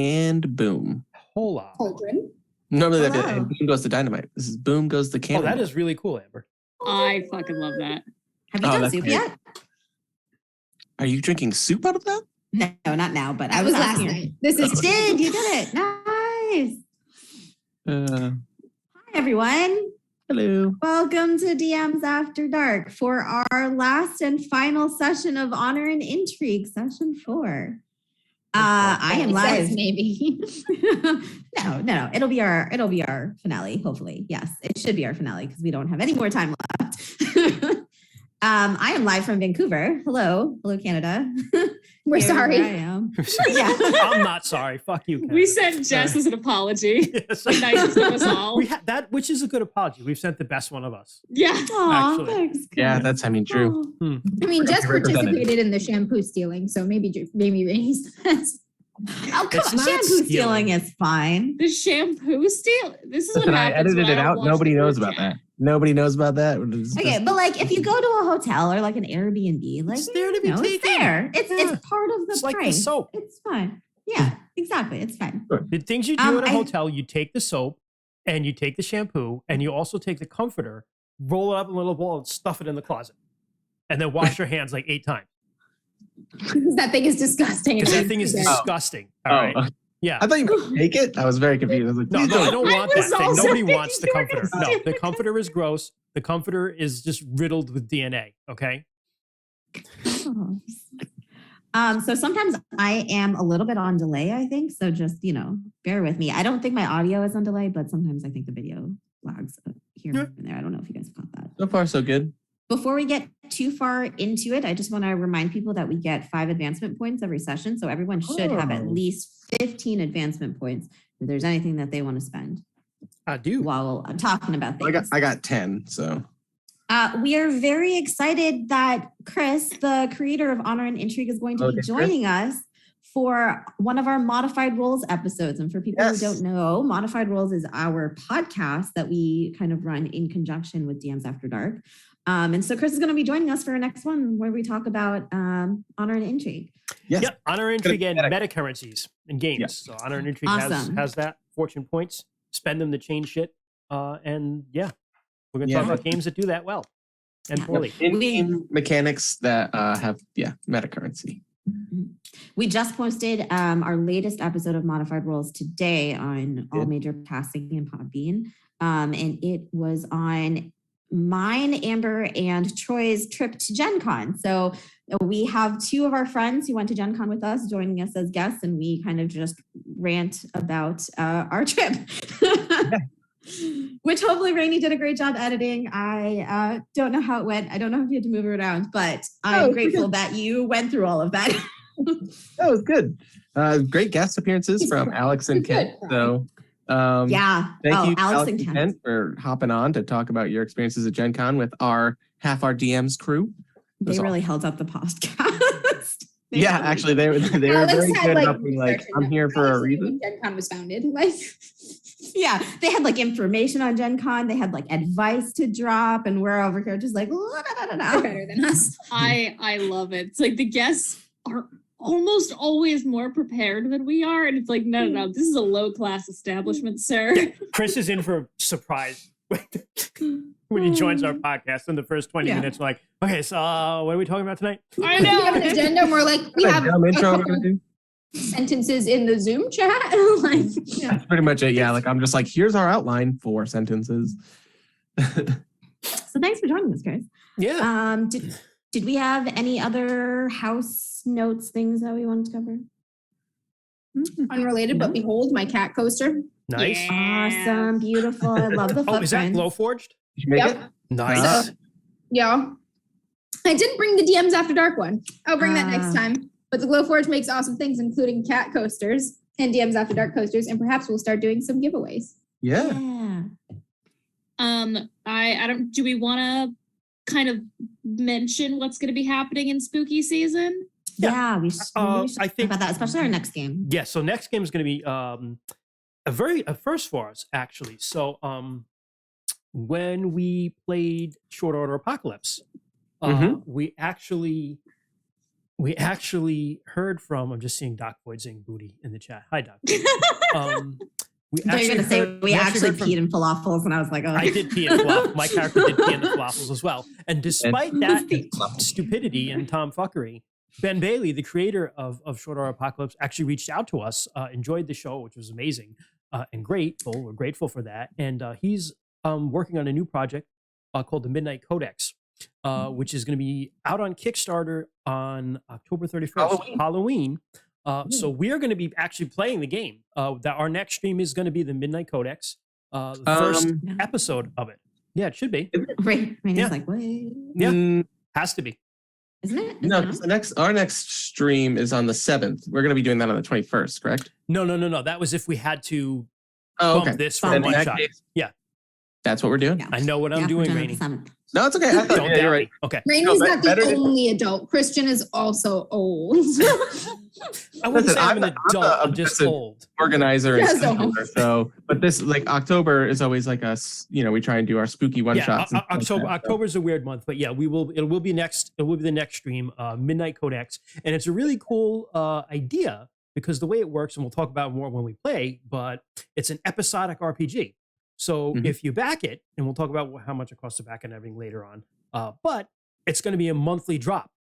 and boom. Hold on. Cauldron. Normally that and boom goes to dynamite. This is boom goes to cannon. Oh, that is really cool, Amber. I fucking love that. Have you done soup yet? Are you drinking soup out of that? No, not now, but That was last night. This is You did it. Nice. Hi, everyone. Hello. Welcome to DMs After Dark for our last and final session of Honor and Intrigue, session 4. I am live. Maybe. No. It'll be our finale, hopefully. Yes, it should be our finale because we don't have any more time left. I am live from Vancouver. Hello, Canada. We're sorry. I am. Yeah. I'm not sorry. Fuck you, Canada. We sent Jess as an apology. Yes. The nicest of us all. We had that, which is a good apology. We've sent the best one of us. Yeah. Aw, Actually. thanks. Yeah, that's true. Aw. I mean, Jess Represented. participated in the shampoo stealing, so maybe Rainy says. Oh, come It's on. not Shampoo stealing. stealing is fine. The shampoo steal. This is Listen, what I happens edited when it I out. don't watch Nobody the knows group about chat. that. Nobody knows about that. It's Okay, just- but like if you go to a hotel or like an Airbnb, like It's there to be it's taken. there. It's Yeah. part of the It's like the price. soap. It's fine. Yeah, exactly. It's fine. The things you do at a I- hotel, you take the soap and you take the shampoo and you also take the comforter, roll it up in a little ball and stuff it in the closet. And then wash your hands like 8 times. That thing is disgusting. Because that thing is Yeah. disgusting. All right. Yeah. I thought you meant take it. I was very confused. I was like, No, please no, I don't. don't want was that thing. also Nobody thinking wants the you were comforter. gonna No, say the comforter is gross. The comforter is just riddled with DNA. Okay. So sometimes I am a little bit on delay, I think. So just, bear with me. I don't think my audio is on delay, but sometimes I think the video lags here and there. I don't know if you guys caught that. So far, so good. Before we get too far into it, I just want to remind people that we get 5 advancement points every session. So everyone should have at Oh. least 15 advancement points if there's anything that they want to spend I do. while I'm talking about things. I got 10. So We are very excited that Chris, the creator of Honor and Intrigue, is going to be Okay, joining us for one of our Modified Roles episodes. And for people Yes. who don't know, Modified Roles is our podcast that we kind of run in conjunction with DMs After Dark. And so Chris is going to be joining us for our next one where we talk about Honor and Intrigue. yes. Yep. Honor Intrigue and Meta- meta currencies in games. Yeah. So Honor and Intrigue Awesome. has that. Fortune points. Spend them to change shit. And yeah, we're going to Yeah. talk about games that do that well and Yeah. poorly. In-game mechanics that have meta currency. We just posted our latest episode of Modified Roles today on all major passing and Podbean. And it was on mine, Amber, and Troy's trip to Gen Con. So we have 2 of our friends who went to Gen Con with us joining us as guests, and we kind of just rant about our trip. Which hopefully Rainey did a great job editing. I don't know how it went. I don't know if you had to move it around, but I'm grateful that you went through all of that. That was good. Great guest appearances from Alex and Kent. So Yeah. thank you, Alex and Kent. for hopping on to talk about your experiences at Gen Con with half our DMs crew. They That's really held up the podcast. They Yeah, really actually, they were Alex very had, good about being like, research I'm and here for a Alex knew reason. when Gen Con was founded. Like, Yeah, they had like information on Gen Con. They had like advice to drop, and we're over here just like, they're better than us. I love it. It's like the guests are almost always more prepared than we are. And it's like, no. This is a low-class establishment, sir. Yeah, Chris is in for a surprise when he joins our podcast in the first 20 Yeah. minutes. Like, okay, so what are we talking about tonight? I We have an know. agenda. More like we What a have dumb a intro we're couple gonna do. sentences in the Zoom chat. Like, That's pretty much it. Yeah, like I'm just like, here's our outline, 4 sentences. So thanks for joining us, guys. Yeah. Did we have any other house notes, things that we wanted to cover? unrelated, but behold, my cat coaster. Nice. Yeah. Awesome, beautiful. I love the Oh, is that footprints. Glowforged? Did you make Yep. it? Nice. Yeah. I didn't bring the DMs After Dark one. I'll bring that next Ah. time. But the Glowforge makes awesome things, including cat coasters and DMs After Dark coasters, and perhaps we'll start doing some giveaways. Yeah. I don't. Do we want to kind of mention what's going to be happening in spooky season? Yeah, we should I talk think- about that, especially our next game. Yeah, so next game is going to be a first for us, actually. So when we played Short Order Apocalypse, we actually we actually heard from. I'm just seeing Doc Boyd saying booty in the chat. Hi, Doc. We They're going to say we actually heard from- peed in falafels, and I was like, oh. I did pee in falafels. My character did pee in the falafels as well. And despite that stupidity and tomfuckery, Ben Bailey, the creator of Short Order Apocalypse, actually reached out to us, enjoyed the show, which was amazing, and grateful. We're grateful for that. And he's working on a new project called the Midnight Codex, which is going to be out on Kickstarter on October 31st, Halloween. So we are going to be actually playing the game. That our next stream is going to be the Midnight Codex, the first episode of it. Yeah, it should be. Right. Yeah. Like, what? Yeah, has to be. Isn't it? No, 'cause our next stream is on the 7th. We're going to be doing that on the 21st, correct? No. That was if we had to Oh, bump okay. this Bump from In one that shot. case, Yeah. That's what we're doing? Yeah. I know what I'm Yeah, doing, we're done Rainey. at the 7th. No, it's okay. I thought, Don't yeah, doubt you're me. right. Okay. Rainey's not the better to- only adult. Christian is also old. I wouldn't Listen, say I'm an I'm adult. the I'm just obsessive old. Organizer and Yes, scheduler, so, but this, like, October is always like us, we try and do our spooky one shots. and stuff like that, so. October's a weird month, but yeah, it will be the next stream, Midnight Codex. And it's a really cool idea because the way it works, and we'll talk about more when we play, but it's an episodic RPG. So if you back it, and we'll talk about how much it costs to back and everything later on, but it's going to be a monthly drop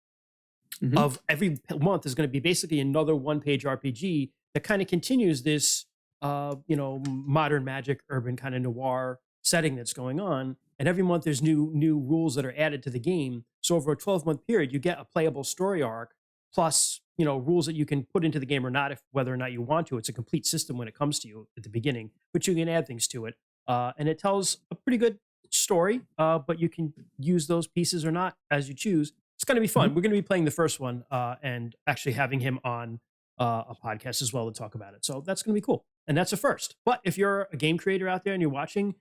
of every month is going to be basically another one-page RPG that kind of continues this, modern magic, urban kind of noir setting that's going on. And every month there's new rules that are added to the game. So over a 12-month period, you get a playable story arc plus, rules that you can put into the game or not, whether or not you want to. It's a complete system when it comes to you at the beginning, but you can add things to it. And it tells a pretty good story, but you can use those pieces or not as you choose. It's going to be fun. We're going to be playing the first one and actually having him on a podcast as well to talk about it. So that's going to be cool. And that's a first. But if you're a game creator out there and you're watching,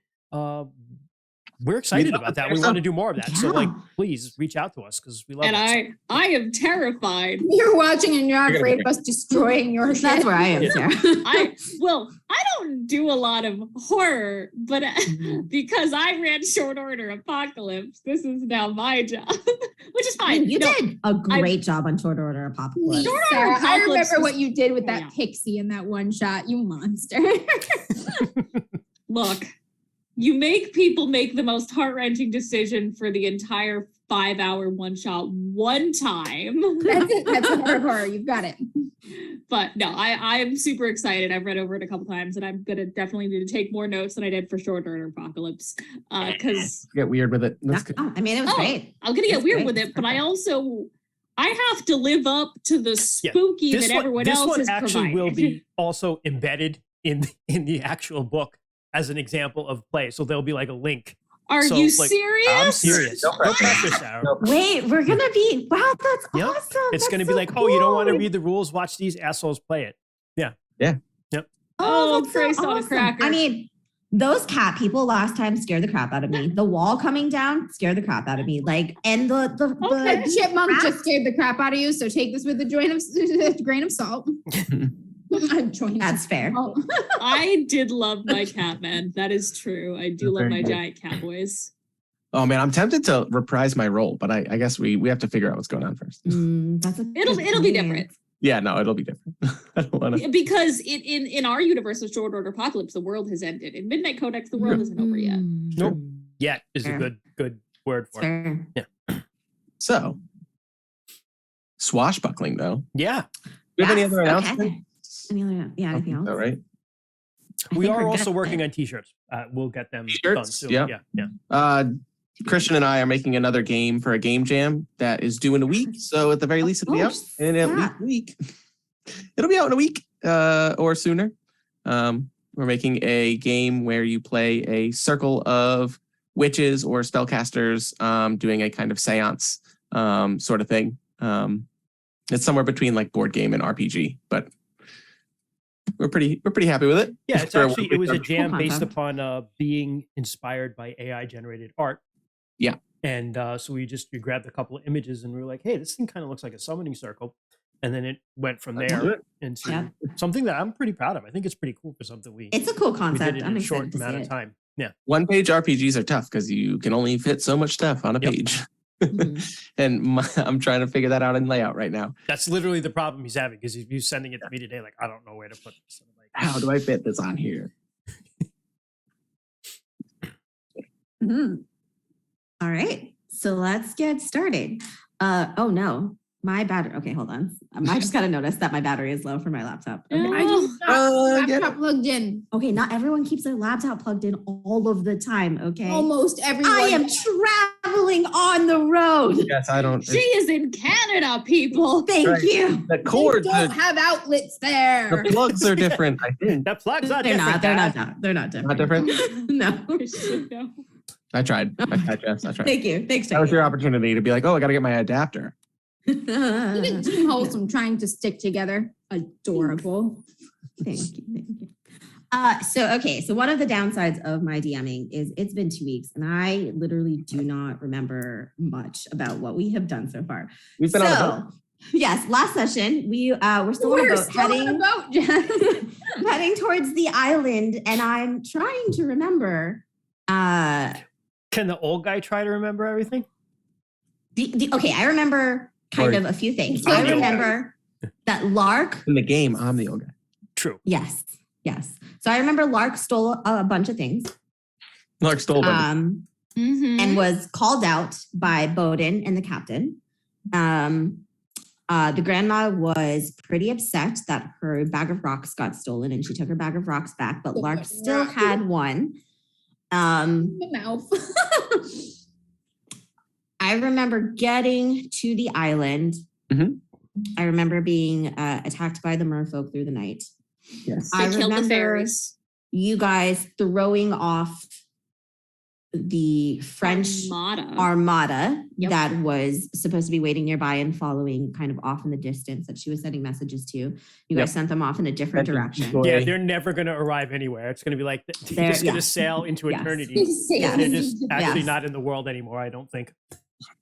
we're excited about that. We want to do more of that. So please reach out to us because we love it. And I am terrified. You're watching and you're not afraid of us destroying your shit. That's where I am, Sarah. I don't do a lot of horror, but because I ran Short Order Apocalypse, this is now my job, which is fine. You did a great job on Short Order Apocalypse. Please, Short Order Sarah, I Apocalypse remember was- what you did with Oh, that yeah. pixie in that one shot, you monster. Look, you make people make the most heart-wrenching decision for the entire 5-hour one shot one time. That's it. That's a part of horror. You've got it. But no, I am super excited. I've read over it a couple times, and I'm gonna definitely need to take more notes than I did for Short Order Apocalypse. Because Get weird with it. That's good. I mean, it was great. I'm gonna get It's weird great. with It's it, but I have to live up to the spooky that everyone else one has actually provided. will be also embedded in the actual book as an example of play. So there'll be like a link. Are So, you like, serious? I'm serious. No No pressure. pressure, Sarah. Wait, we're going to be, wow, that's Yep. awesome. It's going to That's be so like, oh, you don't want to cool. read the rules? Watch these assholes play it. Oh, that's so Christ on a awesome. cracker. I mean, those cat people last time scared the crap out of me. The wall coming down scared the crap out of me. Like, and That the chipmunk rat- just scared the crap out of you, so take this with a grain of salt. that's fair. salt. I did love my cat, man. That is true. I do love Very my good. giant cat boys. Oh man, I'm tempted to reprise my role, but I guess we have to figure out what's going on first. That's a It'll good be point. different. Yeah, no, it'll be different. I don't want to. Because in our universe of Short Order Apocalypse, the world has ended. In Midnight Codex, the world isn't over yet. Nope. Yet is a Fair. good word for it. Fair. So, swashbuckling though. Yeah. Do you have any Yes, other okay. announcements? Anything else? All right. I We think are we're also good. working on t-shirts. We'll get them done T-shirts? soon. Yeah. Yeah. Christian and I are making another game for a game jam that is due in a week. So at the very least, it'll be out in at least a week. It'll be out in a week or sooner. We're making a game where you play a circle of witches or spellcasters doing a kind of seance sort of thing. It's somewhere between like board game and RPG, but we're pretty happy with it. Yeah, it's For actually it was a week. jam Cool based concept. upon being inspired by AI generated art. Yeah. And so we grabbed a couple of images and we were like, hey, this thing kind of looks like a summoning circle. And then it went from Let's do there it. into Yeah. something that I'm pretty proud of. I think it's pretty cool for something we It's a cool did concept. it I'm in a excited short to see amount of it. time. Yeah. One-page RPGs are tough because you can only fit so much stuff on a Yep. page. And I'm trying to figure that out in layout right now. That's literally the problem he's having because he's sending it to me today. Like, I don't know where to put this. And I'm like, How do I fit this on here? All right. So let's get started. Oh no, my battery. Okay, hold on. I just got to notice that my battery is low for my laptop. Okay. I just got laptop plugged in. Okay, not everyone keeps their laptop plugged in all of the time. Okay. Almost everyone. I am traveling on the road. Yes, I don't. She is in Canada, people. Thank Right. you. The They cords, don't have outlets there. the plugs are different. I think. the plugs are They're different. not. They're guys. not. They're not different. Not different. No. I tried. Jess. I tried. Thank you. Thanks. That was your opportunity to be like, oh, I got to get my adapter. Even Team Wholesome trying to stick together. Adorable. Thank you. So one of the downsides of my DMing is it's been 2 weeks and I literally do not remember much about what we have done so far. We've been on a boat. Yes, last session we're still on a boat heading towards the island, and I'm trying to remember. Can the old guy try to remember everything? Okay, I remember kind of a few things. I remember that Lark. In the game, I'm the old guy. True. Yes. So I remember Lark stole a bunch of things. Lark stole them. And was called out by Bowden and the captain. The grandma was pretty upset that her bag of rocks got stolen, and she took her bag of rocks back, but Lark still had one. Mouth. I remember getting to the island. I remember being attacked by the merfolk through the night. Yes. I They killed the remember fairies. you guys throwing off the French armada Yep. that was supposed to be waiting nearby and following kind of off in the distance that she was sending messages to. You guys sent them off in a different direction. Yeah, they're never going to arrive anywhere. It's going to be like they're just going to sail into eternity. Yes. They're just actually Yes. not in the world anymore, I don't think.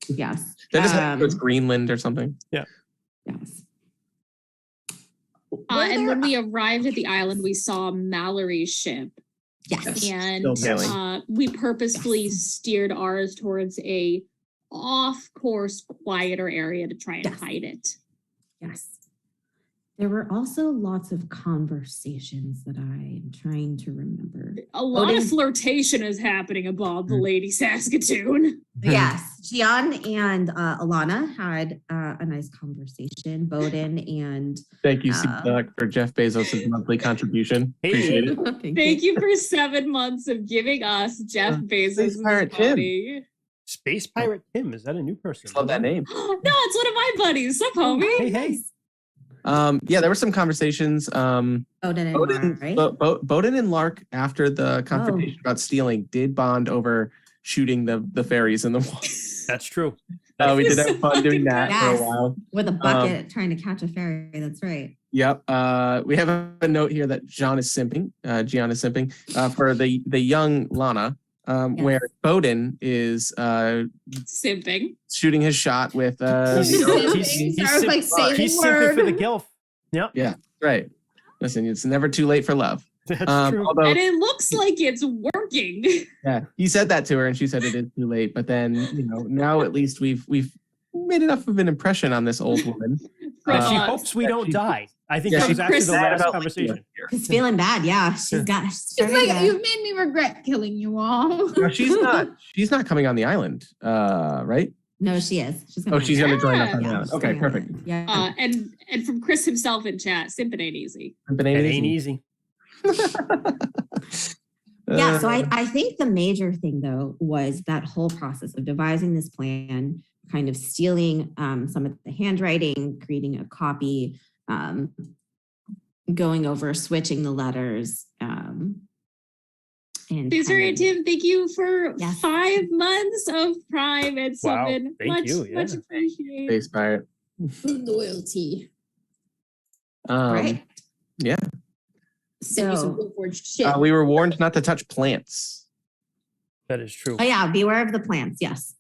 Yes. They're just heading towards Greenland or something. Yes. And when we arrived at the island, we saw Mallory's ship. Yes. And Still sailing. we purposefully steered ours towards a off-course, quieter area to try and hide it. Yes. There were also lots of conversations that I am trying to remember. A lot of flirtation is happening aboard the Lady Saskatoon. Yes. Gian and Lana had a nice conversation. Bowden and Thank you, Duck, for Jeff Bezos' monthly contribution. Hey. Appreciate it. Thank you for 7 months of giving us Jeff Bezos' Pirate Tim. money. Space Pirate Tim, is that a new person? Love that name. No, it's one of my buddies. Sup, homie? Hey. Yeah, there were some conversations. Bowden and Bowden, Lark, right? Bowden and Lark, after the confrontation about stealing, did bond over shooting the fairies in the water. That's true. We did have fun doing that for Yes. a while. With a bucket trying to catch a fairy. That's right. Yep. We have a note here that Gian is simping for the young Lana, where Bowden is Simping. shooting his shot with He's simping for the gilf. Yep. Yeah, right. Listen, it's never too late for love. That's true. Although, And it looks like it's working. yeah, he said that to her, and she said it is too late. But then, now at least we've made enough of an impression on this old woman. She hopes we don't die. I think that was actually the last conversation. She's feeling bad. Yeah, she's got. It's like you've made me regret killing you all. No, she's not. She's not coming on the island, right? No, she is. She's going to join us on the Yeah, island. she's Okay, going perfect. on. Yeah. And from Chris himself in chat, simping ain't easy. It ain't easy. Yeah, so I think the major thing though was that whole process of devising this plan, kind of stealing some of the handwriting, creating a copy, going over, switching the letters. And Desiree and Tim, thank you for Yes. 5 months of Prime and Wow, Summon. thank you, yeah. Much appreciated. Space pirate. Loyalty. right. Yeah. Send you some So, Blue-forged shit. We were warned not to touch plants. That is true. oh yeah, beware of the plants. Yes.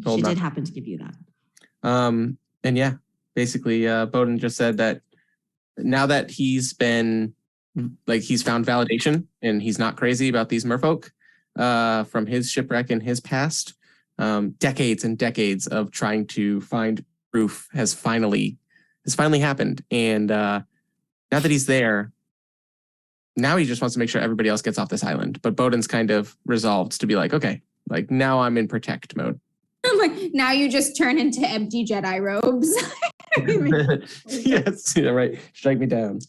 Told She not did to. happen to give you that. And yeah, basically, Bowden just said that now that he's found validation and he's not crazy about these merfolk from his shipwreck in his past, decades and decades of trying to find proof has finally happened. And now that he's there, now he just wants to make sure everybody else gets off this island. But Bowden's kind of resolved to be like, okay, like now I'm in protect mode. I'm like, now you just turn into empty Jedi robes. Yes, yeah, right. Strike me down.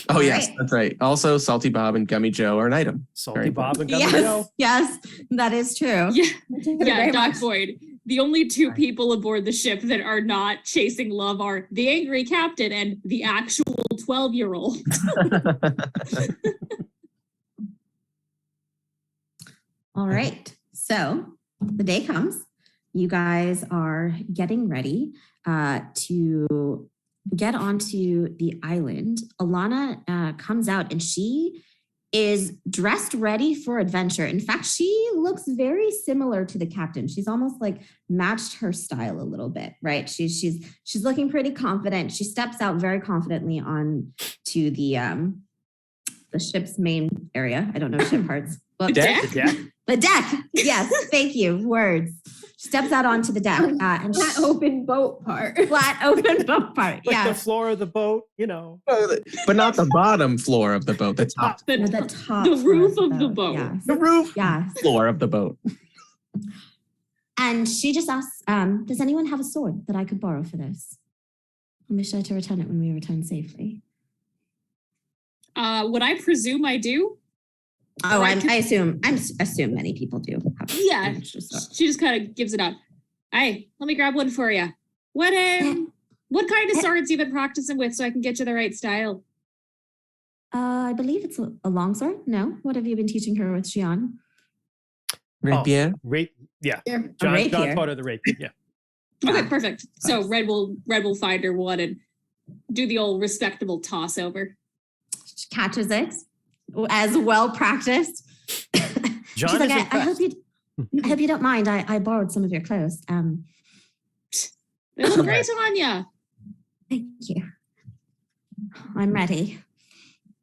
Oh, yes, that's right. Also, Salty Bob and Gummy Joe are an item. Salty Bob and Gummy Joe. Yes, that is true. Yeah, Doc Boyd. The only two people aboard the ship that are not chasing love are the angry captain and the actual 12-year-old. All right. So the day comes. You guys are getting ready to get onto the island. Alana comes out and she is dressed ready for adventure. In fact, she looks very similar to the captain. She's almost like matched her style a little bit, right? She's looking pretty confident. She steps out very confidently on to the ship's main area. I don't know ship parts. Well, the deck. Yes, thank you. Words. She steps out onto the deck. And Flat open boat part. Flat open boat part. Like Yeah. the floor of the boat, you know. But not the bottom floor of the boat, the top. The roof of the boat. Yes. The roof Yes. floor of the boat. And she just asks, does anyone have a sword that I could borrow for this? I'll be sure to return it when we return safely. Would I presume I do? Oh, I assume many people do. Yeah. She just kind of gives it up. Hey, let me grab one for you. What kind of swords you been practicing with so I can get you the right style? I believe it's a long sword. No? What have you been teaching her with Xian? Rapier? Yeah. Yeah. John taught her the rapier, yeah. Okay, perfect. So Red will find her one and do the old respectable toss over. She catches it as well practiced. John She's like, is I hope you don't mind. I borrowed some of your clothes. They look great on ya. Thank you. I'm ready.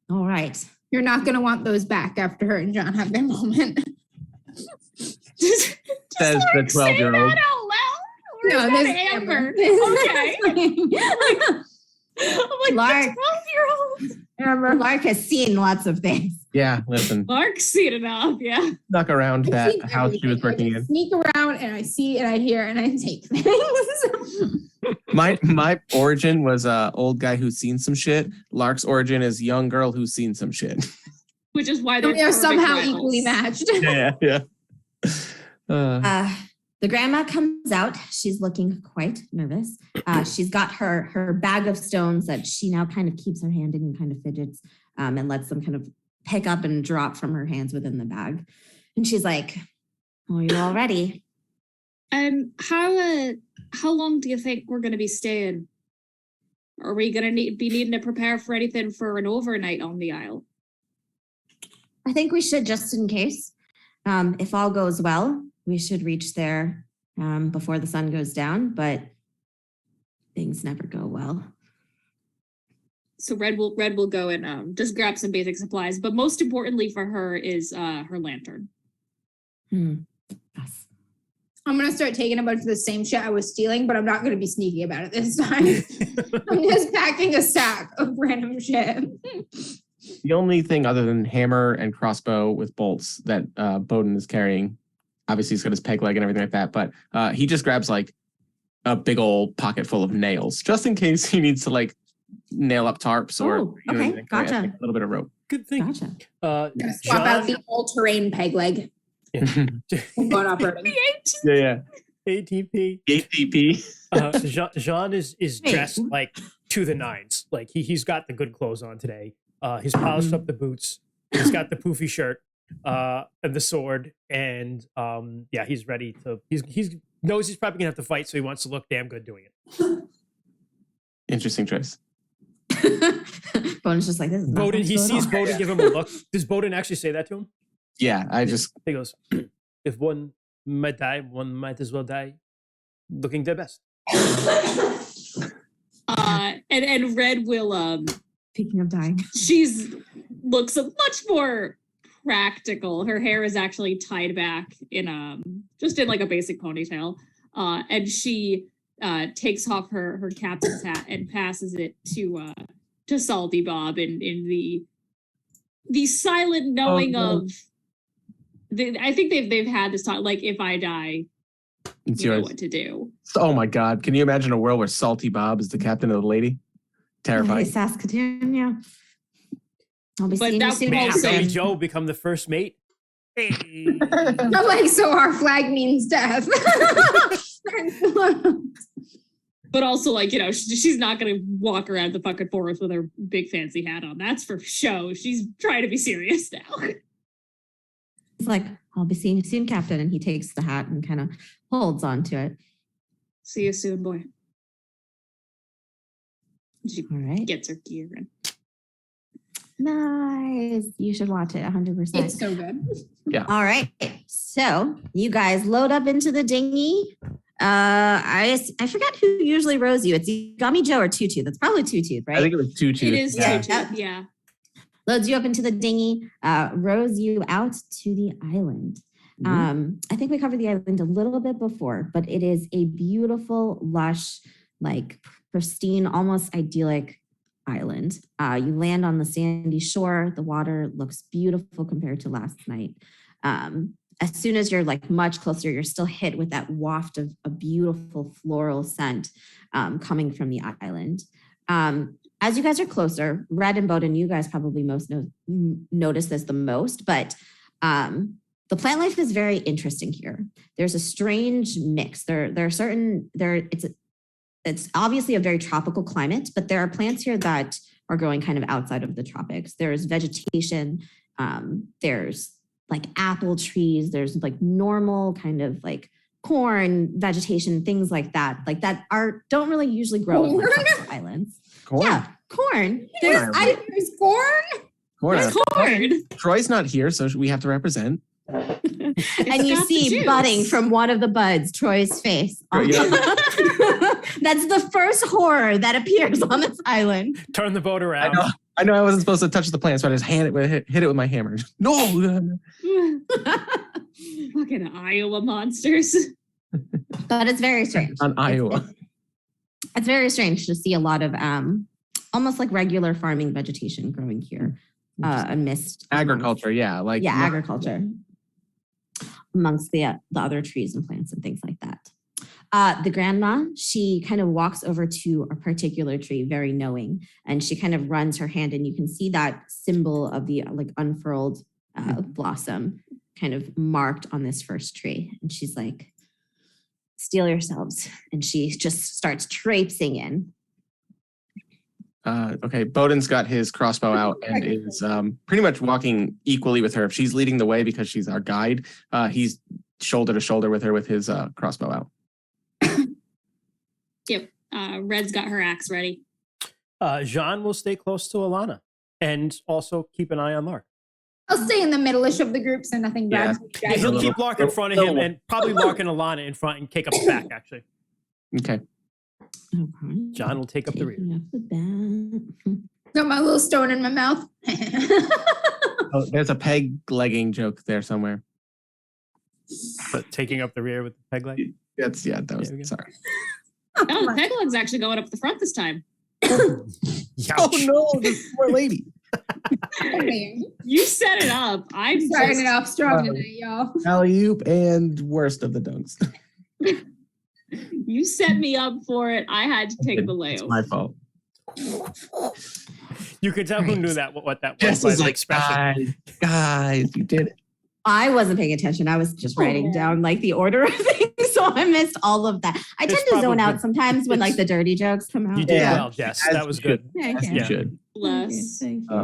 All right. You're not going to want those back after her and John have their moment. Says the 12-year-old. Say that out loud? Or No, is this that Amber? Okay. I'm like, Lark. the 12-year-old. Lark has seen lots of things. Yeah, listen. Mark's seen enough, yeah. Snuck around I that see house she was everything. working I in. sneak around and I see and I hear and I take things. My origin was old guy who's seen some shit. Lark's origin is young girl who's seen some shit. Which is why And they're we are perfect somehow rivals. equally matched. Yeah. The grandma comes out. She's looking quite nervous. She's got her bag of stones that she now kind of keeps her hand in and kind of fidgets and lets them kind of pick up and drop from her hands within the bag. And she's like, "Oh, you're all ready." How long do you think we're going to be staying? Are we going to be needing to prepare for anything for an overnight on the Isle? I think we should, just in case. If all goes well, we should reach there before the sun goes down, but things never go well. So Red will go and just grab some basic supplies, but most importantly for her is her lantern. Yes. I'm going to start taking a bunch of the same shit I was stealing, but I'm not going to be sneaky about it this time. I'm just packing a sack of random shit. The only thing other than hammer and crossbow with bolts that Bowden is carrying, obviously he's got his peg leg and everything like that, but he just grabs like a big old pocket full of nails, just in case he needs to like nail up tarps or okay, gotcha. A little bit of rope. Good thing. Gotcha. Swap out the all-terrain peg leg. I'm going off-roading. Yeah. ATP. Jean is dressed like to the nines. Like he's got the good clothes on today. He's polished up the boots. He's got the poofy shirt and the sword. And he's ready to. He knows he's probably gonna have to fight, so he wants to look damn good doing it. Interesting choice. Bowden's just like, this is Bowden. He sees Bowden give him a look. Does Bowden actually say that to him? Yeah, He goes, if one might die, one might as well die looking their best. And Red will Speaking of dying. she's looks much more practical. Her hair is actually tied back in just in like a basic ponytail. And she takes off her captain's hat and passes it to Salty Bob in the silent knowing of. I think they've had this talk. Like, if I die, It's you know yours. what to do. Oh my God! Can you imagine a world where Salty Bob is the captain of the Lady? Terrifying. Lady Saskatoon, yeah. I'll be seeing you that soon, May also- Billy Captain. Joe become the first mate? Hey. I'm like, so our flag means death. But also, like, you know, she's not going to walk around the fucking forest with her big fancy hat on. That's for show. She's trying to be serious now. He's like, I'll be seeing you soon, Captain. And he takes the hat and kind of holds onto it. See you soon, boy. She All right. gets her gear in. Nice. You should watch it 100%. It's so good. All right. So you guys load up into the dinghy. I forgot who usually rows you. It's Gummy Joe or Tutu. That's probably Tutu, right? I think it was Tutu. It is Yeah. Tutu, yeah. Loads you up into the dinghy, rows you out to the island. I think we covered the island a little bit before, but it is a beautiful, lush, like pristine, almost idyllic island. You land on the sandy shore. The water looks beautiful compared to last night. As soon as you're like much closer, you're still hit with that waft of a beautiful floral scent coming from the island. As you guys are closer, Red and Bowden, you guys probably notice this the most, but the plant life is very interesting here. There's a strange mix. It's obviously a very tropical climate, but there are plants here that are growing kind of outside of the tropics. There's vegetation. There's like apple trees. There's like normal kind of like corn vegetation, things like that don't really usually grow in like tropical islands. Corn. Yeah, corn. Corn. There's corn. Corn. It's hard. Troy's not here, so we have to represent. And you got the see juice. budding from one of the buds, Troy's face. Yeah. That's the first horror that appears on this island. Turn the boat around. I know I wasn't supposed to touch the plant, so I just hit it with my hammer. No. Fucking Iowa monsters. But it's very strange. On Iowa. It's very strange to see a lot of almost like regular farming vegetation growing here amidst Agriculture, yeah. Like agriculture amongst the other trees and plants and things like that. The grandma, she kind of walks over to a particular tree, very knowing, and she kind of runs her hand, and you can see that symbol of the like unfurled blossom kind of marked on this first tree. And she's like, steel yourselves. And she just starts traipsing in. Okay, Bowden's got his crossbow out and is pretty much walking equally with her. If she's leading the way because she's our guide, he's shoulder to shoulder with her with his crossbow out. Yep. Red's got her axe ready. Jean will stay close to Alana and also keep an eye on Lark. I'll stay in the middle-ish of the group so nothing grabs me. Yeah, he'll keep Lark in front of him and probably Lark and Alana in front and kick up the back, actually. Okay. Okay. John will take up the rear. Taking up the back. Got my little stone in my mouth. Oh, there's a peg legging joke there somewhere. But taking up the rear with the peg leg. That was There we go. sorry. Oh, Pegleg's actually going up the front this time. Youch. No, this poor lady. You set it up. I'm Starting just it off strong tonight, y'all. Alley-oop and worst of the dunks. You set me up for it. I had to take the It's layover. my fault. You could tell who knew that what that was. Jess by was the like, expression. guys, you did it. I wasn't paying attention. I was just writing down like the order of things, so I missed all of that. I It's tend to zone probably- out sometimes when like the dirty jokes come out. You did Yeah. well, Jess. As That was you should. good. Yeah, As okay. you Yeah. should. Bless. Thank you.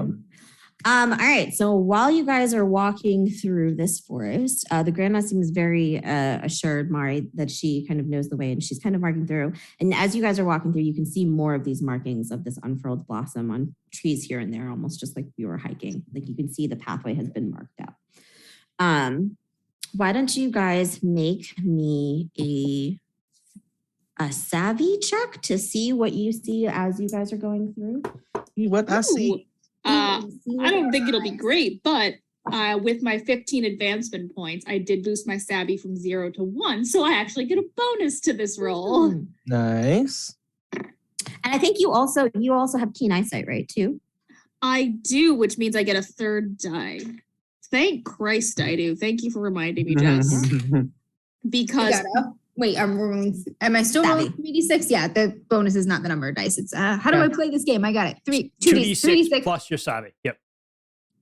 Um, All right. So while you guys are walking through this forest, the grandma seems very assured, Mari, that she kind of knows the way, and she's kind of marking through. And as you guys are walking through, you can see more of these markings of this unfurled blossom on trees here and there, almost just like you were hiking. Like you can see the pathway has been marked out. Why don't you guys make me a savvy check to see what you see as you guys are going through? what I see. I don't think it'll be great, but with my 15 advancement points, I did boost my savvy from 0 to 1, so I actually get a bonus to this roll. Nice. And I think you also have keen eyesight, right? Too. I do, which means I get a third die. Thank Christ I do. Thank you for reminding me, Jess. Because wait, am I still rolling 3d6? Yeah, the bonus is not the number of dice. It's how do I play this game? I got it. 2d6 plus your savvy. Yep.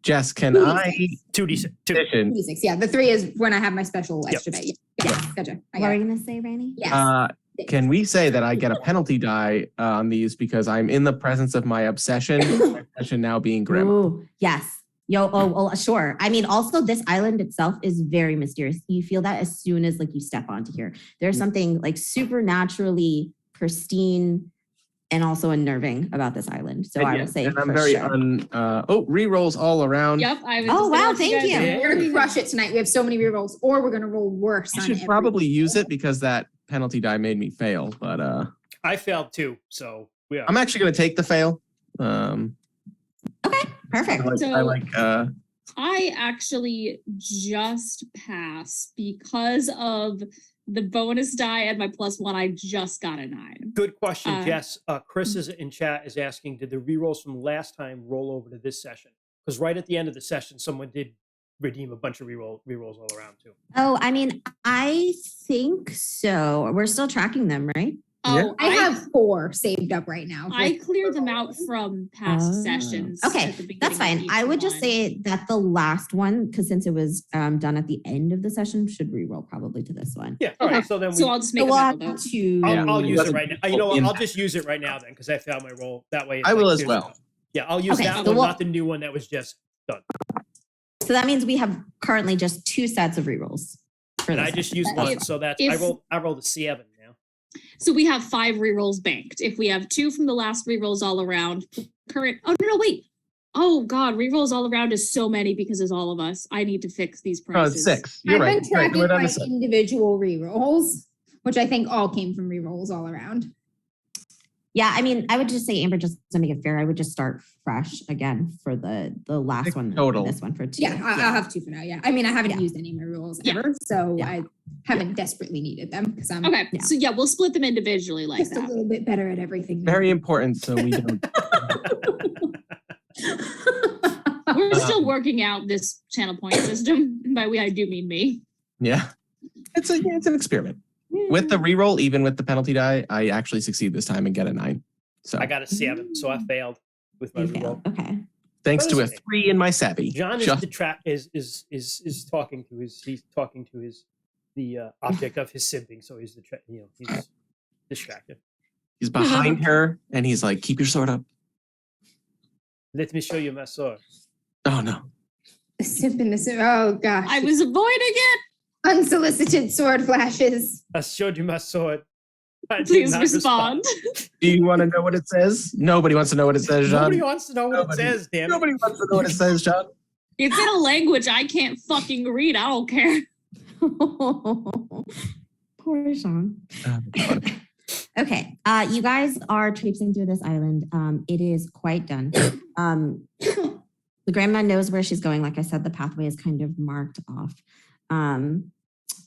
Jess, can 2d6. I 2d6. 2d6. Yeah, the 3 is when I have my special extra die. Yeah, gotcha. What are you gonna say, Randy? Yes. Can we say that I get a penalty die on these because I'm in the presence of my obsession? My obsession now being grim. Ooh, yes. Sure. I mean, also this island itself is very mysterious. You feel that as soon as like you step onto here. There's something like supernaturally pristine and also unnerving about this island. So I will say, and I'm very re-rolls all around. Yep. Thank you. We're gonna crush it tonight. We have so many rerolls, or we're gonna roll worse. I should probably use it because that penalty die made me fail. But I failed too, so yeah. I'm actually gonna take the fail. Okay, perfect. I actually just pass because of the bonus die and my +1. I just got a 9. Good question, Jess. Chris is in chat is asking, did the rerolls from last time roll over to this session? Because right at the end of the session, someone did redeem a bunch of rerolls all around too. Oh, I mean, I think so. We're still tracking them, right? Oh, I have 4 saved up right now. I cleared them out from past sessions. Okay, that's fine. I would just say that the last one, because since it was done at the end of the session, should reroll probably to this one. Yeah. All right. So then I'll just make a note of that. I'll use it right now. You know what? I'll just use it right now then, because I found my roll that way. I will as well. Yeah, I'll use that one, not the new one that was just done. So that means we have currently just 2 sets of rerolls. And I just used one, so that's I rolled a 7 now. So we have 5 rerolls banked. If we have 2 from the last rerolls all around, current. Oh no, wait. Oh God, rerolls all around is so many because it's all of us. I need to fix these prices. Oh, it's 6. You're right. I've been tracking my individual rerolls, which I think all came from rerolls all around. Yeah, I mean, I would just say, Amber, just to make it fair, I would just start fresh again for the last one. Total. This one for 2. Yeah, I'll have 2 for now. Yeah, I mean, I haven't used any of my rules ever, so I haven't desperately needed them because I'm okay. So we'll split them individually like just that. a little bit better at everything. Very important, so we don't. We're still working out this channel point system. By we, I do mean me. Yeah, it's an experiment. With the reroll, even with the penalty die, I actually succeed this time and get a 9. So I got a 7, so I failed with my reroll. Okay. Thanks to a 3 in my savvy. John is talking to the object of his simping, so he's he's distracted. He's behind her, and he's like, "Keep your sword up." Let me show you my sword. Oh no! The simp in the simp. Oh gosh! I was avoiding it. Unsolicited sword flashes. I showed you my sword. Please respond. Do you want to know what it says? Nobody wants to know what it says, John. Nobody wants to know what it says, damn it. Nobody wants to know what it says, John. It's in a language I can't fucking read. I don't care. Poor Sean. Okay, you guys are traipsing through this island. It is quite done. The grandma knows where she's going. Like I said, the pathway is kind of marked off.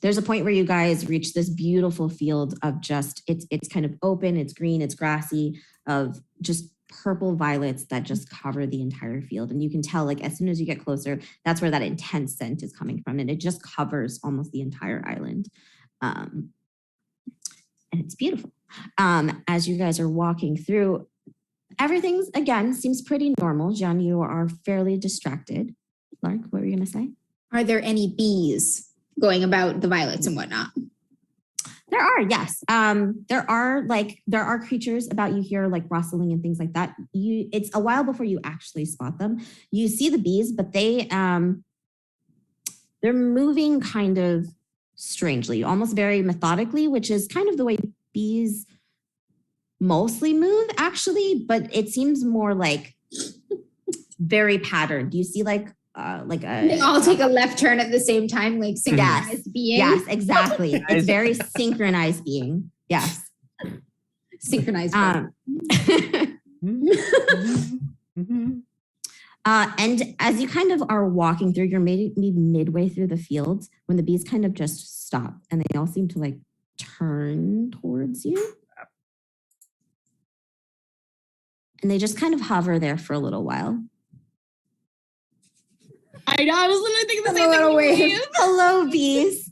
There's a point where you guys reach this beautiful field of just, it's kind of open, it's green, it's grassy, of just purple violets that just cover the entire field. And you can tell, like, as soon as you get closer, that's where that intense scent is coming from. And it just covers almost the entire island. And it's beautiful. As you guys are walking through, everything's, again, seems pretty normal. Jean, you are fairly distracted. Lark, what were you going to say? Are there any bees going about the violets and whatnot? There are, yes. There are creatures about. You hear like rustling and things like that. It's a while before you actually spot them. You see the bees, but they're moving kind of strangely, almost very methodically, which is kind of the way bees mostly move, actually. But it seems more like very patterned. You see they all take a left turn at the same time, like synchronized being. Yes, exactly. It's very synchronized being. Yes. Synchronized. And as you kind of are walking through, you're maybe midway through the fields when the bees kind of just stop and they all seem to like turn towards you. And they just kind of hover there for a little while. I know, I was literally thinking the I'm a same little thing. wave. Hello, bees.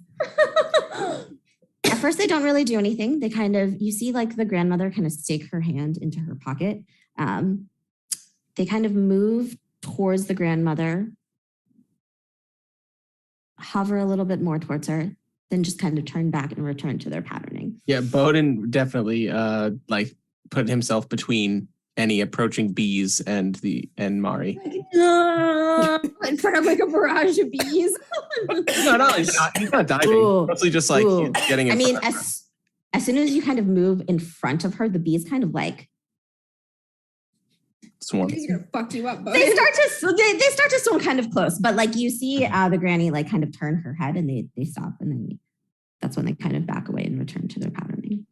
At first, they don't really do anything. They kind of, you see like the grandmother kind of stake her hand into her pocket. They kind of move towards the grandmother, hover a little bit more towards her, then just kind of turn back and return to their patterning. Yeah, Bowden definitely like put himself between any approaching bees and Mari. In front of like a barrage of bees. No, he's not diving. Ooh. Mostly just like Ooh. getting in I mean, front. as soon as you kind of move in front of her, the bees kind of like Swarm. He's gonna fuck you up, they start to swim kind of close, but like you see the granny like kind of turn her head and they stop and then that's when they kind of back away and return to their patterning.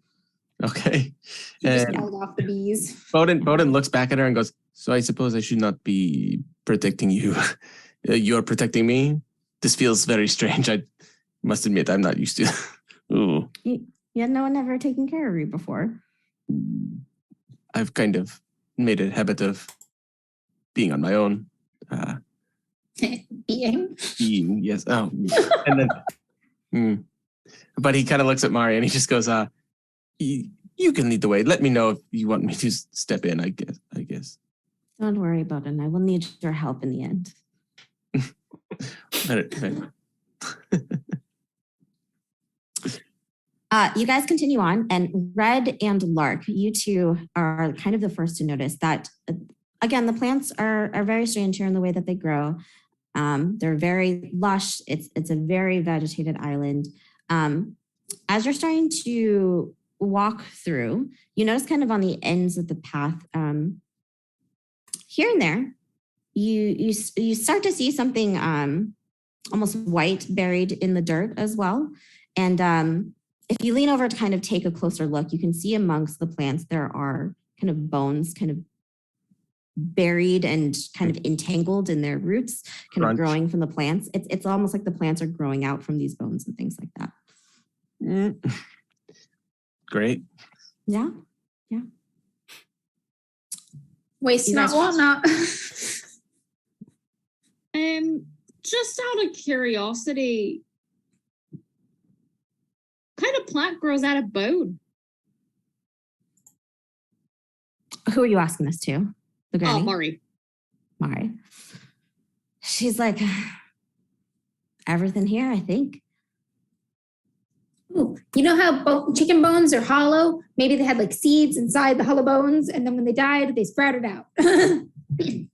Okay. He just And held off the bees. Bowden looks back at her and goes, "So I suppose I should not be protecting you. You're protecting me? This feels very strange. I must admit I'm not used to." Ooh. You had no one ever taken care of you before. I've kind of made a habit of being on my own. Being. Being, yes. Oh, and then, but he kind of looks at Mari and he just goes, you can lead the way. Let me know if you want me to step in, I guess. Don't worry about it. I will need your help in the end. Better. You guys continue on, and Red and Lark, you two are kind of the first to notice that, again, the plants are very strange here in the way that they grow. They're very lush. It's a very vegetated island. As you're starting to walk through, you notice kind of on the ends of the path, here and there, you start to see something almost white buried in the dirt as well. And if you lean over to kind of take a closer look, you can see amongst the plants there are kind of bones kind of buried and kind of entangled in their roots, kind of growing from the plants. It's almost like the plants are growing out from these bones and things like that. Great. Yeah. Waste You not, guys- want not. Just out of curiosity, what kind of plant grows out of bone? Who are you asking this to? The granny? Oh, Mari. Mari. She's like, everything here, I think. Ooh, you know how chicken bones are hollow? Maybe they had like seeds inside the hollow bones, and then when they died, they sprouted out. It's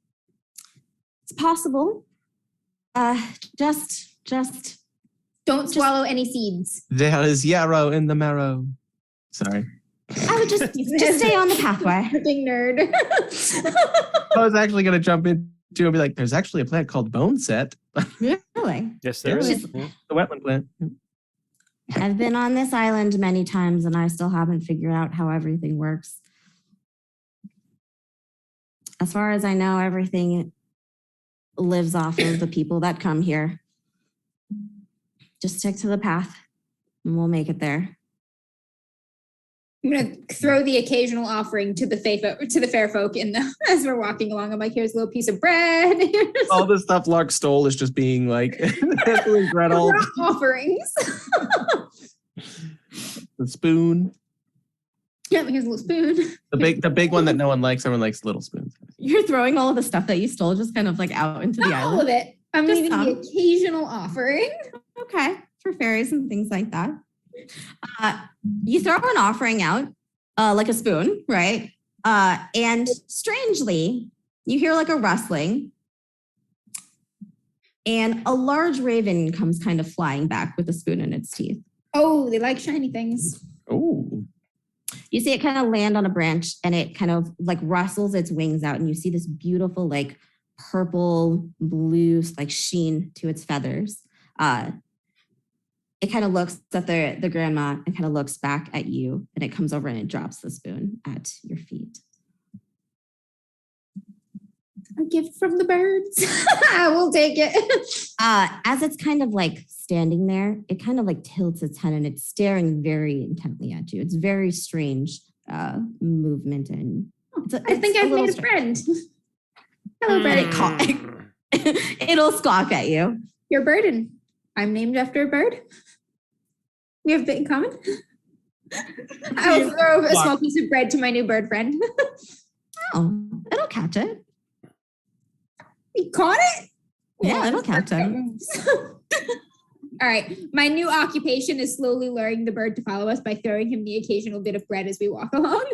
possible. Just Don't swallow any seeds. There is yarrow in the marrow. Sorry. I would just stay on the pathway. Freaking nerd. I was actually going to jump into and be like, there's actually a plant called bone set. Really? Yes, there is. The wetland plant. I've been on this island many times and I still haven't figured out how everything works. As far as I know, everything lives off of the people that come here. Just stick to the path and we'll make it there. I'm gonna throw the occasional offering to the fair folk as we're walking along. I'm like, here's a little piece of bread. All the stuff Lark stole is just being like Gretel. Offerings. The spoon. Yeah, here's a little spoon. The big one that no one likes. Everyone likes little spoons. You're throwing all of the stuff that you stole just kind of like out into the Not all island. of it. I'm Just leaving some. the occasional offering. Okay, for fairies and things like that. You throw an offering out, like a spoon, right? And strangely, you hear like a rustling, and a large raven comes kind of flying back with a spoon in its teeth. Oh, they like shiny things. Oh. You see it kind of land on a branch, and it kind of like rustles its wings out, and you see this beautiful like purple, blue like sheen to its feathers. It kind of looks at the grandma and kind of looks back at you, and it comes over and it drops the spoon at your feet. A gift from the birds. I will take it. As it's kind of like standing there, it kind of like tilts its head and it's staring very intently at you. It's very strange movement and I think I've made a friend. Hello, bird. It'll squawk at you. You're a bird and I'm named after a bird. We have a bit in common. I will throw a small piece of bread to my new bird friend. Oh, it'll catch it. You caught it? Yeah, it'll catch it. All right. My new occupation is slowly luring the bird to follow us by throwing him the occasional bit of bread as we walk along.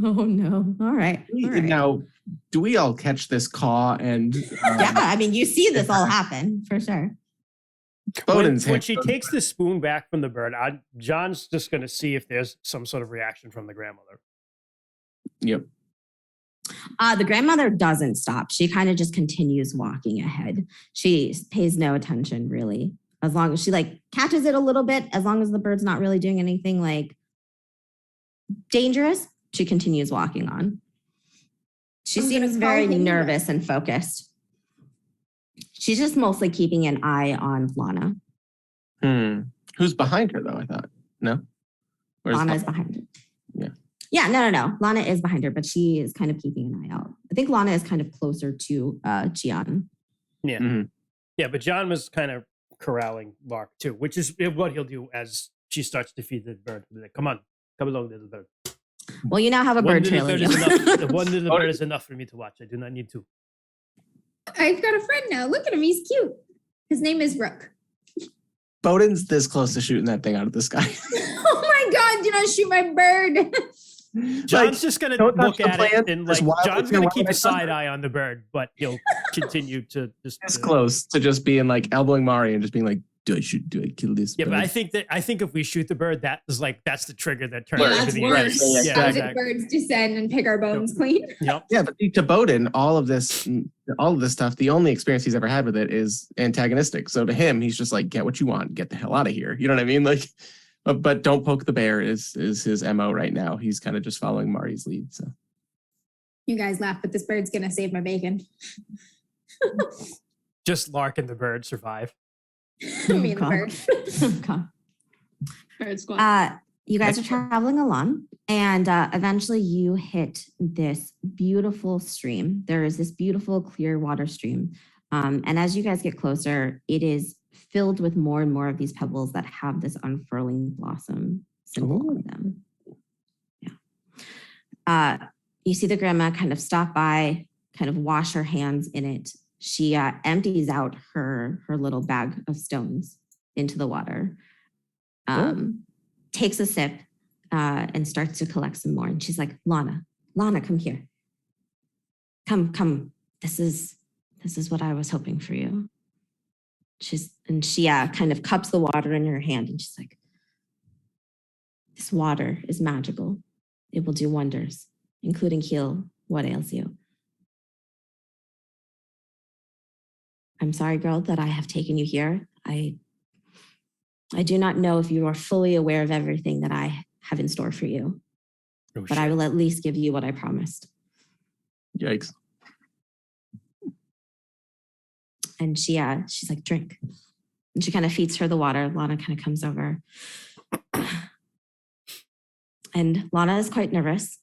Oh, no. All right. Now, do we all catch this caw and... yeah, I mean, you see this all happen, for sure. When she takes the spoon back from the bird, John's just going to see if there's some sort of reaction from the grandmother. Yep. The grandmother doesn't stop. She kind of just continues walking ahead. She pays no attention, really. As long as she like catches it a little bit, as long as the bird's not really doing anything like dangerous, she continues walking on. She seems very nervous and focused. She's just mostly keeping an eye on Lana. Who's behind her, though, I thought? No? Lana is behind her. Yeah. Yeah, no. Lana is behind her, but she is kind of keeping an eye out. I think Lana is kind of closer to Gian. Yeah. Mm-hmm. Yeah, but John was kind of corralling Lark, too, which is what he'll do as she starts to feed the bird. Like, come on, come along, little bird. Well, you now have a bird trailing you. One little bird is enough for me to watch. I do not need two. I've got a friend now. Look at him. He's cute. His name is Rook. Bowden's this close to shooting that thing out of the sky. Oh my God, do not shoot my bird. John's just going to look at it and like, John's going to keep a side eye on the bird, but he'll continue to just... It's close to just being like elbowing Mari and just being like, do I kill this bird? But I think if we shoot the bird, that's the trigger that turns everything. Worse. Yeah, exactly. Birds descend and pick our bones clean. Yep. Yeah, but to Bowden, all of this stuff, the only experience he's ever had with it is antagonistic. So to him, he's just like, get what you want, get the hell out of here. You know what I mean? Like, but don't poke the bear is his MO right now. He's kind of just following Mari's lead. So you guys laugh, but this bird's gonna save my bacon. Just Lark and the bird survive. Me and the bird. Bird squad. You guys are traveling along, and eventually you hit this beautiful stream. There is this beautiful clear water stream. And as you guys get closer, it is filled with more and more of these pebbles that have this unfurling blossom symbol on them. Yeah. You see the grandma kind of stop by, kind of wash her hands in it. She empties out her little bag of stones into the water, takes a sip, and starts to collect some more. And she's like, Lana, come here. Come. This is what I was hoping for you. She kind of cups the water in her hand and she's like, this water is magical. It will do wonders, including heal what ails you. I'm sorry, girl, that I have taken you here. I do not know if you are fully aware of everything that I have in store for you, but I will at least give you what I promised. Yikes. And she's like, drink. And she kind of feeds her the water. Lana kind of comes over. And Lana is quite nervous.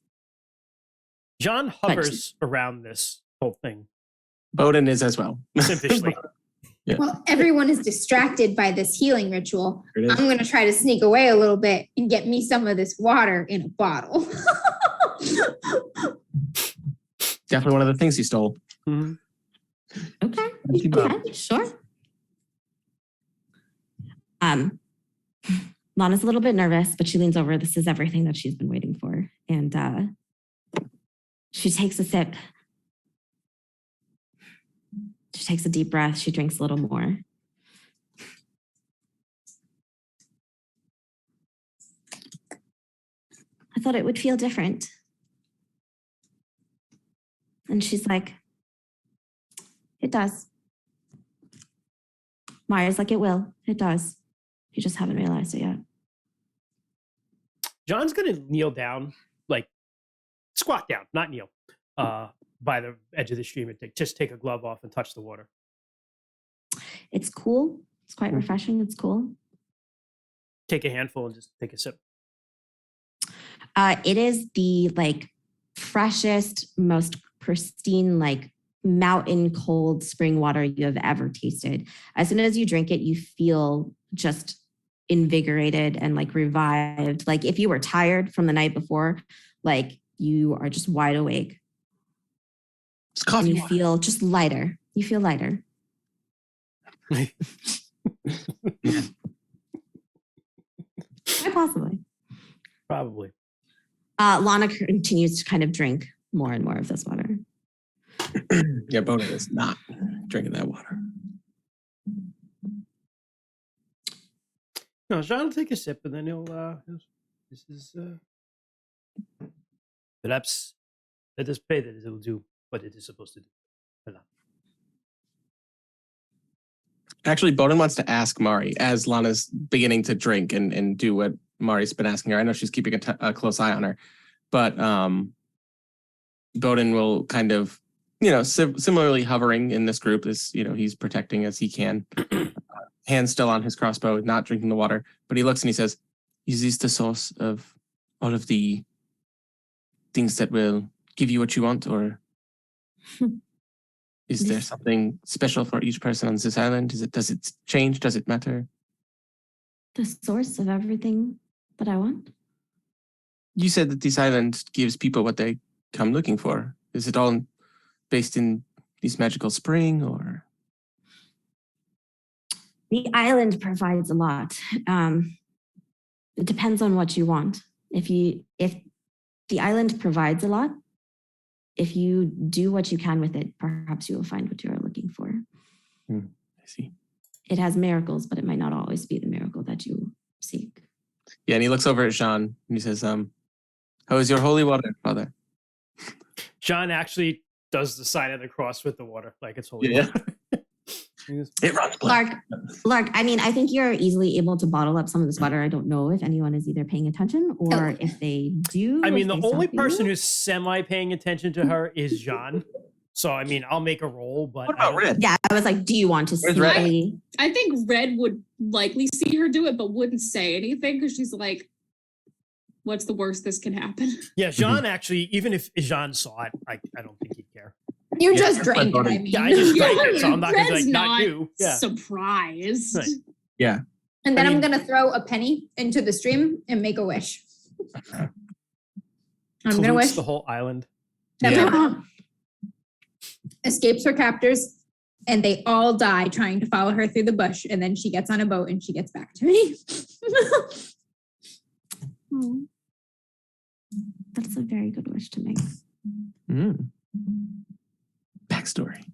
John hovers around this whole thing. Bowden is as well. Simply. Yeah. Well, everyone is distracted by this healing ritual. I'm going to try to sneak away a little bit and get me some of this water in a bottle. Definitely one of the things he stole. Mm-hmm. Okay, sure. Lana's a little bit nervous, but she leans over. This is everything that she's been waiting for. And she takes a sip. She takes a deep breath. She drinks a little more. I thought it would feel different. And she's like, it does. Maya's like, it will. It does. You just haven't realized it yet. John's going to kneel down, like squat down, not kneel. by the edge of the stream and just take a glove off and touch the water. It's cool. It's quite refreshing. It's cool. Take a handful and just take a sip. It is the like freshest, most pristine, like mountain cold spring water you have ever tasted. As soon as you drink it, you feel just invigorated and like revived. Like if you were tired from the night before, like you are just wide awake. It's coffee. And you feel just lighter. You feel lighter. Possibly. Probably. Lana continues to kind of drink more and more of this water. Yeah, Bowden is not drinking that water. No, Jean will take a sip and then he'll this is perhaps let us pray that it will do what it is supposed to do. Actually, Bowden wants to ask Mari as Lana's beginning to drink and do what Mari's been asking her. I know she's keeping a close eye on her, but Bowden will kind of, similarly hovering in this group as, he's protecting as he can. Hand still on his crossbow, not drinking the water, but he looks and he says, "Is this the source of all of the things that will give you what you want, or is there something special for each person on this island? Does it change? Does it matter?" The source of everything that I want. You said that this island gives people what they come looking for. Is it all based in this magical spring, or? The island provides a lot. It depends on what you want. If the island provides a lot, if you do what you can with it, perhaps you will find what you are looking for. I see. It has miracles, but it might not always be the miracle that you seek. Yeah, and he looks over at Jean and he says, "How is your holy water, Father?" Jean actually does the sign of the cross with the water, like it's holy Yeah. water. It runs black. Lark, I mean, I think you're easily able to bottle up some of this water. I don't know if anyone is either paying attention or if they do. I mean, the only person who's semi paying attention to her is Jean. So, I mean, I'll make a roll, but... What about Red? Yeah, I was like, do you want to Where's Red? see? I think Red would likely see her do it, but wouldn't say anything because she's like, what's the worst this can happen? Yeah, Jean actually, even if Jean saw it, I don't think he'd care. You just drank it, I mean. Yeah, I just drank it, so I'm not going to be Red's like, not you. Yeah. surprised. Right. Yeah. And then I'm going to throw a penny into the stream and make a wish. I'm going to wish the whole island. that Yeah. my mom escapes her captors and they all die trying to follow her through the bush. And then she gets on a boat and she gets back to me. Oh, that's a very good wish to make. Backstory.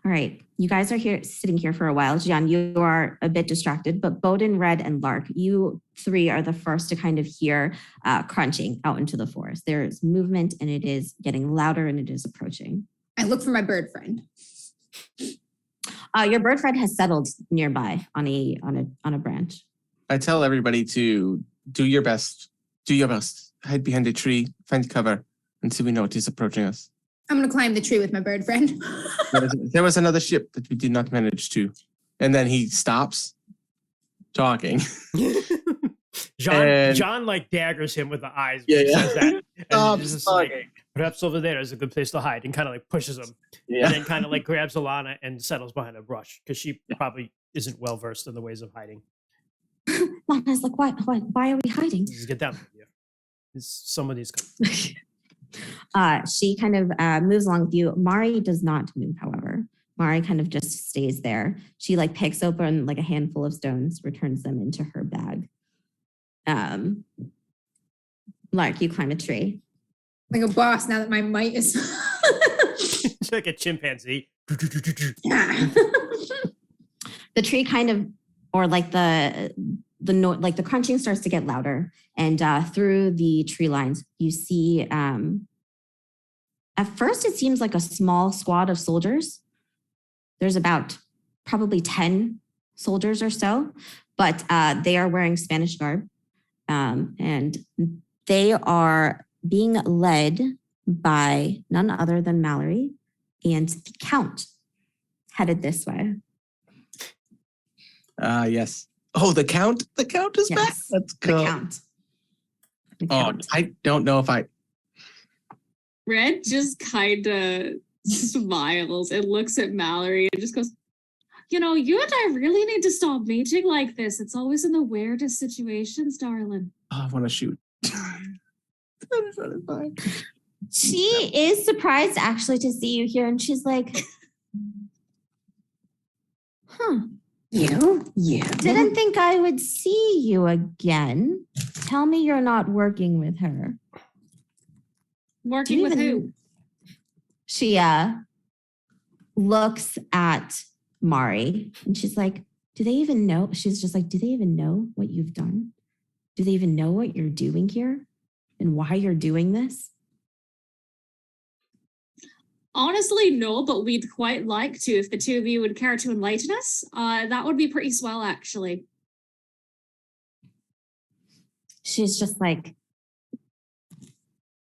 All right, you guys are sitting here for a while. Gian, you are a bit distracted, but Bowden, Red, and Lark, you three are the first to kind of hear crunching out into the forest. There is movement and it is getting louder and it is approaching. I look for my bird friend. Your bird friend has settled nearby on a branch. I tell everybody to do your best. Do your best. Hide behind a tree, find cover, until we know it is approaching us. I'm going to climb the tree with my bird friend. There was another ship that we did not manage to. And then he stops talking. John like daggers him with the eyes. Yeah, When he yeah. says that. And Stop he's just talking. like, perhaps over there is a good place to hide, and kind of like pushes him. Yeah. And then kind of like grabs Alana and settles behind a brush because she probably isn't well versed in the ways of hiding. Lana's like, why are we hiding? Just get down here. Somebody's coming. She kind of moves along with you. Mari does not move, however. Mari kind of just stays there. She like picks open like a handful of stones, returns them into her bag. Lark, you climb a tree. Like a boss now that my might is... It's like a chimpanzee. The tree kind of, or like the crunching starts to get louder, and through the tree lines, you see. At first, it seems like a small squad of soldiers. There's about probably 10 soldiers or so, but they are wearing Spanish garb, and they are being led by none other than Mallory and the Count, headed this way. Yes. Oh, the Count? The Count is back? Yes, Let's go. The Count. The Oh, Count. I don't know if I... Red just kind of smiles and looks at Mallory and just goes, you know, you and I really need to stop mating like this. It's always in the weirdest situations, darling. Oh, I want to shoot. She is surprised actually to see you here, and she's like, you didn't think I would see you again. Tell me you're not working with her. Working with who? She looks at Mari and she's like, do they even know? She's just like, do they even know what you've done? Do they even know what you're doing here and why you're doing this? Honestly, no, but we'd quite like to. If the two of you would care to enlighten us, that would be pretty swell, actually. She's just like,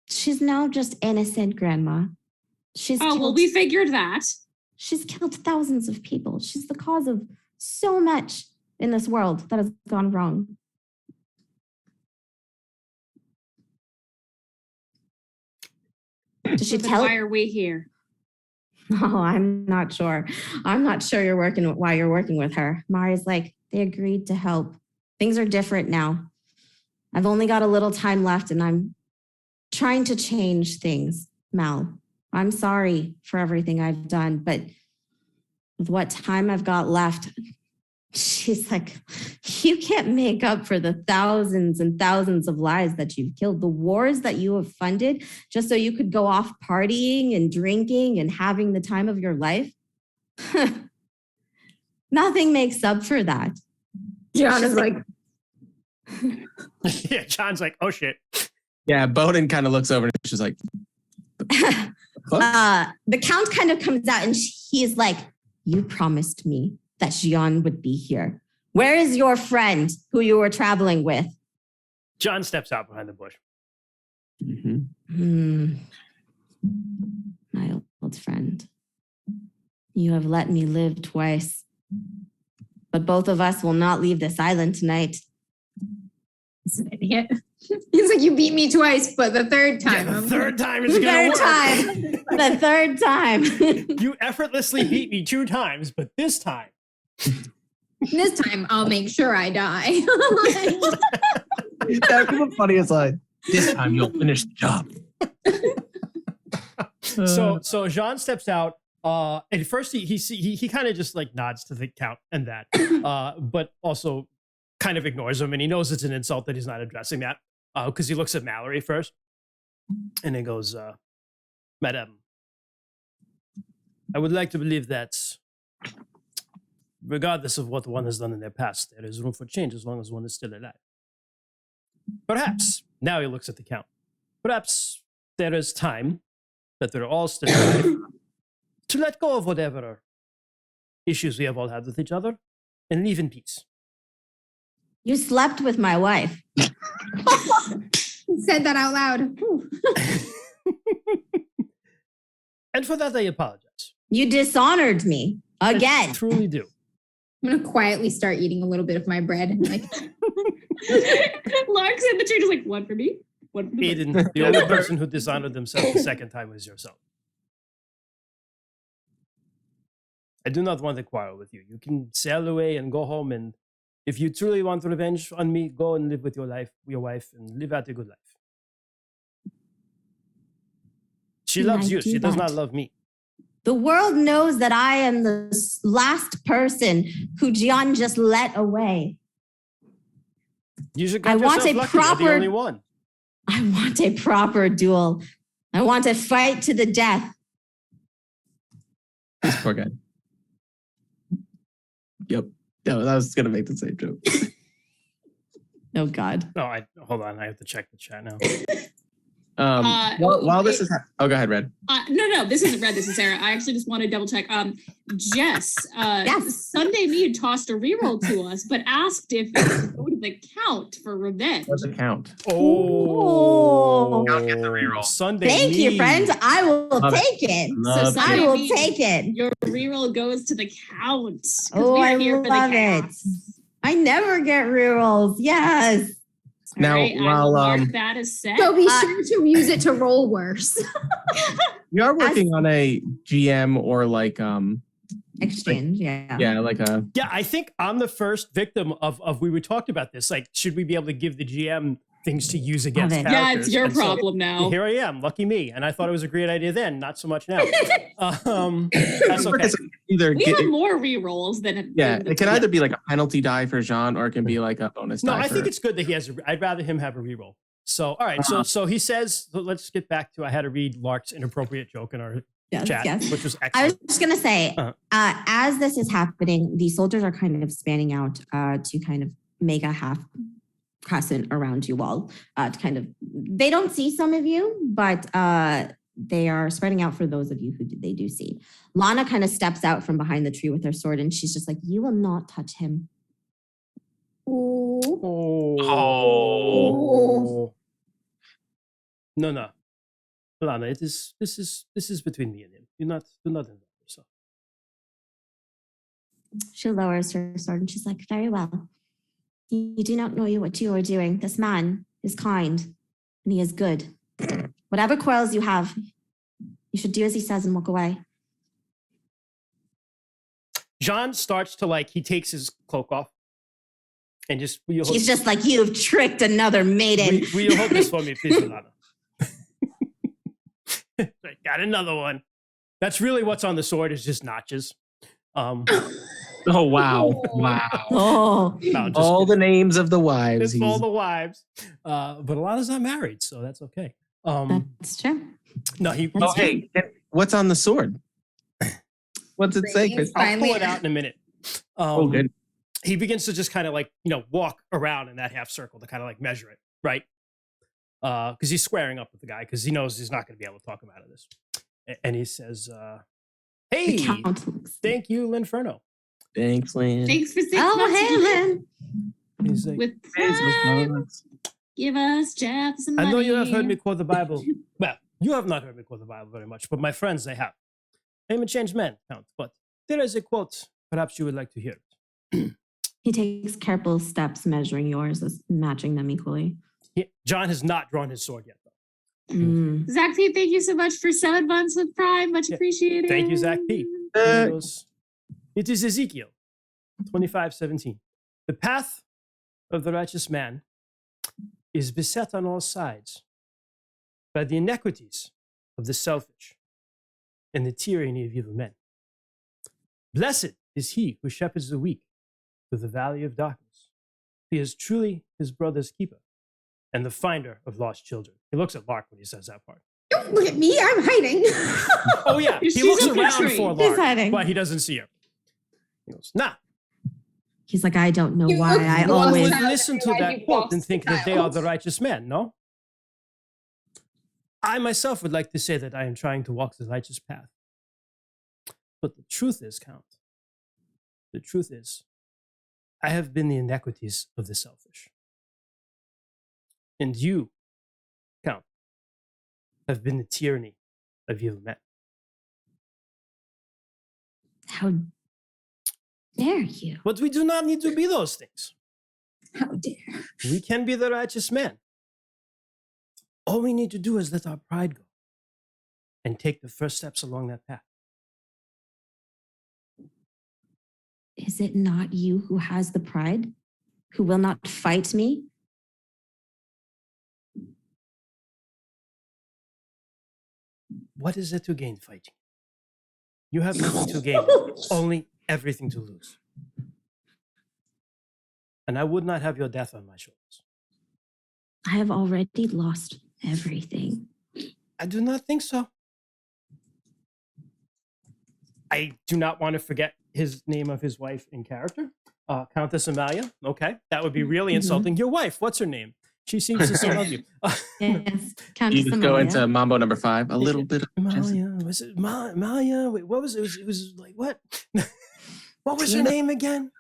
she's now just innocent, Grandma. We figured that. She's killed thousands of people. She's the cause of so much in this world that has gone wrong. Does she tell? Why are we here? Oh, I'm not sure. I'm not sure why you're working with her. Mari's like, they agreed to help. Things are different now. I've only got a little time left and I'm trying to change things, Mal. I'm sorry for everything I've done, but with what time I've got left, she's like, you can't make up for the thousands and thousands of lives that you've killed, the wars that you have funded just so you could go off partying and drinking and having the time of your life. Nothing makes up for that. John is like, Yeah, John's like, oh shit. Yeah, Bowden kind of looks over and she's like, the Count kind of comes out and he's like, you promised me that Gian would be here. Where is your friend who you were traveling with? John steps out behind the bush. My old friend, you have let me live twice, but both of us will not leave this island tonight. he's an idiot. He's like, you beat me twice, but the third time. Yeah, the third time is going to work. The third time. You effortlessly beat me 2 times, but this time. This time, I'll make sure I die. That's the funniest line. This time you'll finish the job. So Jean steps out. And first he kind of just like nods to the Count and that, but also kind of ignores him, and he knows it's an insult that he's not addressing that, because he looks at Mallory first, and he goes, "Madame, I would like to believe that, regardless of what one has done in their past, there is room for change as long as one is still alive. Perhaps," now he looks at the Count, "perhaps there is time that they're all still alive to let go of whatever issues we have all had with each other and live in peace." You slept with my wife. He said that out loud. And for that, I apologize. You dishonored me again. I truly do. I'm going to quietly start eating a little bit of my bread. And like, Lark's in the tree, just like, one for me, one for me. Aiden, the only person who dishonored themselves the second time was yourself. I do not want to quarrel with you. You can sail away and go home, and if you truly want revenge on me, go and live with your wife, and live out a good life. She loves you. She does not love me. The world knows that I am the last person who Gian just let away. You should count yourself lucky. You're the only one. I want a proper duel. I want a fight to the death. This poor guy. Yep. No, I was going to make the same joke. Oh, God. No, hold on. I have to check the chat now. While this is... go ahead, Red. No, this isn't Red. This is Sarah. I actually just want to double check. Jess, yes. Sunday Mead tossed a reroll to us, but asked if it would the count for revenge. What's the count? Oh, Count gets a reroll. Sunday. Thank you, need. friends. I will Love it. take it. Love I it. will take it. Your reroll goes to the count. 'cause Oh, we are I here for the love it. chaos. I never get rerolls. Yes. Now, All right, I while will mark that as set. So be sure to use it to roll worse. we are working on a GM or like Exchange. Yeah. yeah, like a Yeah, I think I'm the first victim of we talked about this. Like, should we be able to give the GM things to use against Love it. characters? Yeah, it's your And so problem now. here I am, lucky me. And I thought it was a great idea then, not so much now. That's okay. either We get, have more rerolls than yeah, than it can either be like a penalty die for Jean or it can be like a bonus No, die. I for, think it's good that he has. I'd rather him have a reroll. So, all right. So he says. Let's get back to. I had to read Lark's inappropriate joke in our Yes, chat, yes. which was I excellent. was just gonna say, Uh-huh. As this is happening, the soldiers are kind of spanning out to kind of make a half crescent around you all. To kind of, they don't see some of you, but they are spreading out for those of you who they do see. Lana kind of steps out from behind the tree with her sword, and she's just like, "You will not touch him." Ooh. Oh. No. Lana, this is between me and him. Do not involve yourself. She lowers her sword and she's like, "Very well. You do not know what you are doing. This man is kind and he is good. Whatever quarrels you have, you should do as he says and walk away." Jean starts to he takes his cloak off and just He's just like, "You've tricked another maiden." will you hold this for me, please, Lana? Got another one. That's really what's on the sword is just notches. oh wow. Wow. Oh, No, just All the kidding. names of the wives. It's all the wives. But Lana's not married, so that's okay. that's true. No, he. Oh hey, what's on the sword? What's it say? Chris? I'll pull it out in a minute. Oh good. He begins to just kind of walk around in that half circle to kind of measure it, right? Because he's squaring up with the guy because he knows he's not going to be able to talk him out of this. And he says, "Hey, thank you, Linferno." Thanks, Lynn. Thanks for 6 Oh, months hey, Lynn. He's like, with Thanks, prime. Give us Jeff some money. I know you have heard me quote the Bible. Well, you have not heard me quote the Bible very much, but my friends, they have. I am a changed man, Count, but there is a quote. Perhaps you would like to hear it. He takes careful steps measuring yours, matching them equally. John has not drawn his sword yet, though. Mm. Zach P, thank you so much for 7 months with Prime. Much appreciated. Thank you, Zach P. And he goes, it is Ezekiel 25:17. The path of the righteous man is beset on all sides by the iniquities of the selfish and the tyranny of evil men. Blessed is he who shepherds the weak through the valley of darkness. He is truly his brother's keeper and the finder of lost children. He looks at Lark when he says that part. Don't look at me. I'm hiding. Oh, yeah. He She's looks up the around tree. for He's Lark, hiding. but he doesn't see her. He goes, nah. He's like, "I don't know You why look I lost One always." would listen to Why that you quote lost and think the that they are child. the righteous men, no? I myself would like to say that I am trying to walk the righteous path. But the truth is, Count, the truth is, I have been the inequities of the selfish. And you, Count, have been the tyranny of evil men. How dare you? But we do not need to be those things. How dare. We can be the righteous man. All we need to do is let our pride go and take the first steps along that path. Is it not you who has the pride, who will not fight me? What is there to gain fighting? You have nothing to gain, only everything to lose. And I would not have your death on my shoulders. I have already lost everything. I do not think so. I do not want to forget his name of his wife in character, Countess Amalia. Okay, that would be really insulting. Your wife, what's her name? She seems to still love you. Yes, You Countess just go Amalia. into Mambo number 5. A little bit of Amalia, was it Amalia? Wait, what was it? It was like what? What was her Tina? name again?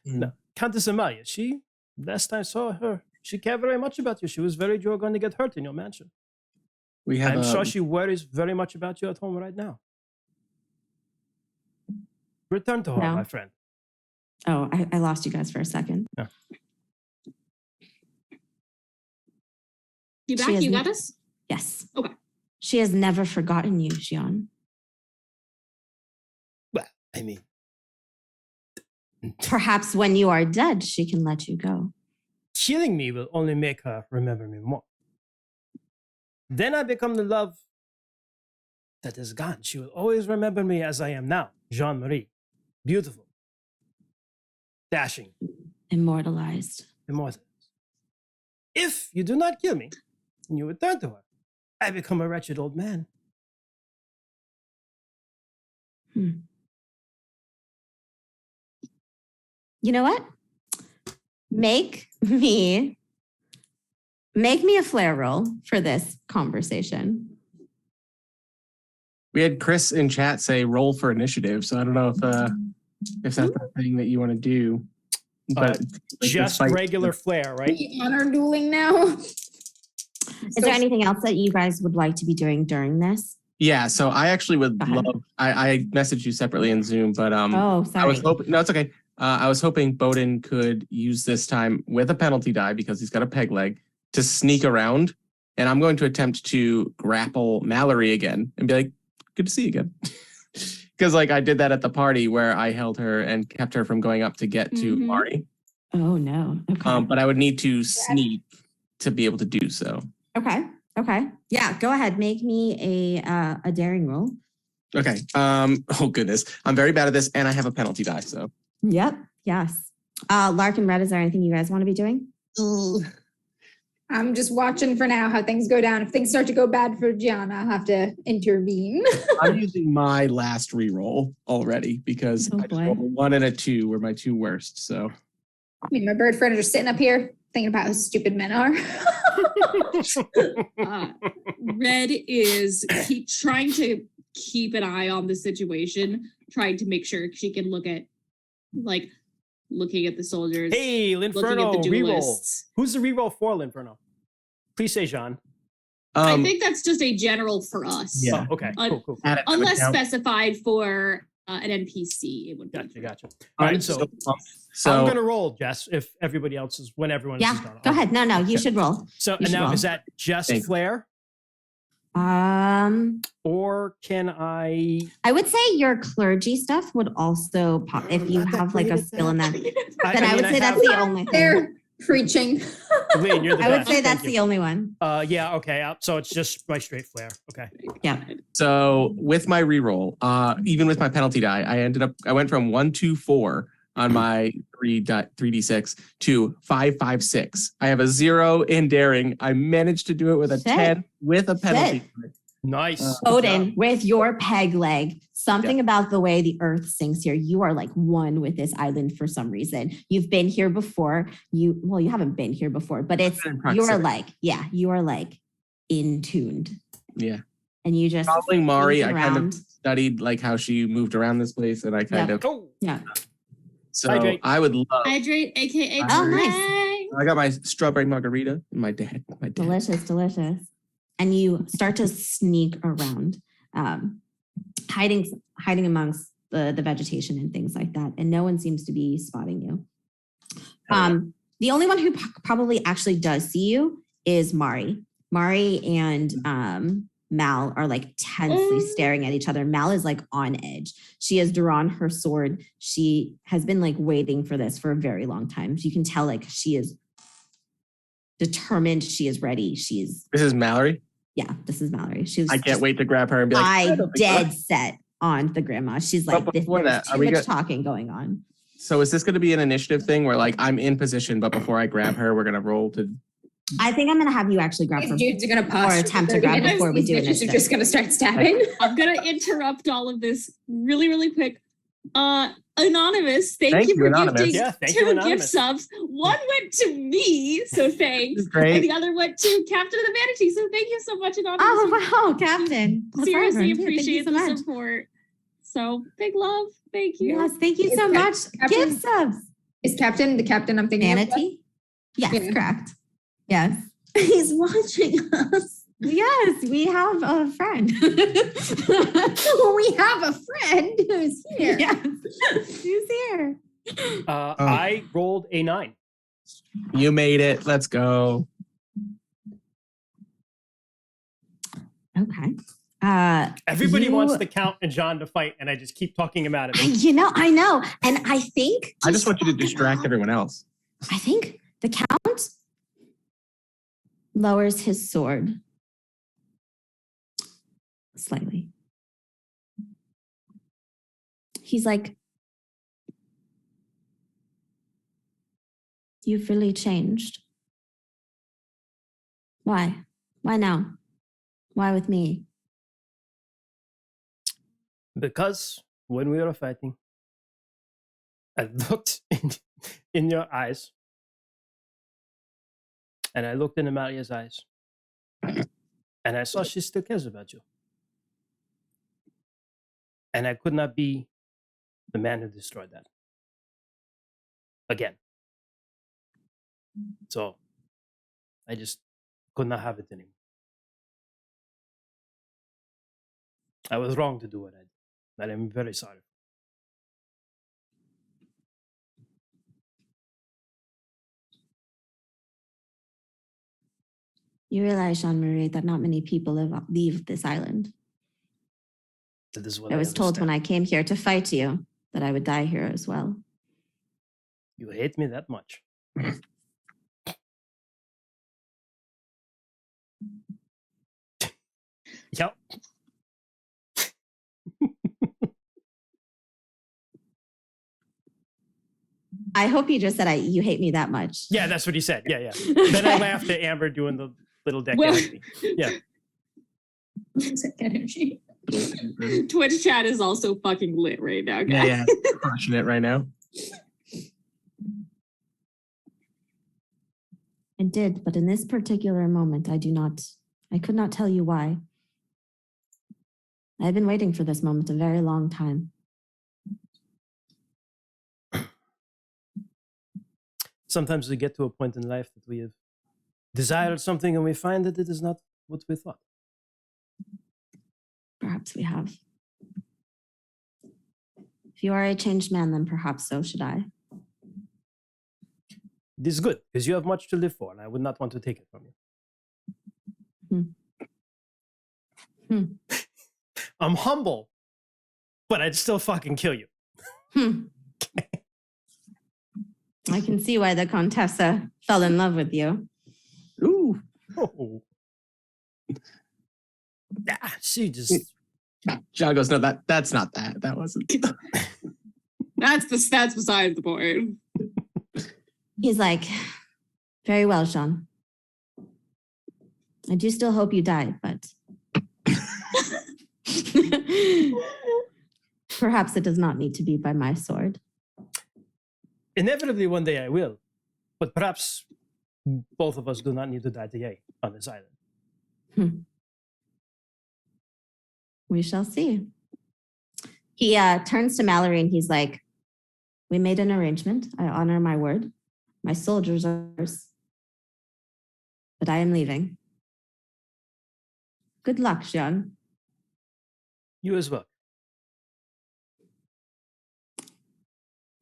Mm. No, Countess Amalia. She Last I saw her, she cared very much about you. She was worried you were going to get hurt in your mansion. We have. I'm sure she worries very much about you at home right now. Return to her, No. my friend. Oh, I lost you guys for a second. Yeah. You She back? is You not- got us? Yes. Okay. She has never forgotten you, Xian. Well, I mean, Perhaps when you are dead, she can let you go. killing me will only make her remember me more. Then I become the love that is gone. She will always remember me as I am now, Jean-Marie. Beautiful, dashing, Immortalized. immortal. If you do not kill me and you return to her, I become a wretched old man. You know what? Make me a flair roll for this conversation. We had Chris in chat say roll for initiative, so I don't know if that's the thing that you want to do. But Just regular flair, right? We honor dueling now. Is there anything else that you guys would like to be doing during this? Yeah, so I actually would Go ahead. love. I messaged you separately in Zoom, but Oh, I was sorry. hoping. No, it's okay. I was hoping Bowden could use this time with a penalty die because he's got a peg leg to sneak around, and I'm going to attempt to grapple Mallory again and be like, "Good to see you again," because like I did that at the party where I held her and kept her from going up to get to Mhm. Mari. Oh no. Okay. But I would need to sneak to be able to do so. Okay. Yeah, go ahead. Make me a daring roll. Okay. Oh goodness, I'm very bad at this, and I have a penalty die. So. Yep. Yes. Lark and Red, is there anything you guys want to be doing? I'm just watching for now how things go down. If things start to go bad for Gianna, I'll have to intervene. I'm using my last reroll already because Oh, I just boy. rolled a 1 and a 2 were my two worst. So I mean, my bird friend are just sitting up here thinking about how stupid men are. Red is trying to keep an eye on the situation, trying to make sure she can looking at the soldiers, Hey, looking at Linferno, the reroll. duelists. Who's the reroll for, Linferno? Please say Jean. I think that's just a general for us. Yeah. Oh, okay. Cool. add it to Unless account. specified for an NPC, it would be. Gotcha. All All right, right, so so I'm gonna roll, Jess. If everybody else is, when everyone else Yeah. is done. Go ahead. No, you should roll. So You and should now roll. is that just Thanks. flair, or can I? I would say your clergy stuff would also pop if you Not that have like a great at skill in that. that. Then I would say that's the only thing. They're preaching. Lynn, you're the I would best. say Thank that's you. the only one. Yeah. Okay. So it's just my straight flair. Okay. Yeah. So with my reroll, even with my penalty die, I went from 1, 2, 4 on my 3d6 to 5, 5, 6. I have a 0 in daring. I managed to do it with a Shit. 10 with a penalty. Shit. Nice. Good Odin, with your peg leg, something about the way the earth sinks here, you are like one with this island for some reason. You've been here before. You haven't been here before, but it's In you are proximity. like in tuned. Yeah. And you just Following Mari, move I kind of around. studied like how she moved around this place, and I kind Yeah. of Oh. Yeah. so Hydrate. I would love. Hydrate, aka Oh, nice. Bang. I got my strawberry margarita and my dad. Delicious. And you start to sneak around, hiding amongst the vegetation and things like that. And no one seems to be spotting you. The only one who probably actually does see you is Mari. Mari and Mal are like tensely staring at each other. Mal is like on edge. She has drawn her sword. She has been like waiting for this for a very long time. You can tell like she is determined. She is ready. This is Mallory. Yeah, this is Mallory. I can't wait to grab her and be like, I don't think dead set on the grandma. She's like, But this, before there's that, are too we much good? talking going on. So is this going to be an initiative thing where like I'm in position, but before I grab her, we're going to roll to. I think I'm going to have you actually grab These her. dudes are gonna pause Or attempt to grab before we do These bitches are initiative. just gonna start stabbing. I'm gonna interrupt all of this really, really quick. Anonymous, thank you for Anonymous. gifting Yeah, thank you, two gift Anonymous. subs. One went to me, so thanks. This is great. And the other went to Captain of the Manatee, so thank you so much, Anonymous. Oh, wow, Captain. That's Seriously awesome, too. Thank you appreciate so the much. support. So big love. Thank you. Yes, thank you so Is much. Captain- Gift subs. Is Captain the captain I'm thinking of? Manatee? Yes, Yeah. correct. Yes. He's watching us. Yes, we have a friend. We have a friend who's here. Yes, who's here? I rolled a 9. You made it. Let's go. Okay. Everybody you- wants the Count and John to fight, and I just keep talking him out of it. I know. And I think I just want you to distract everyone else. I think the Count lowers his sword slightly. He's like, you've really changed. Why? Why now? Why with me? Because when we were fighting, I looked in your eyes, and I looked into Maria's eyes, and I saw she still cares about you. And I could not be the man who destroyed that. Again. So I just could not have it anymore. I was wrong to do what I did. And I'm very sorry. You realize, Jean-Marie, that not many people leave this island. That is what I was told when understand. I came here to fight you that I would die here as well. You hate me that much. Yep. I hope you just said you hate me that much. Yeah, that's what he said. Yeah, yeah. Then I laughed at Amber doing the little deck Well- energy. Yeah. Energy. Twitch chat is also fucking lit right now, guys. Yeah, crushing it right now. I did, but in this particular moment, I could not tell you why. I've been waiting for this moment a very long time. Sometimes we get to a point in life that we have desired something and we find that it is not what we thought. Perhaps we have. If you are a changed man, then perhaps so should I. This is good because you have much to live for and I would not want to take it from you. I'm humble, but I'd still fucking kill you. I can see why the Contessa fell in love with you. Ooh. Oh. She just... John goes, no, that's not that. That wasn't. That's beside the point. He's like, very well, Jean. I do still hope you die, but perhaps it does not need to be by my sword. Inevitably, one day I will. But perhaps both of us do not need to die today on this island. We shall see. He turns to Mallory and he's like, we made an arrangement. I honor my word. My soldiers are yours. But I am leaving. Good luck, Jean. You as well.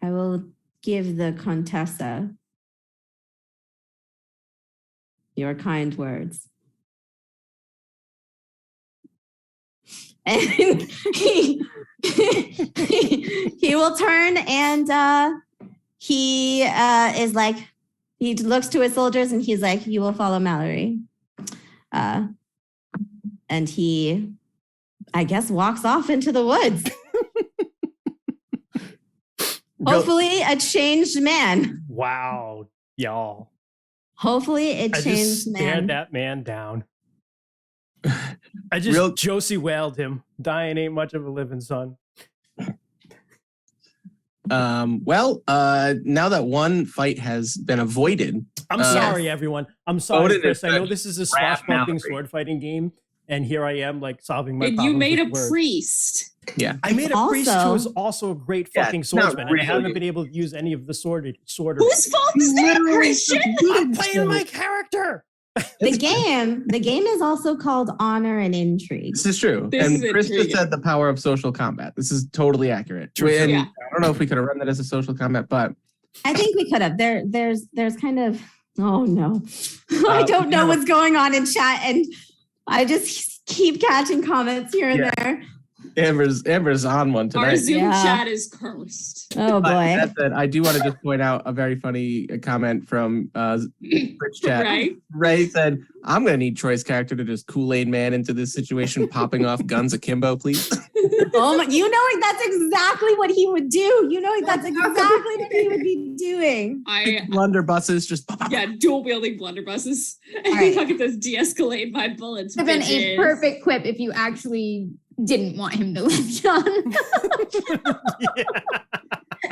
I will give the Contessa your kind words. And he will turn and he is like, he looks to his soldiers and he's like, you will follow Mallory. And he, I guess, walks off into the woods. Hopefully a changed man. Wow, y'all. Hopefully a I just changed stared man. that man down. I just Josie wailed him. Dying ain't much of a living, son. Well, now that one fight has been avoided. I'm sorry, everyone. I'm sorry, Odin Chris. is I know good. this is a Grab swashbuckling Mallory. sword fighting game, and here I am like solving my And problems you made a with words. priest. Yeah. I made a priest who Also- is also a great Yeah, fucking it's not swordsman, and I haven't really- been able to use any of the sword. Whose fault is that, Christian? I'm playing my character. The game is also called Honor and Intrigue. This is true. This And is Chris just intriguing. said the power of social combat. This is totally accurate. True, And yeah. I don't know if we could have run that as a social combat, but I think we could have. There's kind of, oh no. I don't know yeah. what's going on in chat, and I just keep catching comments here and Yeah. there. Amber's on one Our tonight. Zoom Yeah. chat is cursed. Oh But boy. that said, I do want to just point out a very funny comment from Twitch chat. Right? Ray said, "I'm gonna need Troy's character to just Kool-Aid Man into this situation, popping off guns akimbo, please." Oh my, you know that's exactly what he would do. You know that's exactly what he would be doing. Blunderbusses, just pop, pop, Yeah, dual wielding blunderbusses. And All right. fucking this de-escalate my bullets. Would have been a bitches. perfect quip if you actually didn't want him to live, John.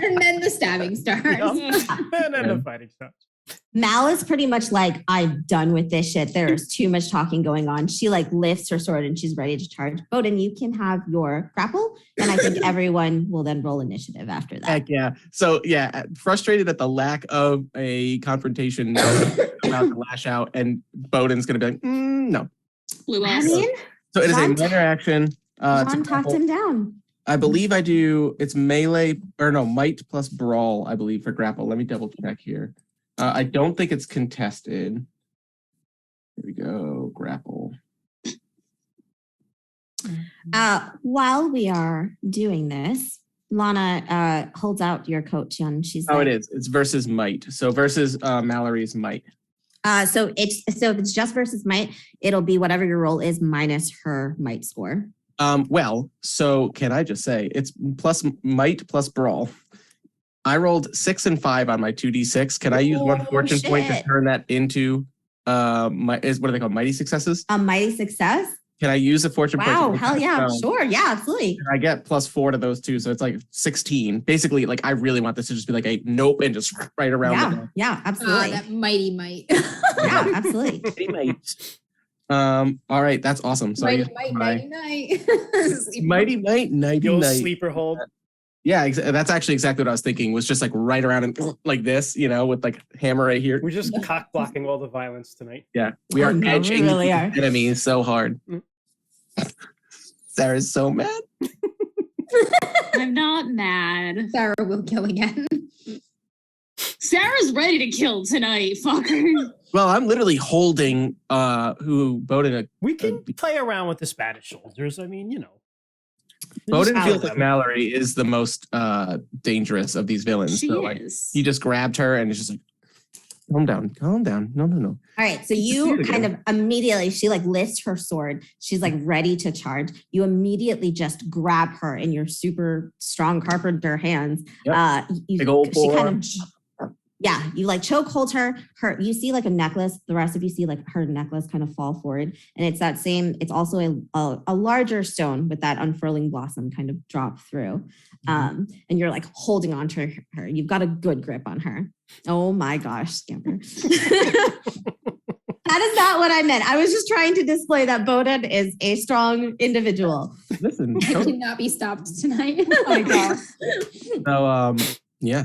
And then the stabbing starts. And then the fighting starts. Mal is pretty much like, I'm done with this shit. There's too much talking going on. She like lifts her sword and she's ready to charge. Bowden, you can have your grapple, and I think everyone will then roll initiative after that. Heck yeah. So yeah, frustrated at the lack of a confrontation, about to lash out, and Bowden's gonna be like, no. Blue I ass. mean, So it is a John minor action. to John talked grapple. him down. I believe I do. It's melee or no, might plus brawl, I believe, for grapple. Let me double check here. I don't think it's contested. Here we go. Grapple. While we are doing this, Lana holds out your coat, John. She's Oh, like, it is. It's versus might. So versus Mallory's might. So if it's just versus might, it'll be whatever your roll is minus her might score. Well, so can I just say it's plus might plus brawl. I rolled 6 and 5 on my 2d6. Can I use one Oh, fortune point to shit. turn that into what are they called? Mighty successes? A mighty success. Can I use a fortune point? Wow, to- hell yeah, So, sure, yeah, absolutely. I get plus 4 to those two, so it's like 16. Basically, like I really want this to just be like a nope and just right around Yeah, yeah, absolutely. That mighty might. Yeah, absolutely. All right, that's awesome. So I mighty use might, my- nighty night. mighty might, nighty The old night. sleeper hold. Yeah, that's actually exactly what I was thinking. Was just like right around and like this, with like hammer right here. We're just cock blocking all the violence tonight. Yeah, we are Oh, no, we edging really are. enemies so hard. Mm. Sarah's so mad. I'm not mad. Sarah will kill again. Sarah's ready to kill tonight, fucker. Well, I'm literally holding who Bowden. We can play around with the Spanish soldiers. I mean, Bowden Just feels out like Mallory is the most dangerous of these villains. She so, like, is. he just grabbed her and is just like, calm down. No. All right, so you kind of immediately, she like lifts her sword. She's like ready to charge. You immediately just grab her in your super strong carpenter hands. Yep. Big old she kind forearm. of, yeah, you like choke hold her. You see like a necklace. The rest of you see like her necklace kind of fall forward. And it's that same, it's also a larger stone with that unfurling blossom kind of drop through. And you're like holding on to her. You've got a good grip on her. Oh my gosh, Scamper. That is not what I meant. I was just trying to display that Bowden is a strong individual. Listen. I cannot be stopped tonight. Oh my gosh. So yeah.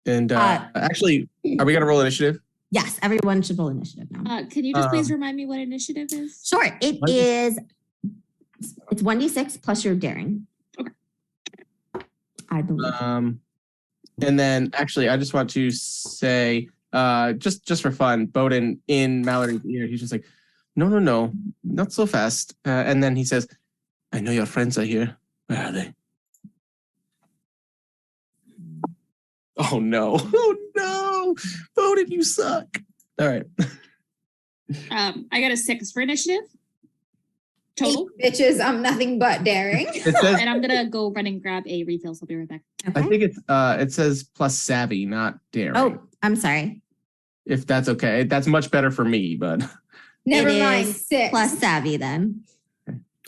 And actually, are we gonna roll initiative? Yes, everyone should roll initiative now. Can you just please remind me what initiative is? Sure. It is, it's 1d6 plus your daring. Okay. I believe. And then actually, I just want to say, just for fun, Bowden in Mallory's ear, he's just like, no, not so fast. And then he says, I know your friends are here. Where are they? Oh no! Oh no! Bowden, you suck. All right. I got a 6 for initiative. Total. Bitches, I'm nothing but daring. It says, And I'm gonna go run and grab a refill, so I'll be right back. I think it's it says plus savvy, not daring. Oh, I'm sorry. If that's okay, that's much better for me. But Never It mind. is 6. Plus savvy then.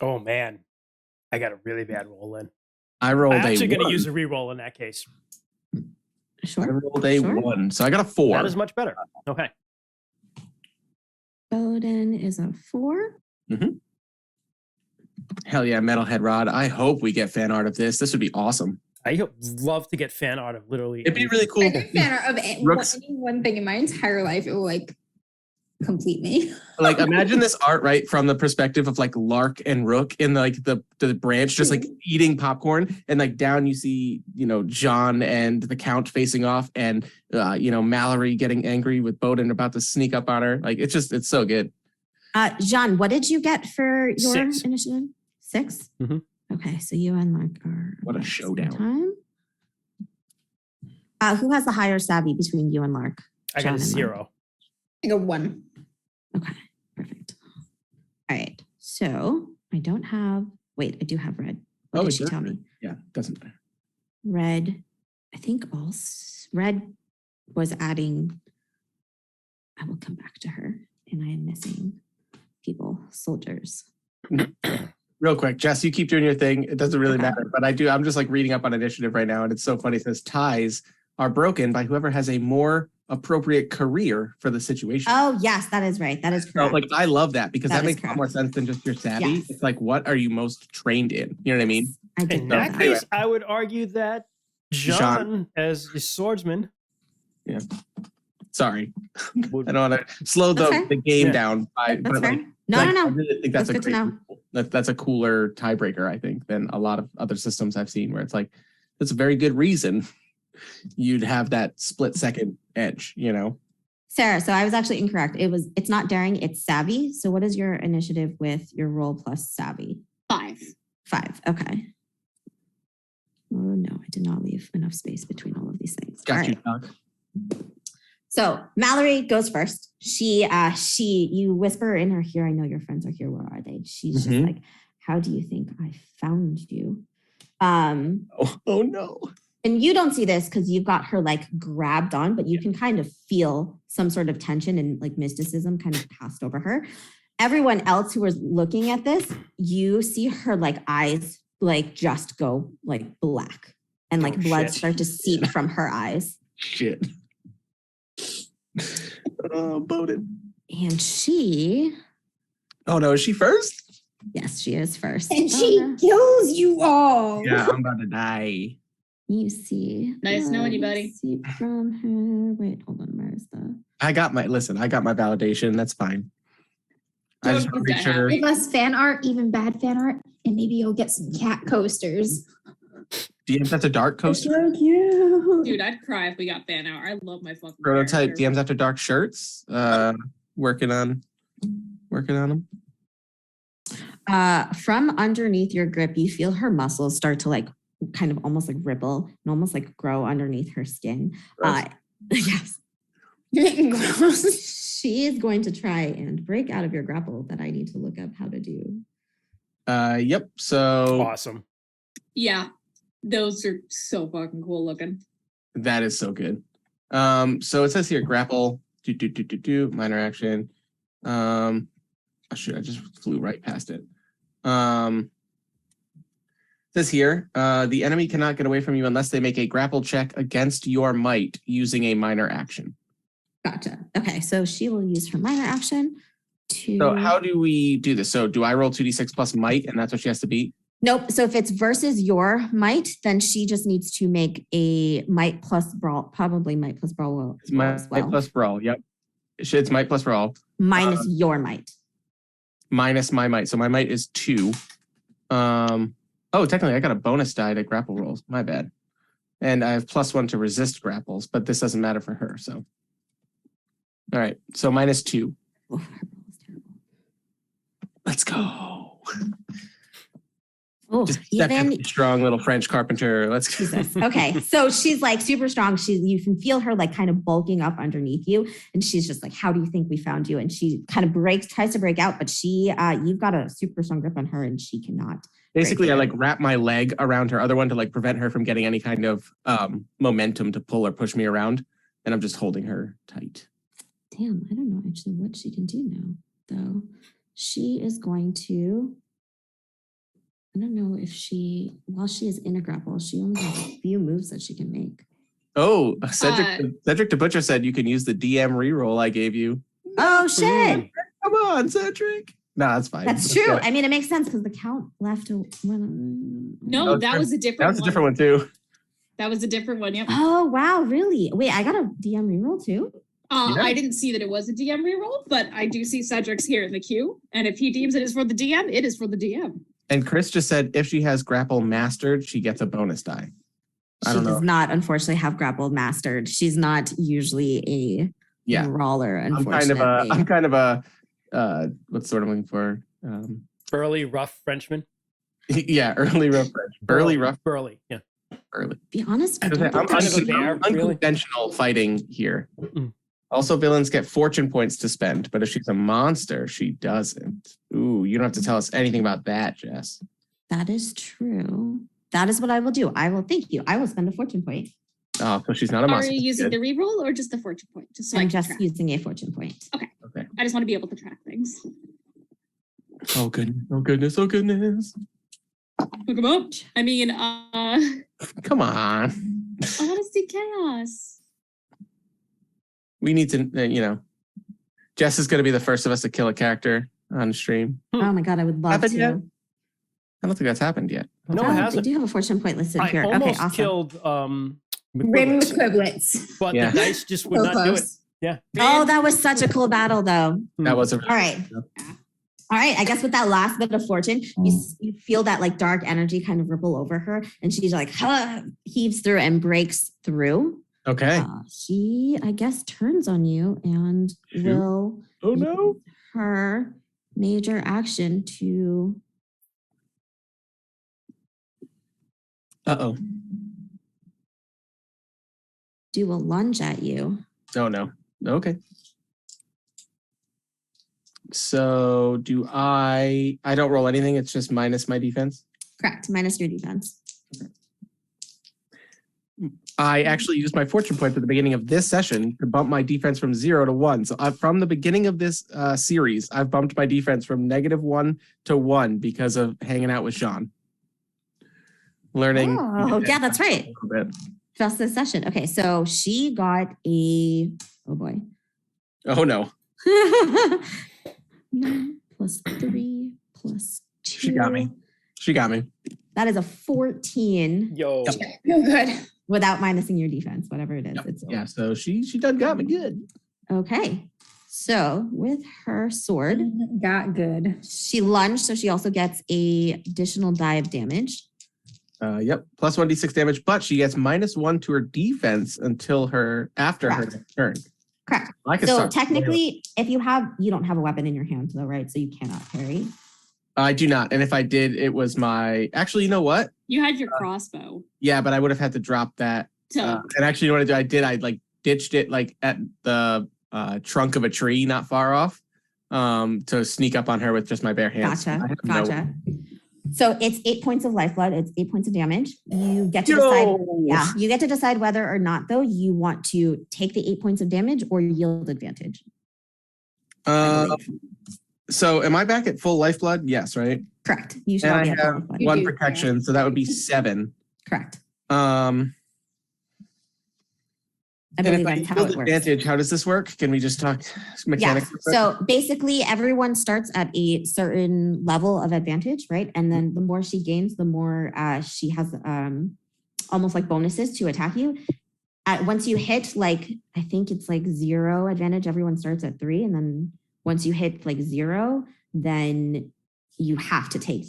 oh man, I got a really bad roll in. I rolled I'm actually a going to 1. use a reroll in that case. I Sure. rolled a Sure. 1, so I got a 4. That is much better. Okay. Bowden is a 4. Mhm. Hell yeah, Metalhead Rod. I hope we get fan art of this. This would be awesome. I love to get fan art of literally. It'd be really cool. I think fan art of any one thing in my entire life, it will like complete me. Like imagine this art right from the perspective of like Lark and Rook in like the branch just like eating popcorn, and like down you see John and the Count facing off, and Mallory getting angry with Bowden about to sneak up on her. Like it's so good. John, what did you get for your 6 initiative? 6? Mm-hmm. Okay, so you and Lark are what a showdown. Who has the higher savvy between you and Lark? I got a 0. I got 1. Okay, perfect. All right, so I don't have. Wait, I do have Red. What did she tell me? Yeah, doesn't matter. Red, I think Red was adding. I will come back to her, and I am missing people, soldiers. Real quick, Jess, you keep doing your thing. It doesn't really matter, but I'm just like reading up on initiative right now, and it's so funny. It says ties are broken by whoever has a more appropriate career for the situation. Oh, yes, that is right. That is correct. So, like, I love that because that makes a lot more sense than just your savvy. Yes. It's like, what are you most trained in? You know what I mean? I did In know that case, I would argue that John as the swordsman. Yeah. Sorry. I don't want to slow the game down. That's but fair. like, No. I really think that's good to know. That's a cooler tiebreaker, I think, than a lot of other systems I've seen where it's like, that's a very good reason you'd have that split second edge, Sarah, so I was actually incorrect. It's not daring, it's savvy. So what is your initiative with your roll plus savvy? 5. 5. Okay. Oh no, I did not leave enough space between all of these things. Got All you, right. Doc. So Mallory goes first. You whisper in her ear, I know your friends are here. Where are they? She's just like, how do you think I found you? Oh no. And you don't see this because you've got her like grabbed on, but you can kind of feel some sort of tension and like mysticism kind of passed over her. Everyone else who was looking at this, you see her like eyes like just go like black and like blood start to seep from her eyes. Shit. Oh, Bowden. And she. Oh no, is she first? Yes, she is first. And she kills you all. Yeah, I'm about to die. You see. Nice knowing you, buddy. Seep from her. Wait, hold on. Where is the? I got my validation. That's fine. I just want to make sure. Give us fan art, even bad fan art, and maybe you'll get some cat coasters. DMs After Dark coaster. So cute. Dude, I'd cry if we got fan art. I love my fucking Prototype character. DMs After Dark shirts. Working on them. From underneath your grip, you feel her muscles start to like kind of almost like ripple and almost like grow underneath her skin. Yes. She is going to try and break out of your grapple that I need to look up how to do. Yep. So Awesome. Yeah, those are so fucking cool looking. that is so good. So it says here grapple. Minor action. Oh shit! I just flew right past it. It says here, the enemy cannot get away from you unless they make a grapple check against your might using a minor action. Gotcha. Okay, so she will use her minor action to. So how do we do this? So do I roll 2d6 plus might, and that's what she has to beat? Nope. So if it's versus your might, then she just needs to make a might plus brawl, probably might plus brawl It's might plus brawl. Yep. It's might plus brawl. Minus your might. Minus my might. So my might is 2. Oh, technically I got a bonus die to grapple rolls. My bad. And I have +1 to resist grapples, but this doesn't matter for her. So, all right. So -2. Oh, her roll is terrible. Let's go. Oh, Just even strong little French carpenter. Let's go. Jesus. Okay, so she's like super strong. You can feel her like kind of bulking up underneath you, and she's just like, "How do you think we found you?" And she kind of tries to break out, but you've got a super strong grip on her, and she cannot. Basically, I like wrap my leg around her other one to like prevent her from getting any kind of momentum to pull or push me around, and I'm just holding her tight. Damn, I don't know actually what she can do now, though. She is going to. I don't know if while she is in a grapple, she only has a few moves that she can make. Oh, Cedric the Butcher said you can use the DM reroll I gave you. Oh, shit. Come on, Cedric. No, that's fine. That's true. I mean, it makes sense because the count left. No, that was a different one. That was a different one too. That was a different one, yep. Oh, wow. Really? Wait, I got a DM reroll too? Yeah. I didn't see that it was a DM reroll, but I do see Cedric's here in the queue. And if he deems it is for the DM, it is for the DM. And Chris just said if she has grapple mastered, she gets a bonus die. I She don't does know. not, unfortunately, have grapple mastered. She's not usually a Yeah. brawler, I'm unfortunately. kind of a what's the word I'm looking for? Burly, rough Frenchman. Yeah, early rough French. Burly rough Burly. Yeah. early. Be honest, I don't I'm think kind of a she- bear. Really? unconventional fighting here. Mm-mm. Also, villains get fortune points to spend, but if she's a monster, she doesn't. Ooh, you don't have to tell us anything about that, Jess. That is true. That is what I will do. I will thank you. I will spend a fortune point. Oh, so she's not a Are monster. you using Good. the reroll or just the fortune point? Just so I I'm can just track. using a fortune point. Okay. I just want to be able to track things. Oh goodness! Oh goodness! Oh goodness! Look him up. I mean, Come on. I want to see chaos. We need to, Jess is going to be the first of us to kill a character on stream. Oh my God, I would love Happened to. yet? I don't think that's happened yet. No, Oh, it they hasn't. do have a fortune point listed I here. Okay, almost awesome. killed Random McQuibbits, equivalents. but Yeah. the dice just would So not do it. close. Yeah. Oh, that was such a cool battle, though. That was a All right. All right. I guess with that last bit of fortune, you feel that like dark energy kind of ripple over her, and she's like heaves through and breaks through. okay. She, I guess, turns on you and Shoot. will Oh no! use her major action to Uh-oh. do a lunge at you. Oh no. Okay. So do I don't roll anything, it's just minus my defense. Correct. Minus your defense. I actually used my fortune point at the beginning of this session to bump my defense from 0 to 1. So from the beginning of this series, I've bumped my defense from -1 to 1 because of hanging out with Sean. Learning. Oh, yeah, that's right. A little bit. Just this session. Okay, so she got a, oh boy. Oh no. 9 plus 3 plus 2. She got me. She got me. That is a 14 Yo. Yep. Feel good. without minusing your defense, whatever it is. Yep. It's Yeah, so she done got me good. okay. So with her sword, Got good. she lunged, so she also gets a additional die of damage. Yep, plus 1d6 damage, but she gets -1 to her defense until after her Correct. next turn. Correct. I could So start- technically, if you don't have a weapon in your hand though, right? So you cannot parry. I do not, and if I did, it was actually, you know what? You had your crossbow. Yeah, but I would have had to drop that. So And actually, you know what I did? I ditched it at the trunk of a tree not far off to sneak up on her with just my bare hands. I have no- Gotcha. So it's 8 points of lifeblood. It's 8 points of damage. You get to decide. Yo! Yeah, you get to decide whether or not though you want to take the 8 points of damage or yield advantage. I believe. So am I back at full lifeblood? Yes, right? Correct. You should And all I be at full have lifeblood. You one do, protection, so that would be 7. Correct. I And believe if I that's how it yield works. advantage, how does this work? Can we just talk mechanics? Yes. So basically, everyone starts at a certain level of advantage, right? And then the more she gains, the more she has almost like bonuses to attack you. Once you hit I think it's 0 advantage, everyone starts at 3. And then once you hit 0, then you have to take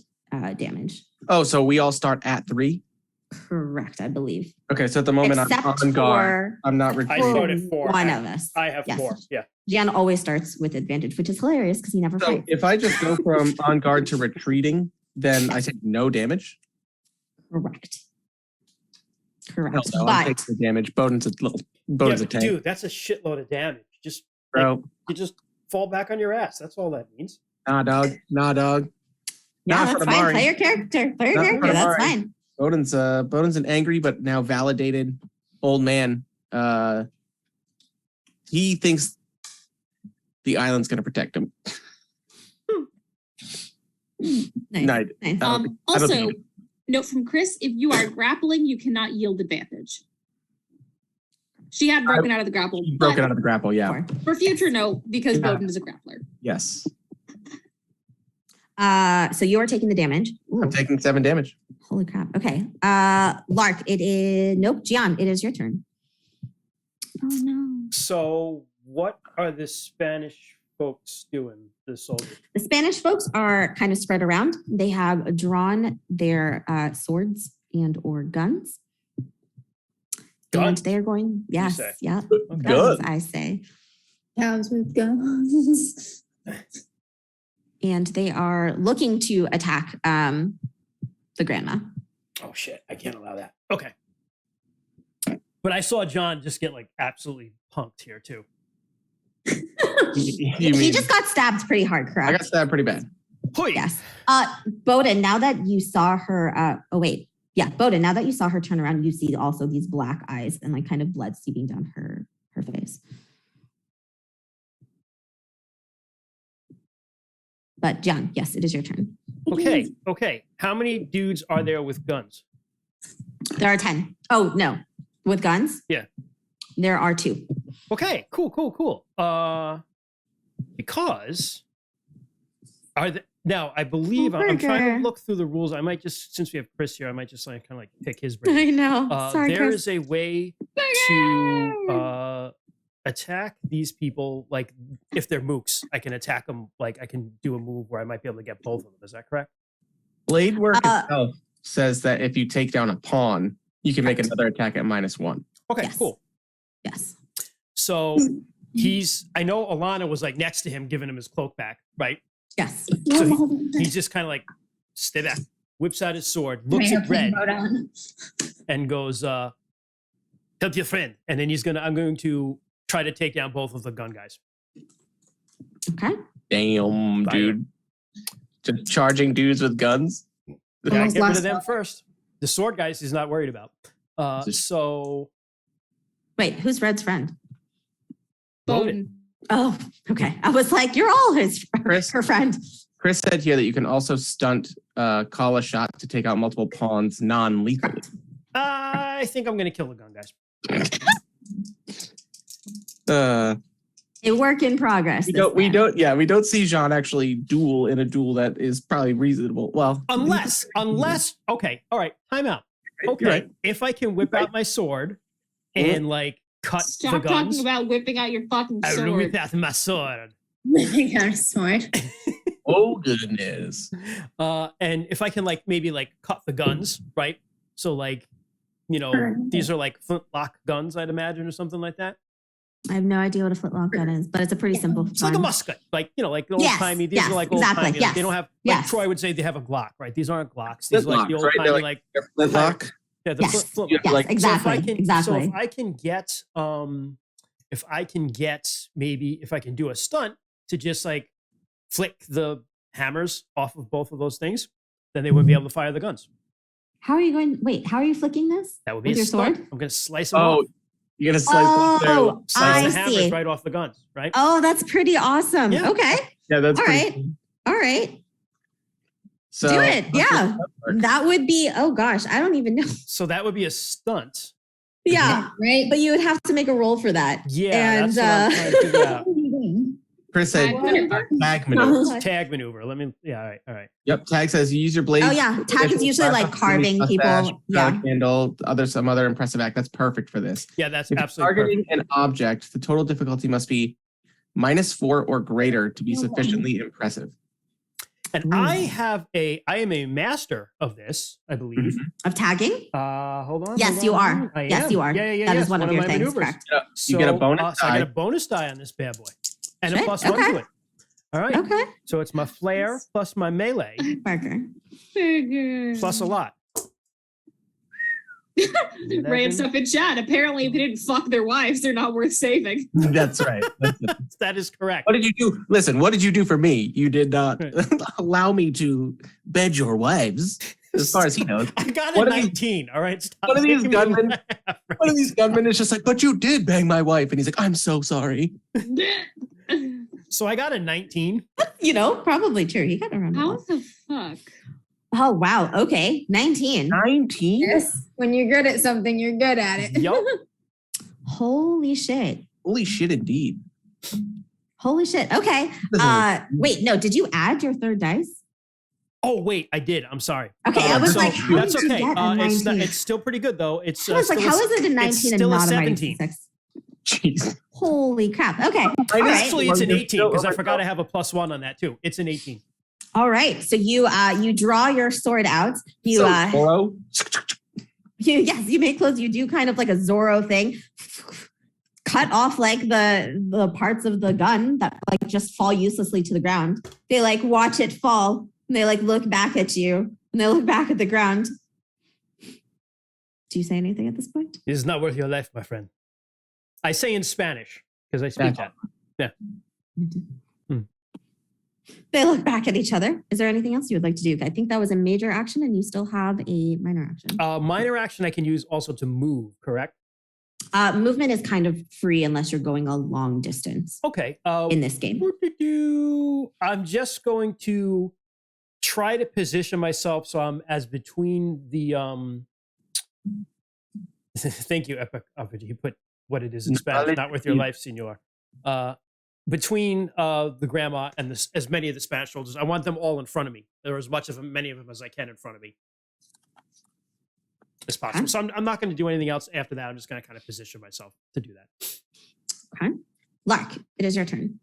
damage. Oh, so we all start at 3? Correct, I believe. Okay, so at the moment Except I'm on guard. for I'm not I retreating. started 4. one of us. I have Yes. 4. Yeah. Jan always starts with advantage, which is hilarious because he never So fights. if I just go from on guard to retreating, then I take no damage. Correct. Hell Correct. no, I take But the damage. Bowden's a Yeah, tank, dude, that's a shitload of damage. Just bro. you just fall back on your ass. That's all that means. Nah, dog. Nah, dog. yeah, Not that's for fine. Amari. Play your character. Play your Not for character. That's Amari. fine. Bowden's an angry but now validated old man. He thinks the island's gonna protect him. Nice. No, Nice. I don't also, think note from Chris: if you are grappling, you cannot yield advantage. She had broken out of the grapple, he but broke it out of the grapple. Yeah. Four. for future note, because Yeah. Bowden is a grappler. Yes. So you're taking the damage. Ooh, I'm taking 7 damage. holy crap. Okay. Lark, it is nope. Gian, it is your turn. Oh no. So what are the Spanish folks doing? The soldiers. The Spanish folks are kind of spread around. They have drawn their swords and or guns. And Guns? they are going, yes, say? yeah. Okay. Good. Guns, I say. Cows with guns. And they are looking to attack the grandma. Oh shit! I can't allow that. Okay. But I saw John just get like absolutely punked here too. He just got stabbed pretty hard, correct? I got stabbed pretty bad. Hoi. Yes. Bowden, now that you saw her, Bowden, now that you saw her turn around, you see also these black eyes and like kind of blood seeping down her face. But John, yes, it is your turn. Okay. How many dudes are there with guns? There are 10. Oh, no. With guns? Yeah. There are 2. Okay, cool. Because now I believe I'm trying to look through the rules. I might just, since we have Chris here, I might just like kind of like pick his brain. I know. Sorry, there Chris. is a way to attack these people. Like if they're mooks, I can attack them. Like I can do a move where I might be able to get both of them. Is that correct? Blade work itself says that if you take down a pawn, you can make another attack at -1. Okay, Yes. cool. Yes. So I know Alana was like next to him, giving him his cloak back, right? Yes. So he's just kind of like, stay back, whips out his sword, looks at Red, and goes, help your friend. And then I'm going to try to take down both of the gun guys. Okay. Damn, dude. Just charging dudes with guns. Gotta Almost get rid of lost them one. first. The sword guys he's not worried about. So Wait, who's Red's friend? Bowden. Oh, okay. I was like, you're all her friend. Chris said here that you can also stunt call a shot to take out multiple pawns non-lethally. I think I'm going to kill the gun guys. A work in progress. We don't see Jean actually duel in a duel that is probably reasonable. Well, Unless, okay, all right, time out. Okay, You're right. if I can whip out my sword and like cut the Stop guns. talking about whipping out your fucking I will sword. whip out my sword. Living out a sword. oh goodness. And if I can like maybe like cut the guns, right? So like, these are like flintlock guns, I'd imagine, or something like that. I have no idea what a flintlock gun is, but it's a pretty simple. It's like a musket, like like old timey. These are like old timey. Like, they don't have. Like Troy would say, they have a Glock, right? These aren't Glocks. These are like the old timey, like flintlock. Yeah, the Yes. flintlock. Yes, exactly. So if I can do a stunt to just like flick the hammers off of both of those things, then they wouldn't be able to fire the guns. How are you going? Wait, how are you flicking this? That would be With a your stunt. sword? I'm going to slice them off. You're gonna slice Slice the I hammers see. right off the guns, right? Oh, that's pretty awesome. Yeah. Okay. Yeah, that's All pretty right. cool. All right. So Do it. Yeah. That would be, oh gosh, I don't even know. So that would be a stunt. Yeah. Right? But you would have to make a roll for that. Yeah, And, that's what I'm trying to figure out. Chris said Tag maneuver? tag maneuver. Tag maneuver. All right. Yep, tag says you use your blade. Oh yeah. Tag is usually like carving people. Yeah. Candle, some other impressive act. That's perfect for this. Yeah, that's If you're absolutely targeting perfect. an object, the total difficulty must be -4 or greater to be sufficiently impressive. And I am a master of this, I believe. Of tagging? Hold on. Yes, you are. I Yes, am. you are. Yeah. That is one of your my things, maneuvers. correct. You get a bonus So I die. get a bonus die on this bad boy. And a Shit, +1 okay. to it. All right. Okay. So it's my flair plus my melee Parker. plus a lot. Random stuff in chat. Apparently, if they didn't fuck their wives, they're not worth saving. That's right. That is correct. What did you do? Listen, what did you do for me? You did not allow me to bed your wives, as far as he knows. I got a One of these- 19. All right. Stop one of these taking me gunmen- away. One of these gunmen is just like, but you did bang my wife. And he's like, I'm so sorry. So I got a 19. Probably true. He got around. How the fuck? Oh wow. Okay. 19. 19? Yes. When you're good at something, you're good at it. Yup. Holy shit. Holy shit, indeed. Holy shit. Okay. Wait, no, did you add your third dice? Oh wait, I did. I'm sorry. Okay, I was so like, how that's did you okay. get a 19? It's still pretty good though. It's I was like, still how is it a 19 and still a not a 17. 96? Jeez. Holy crap. Okay. All right. Actually, it's an 18 because I forgot to have a +1 on that too. It's an 18. All right. So you draw your sword out. You Zorro. you make clothes. You do kind of like a Zorro thing. Cut off like the parts of the gun that like just fall uselessly to the ground. They like watch it fall and they like look back at you and they look back at the ground. Do you say anything at this point? It is not worth your life, my friend. I say in Spanish because I speak that. Yeah. They look back at each other. Is there anything else you would like to do? I think that was a major action and you still have a minor action. Minor action I can use also to move, correct? Movement is kind of free unless you're going a long distance. Okay. In this game. I'm just going to try to position myself so I'm as between the thank you, Epic. You put what it is in Spanish, not worth your life, senor. Between the grandma and as many of the Spanish soldiers. I want them all in front of me. There are as much of them, many of them as I can in front of me as possible. So I'm not going to do anything else after that. I'm just going to kind of position myself to do that. Okay. Lark, it is your turn.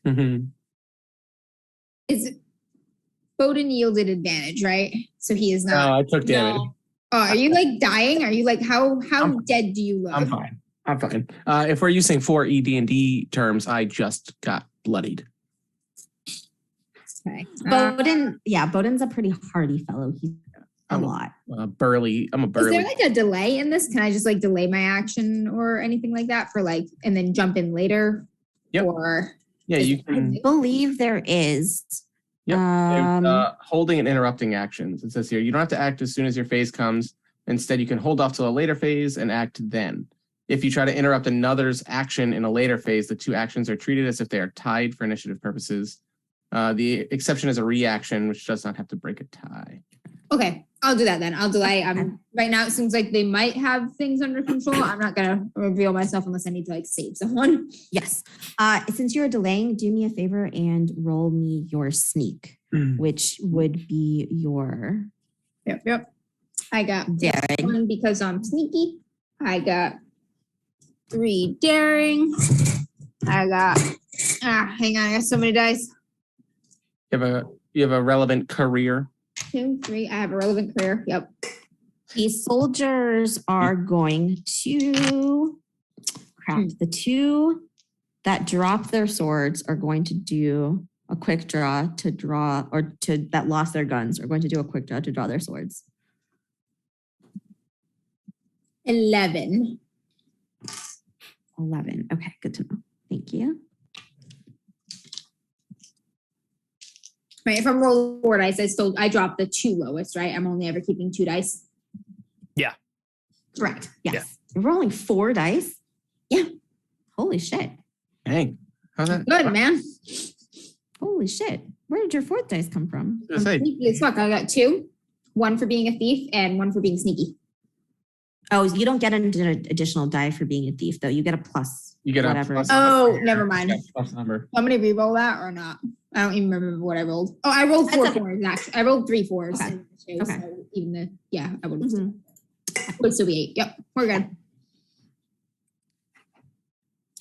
Mm-hmm. Is Bowden yielded advantage, right? So he is No, not. I took damage. No. Oh, are you like dying? Are you like how dead do you look? I'm fine. If we're using 4 ED&D terms, I just got bloodied. Okay. Bowden's a pretty hardy fellow. He's a lot. Burly. I'm a burly. Is there like a delay in this? Can I just like delay my action or anything like that for like, and then jump in later? Yep. Or Yeah, you can. I believe there is. Yep. Holding and interrupting actions. It says here, you don't have to act as soon as your phase comes. Instead, you can hold off till a later phase and act then. If you try to interrupt another's action in a later phase, the two actions are treated as if they are tied for initiative purposes. The exception is a reaction, which does not have to break a tie. okay, I'll do that then. I'll delay. Right now it seems like they might have things under control. I'm not gonna reveal myself unless I need to like save someone. Yes. Since you're delaying, do me a favor and roll me your sneak, which would be your. Yep. I got daring 1 because I'm sneaky. I got 3 daring. I got. Hang on. I got so many dice. You have a relevant career. 2, 3. I have a relevant career. Yep. The soldiers are going to the 2 that drop their swords are going to do a quick draw that lost their guns are going to do a quick draw to draw their swords. 11. 11. Okay, good to know. Thank you. Right. If I'm rolling 4 dice, I dropped the 2 lowest, right? I'm only ever keeping 2 dice. Yeah. Correct. Yes. Yeah. You're rolling 4 dice? Yeah. Holy shit. Dang. How's that? Good, man. Holy shit. Where did your 4th dice come from? I'm sneaky as fuck. I got 2. 1 for being a thief and 1 for being sneaky. Oh, you don't get an additional die for being a thief, though. You get a plus. You get whatever. a plus. Oh, never mind. Plus number. I'm going to re-roll that or not. I don't even remember what I rolled. Oh, I rolled 4 4s, actually. I rolled 3 4s. Okay. Okay. So even I would still be 8. Yep, we're good.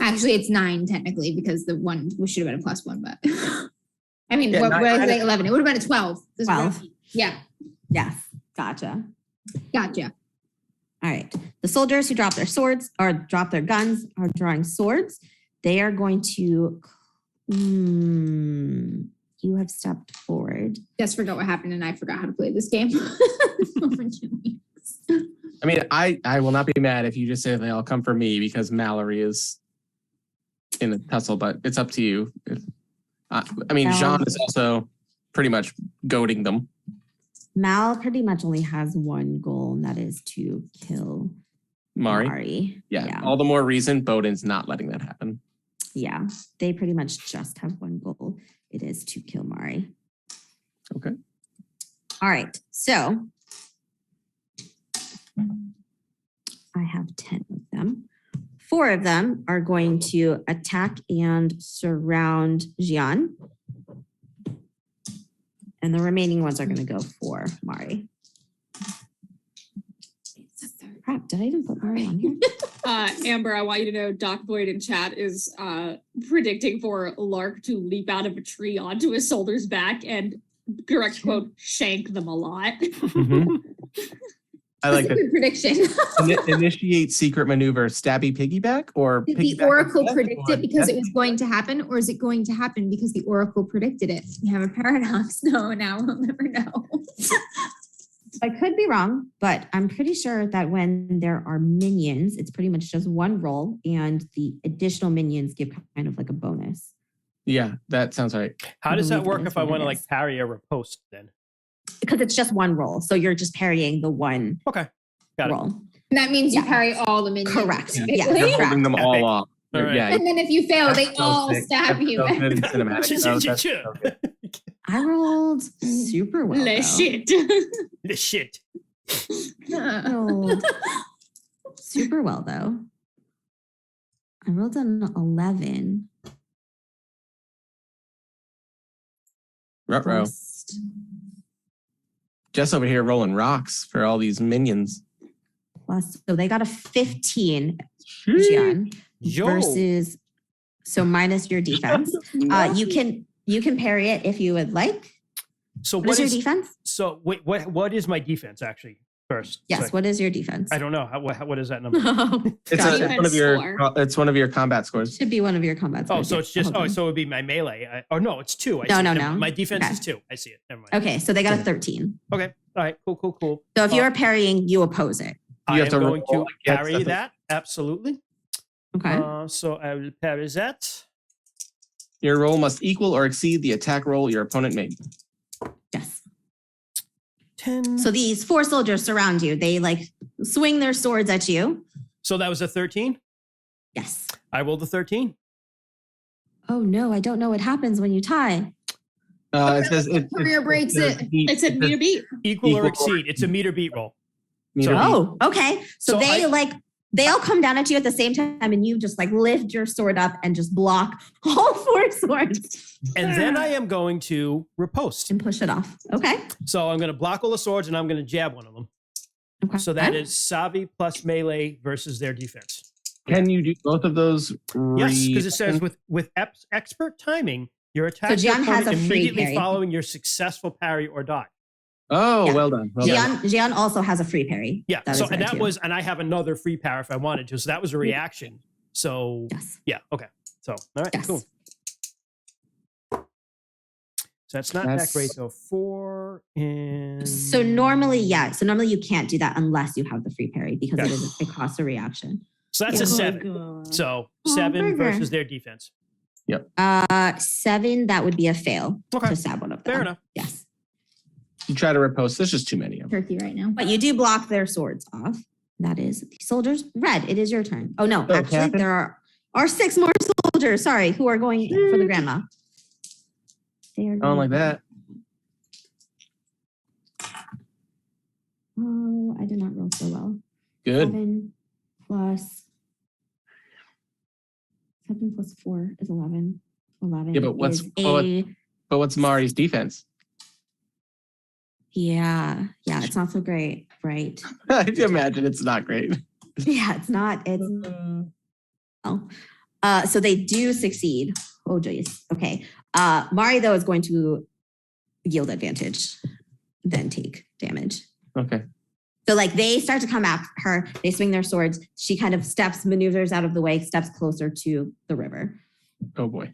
Actually, it's 9 technically because the 1 should have been a +1, but I mean, Yeah, what was 9. it? 11. It would have been a 12. 12. Yeah. Yes. Gotcha. All right. The soldiers who drop their swords or drop their guns are drawing swords. They are going to. You have stepped forward. Just forgot what happened, and I forgot how to play this game. I mean, I will not be mad if you just say they all come for me because Mallory is in a tussle, but it's up to you. I mean, Jean is also pretty much goading them. Mal pretty much only has one goal, and that is to kill Mari. Yeah. All the more reason Bowden's not letting that happen. Yeah. They pretty much just have one goal. It is to kill Mari. Okay. All right. So I have 10 of them. 4 of them are going to attack and surround Jian. And the remaining ones are going to go for Mari. Crap, did I even put Mari on here? Amber, I want you to know Doc Boyd in chat is predicting for Lark to leap out of a tree onto his soldier's back and, direct quote, shank them a lot. Mm-hmm. I like That's a good prediction. Initiate secret maneuver, stabby piggyback, or Did the piggyback oracle death, predict or it because death it was going to happen, or is it going to happen because the oracle predicted it? We have a paradox. No, now we'll never know. I could be wrong, but I'm pretty sure that when there are minions, it's pretty much just one roll, and the additional minions give kind of like a bonus. Yeah, that sounds right. How does that work Believe if I what want it to is. parry a riposte then? Because it's just one roll, so you're just parrying the one Okay. Got it. roll. And that means you Yeah. parry all the minions. Correct. basically. Yeah. You're holding them all Epic. off. All right. Yeah, And then if you fail, they that's so all sick. stab That's you. so good in cinematic. That's so good. I rolled super well. Le though. shit. The shit. I rolled super well though. I rolled an 11. Ruh-roh. First. Jess over here rolling rocks for all these minions. Plus, so they got a 15, Gian, Yo. versus, so minus your defense. You can parry it if you would like. So What is your defense? So wait, what is my defense actually first? Yes, Sorry. what is your defense? I don't know. What is that number? It's, Gotcha. it's one of your. Score. It's one of your combat scores. Should be one of your combat Oh, scores. so Yeah, it's just hold on. so it would be my melee. No, it's 2. I No, see it. no, Never no. mind. My defense Okay. is 2. I see it. Never mind. Okay, so they got a 13. Okay. All right. Cool. So if you're parrying, you oppose it. I You am have to going to roll against parry the- that. Absolutely. Okay. So I will parry that. Your roll must equal or exceed the attack roll your opponent made. Yes. 10. So these 4 soldiers surround you. They like swing their swords at you. So that was a 13. Yes. I rolled a 13. Oh no, I don't know what happens when you tie. It says Career breaks it. It said meter beat. Equal or Equal or exceed. It's a meter beat roll. meter beat. Oh, okay. So, So they all come down at you at the same time, and you just like lift your sword up and just block all 4 swords And then I am going to riposte. and push it off. Okay. So I'm going to block all the swords and I'm going to jab one of them. Okay. So that is Savi plus melee versus their defense. Can you do both of those? Yes, because it says with expert timing, your attack Gian has a free immediately parry. following your successful parry or dodge. Oh, Yeah. well done. Well done. Gian also has a free parry. Yeah. That So is and right, that too. was, and I have another free parry if I wanted to. So that was a reaction. So Yes. yeah. Okay. So all right. Yes. Cool. So that's not that great. So 4 and So normally, yeah. So normally you can't do that unless you have the free parry because Okay. it costs a reaction. So that's Yeah. a Oh, 7. So Oh, 7 burger. versus their defense. 7, that would be a fail Okay. to stab one of them. Fair enough. Yes. You try to riposte. There's just too many of them. Turkey right now. But you do block their swords off. That is the soldiers. Red, it is your turn. Oh no, Oh, actually Captain? there are 6 more soldiers, sorry, who are going for the grandma. They are I don't like that. Oh, I did not roll so well. Good. 7 plus 4 is 11. 11 Yeah, but what's- is but what's Mari's defense? yeah, it's not so great, right? I can imagine it's not great. Yeah, it's not. It's so they do succeed. Oh, jeez. Okay. Mari though is going to yield advantage, then take damage. Okay. So like they start to come at her. They swing their swords. She kind of maneuvers out of the way, steps closer to the river. Oh boy.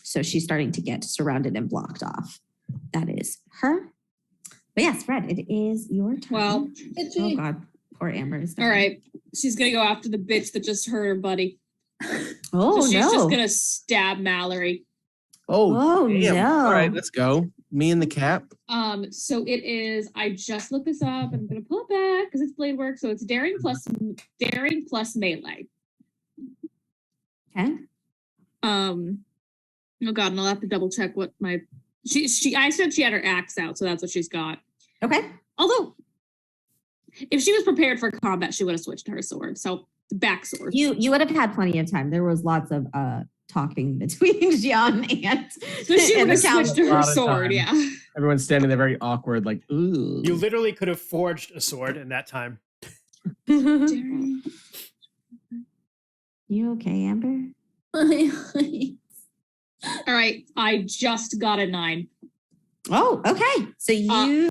So she's starting to get surrounded and blocked off. That is her. But yes, Fred, it is your turn. Well, oh God, poor Amber is all right. She's gonna go after the bitch that just hurt her buddy. Oh So she's no. just gonna stab Mallory. Oh, damn. no. All right, let's go. Me and the cap. So it is. I just looked this up, and I'm gonna pull it back because it's blade work. So it's daring plus melee. Okay. Oh God, and I'll have to double check what my she. I said she had her axe out, so that's what she's got. Okay. Although, if she was prepared for combat, she would have switched to her sword. So the back sword. You would have had plenty of time. There was lots of talking between Jian and So she and would the have count. switched to A her lot of sword, time. yeah. Everyone's standing there very awkward, like, ooh. You literally could have forged a sword in that time. You okay, Amber? All right, I just got a 9. Oh, okay. So you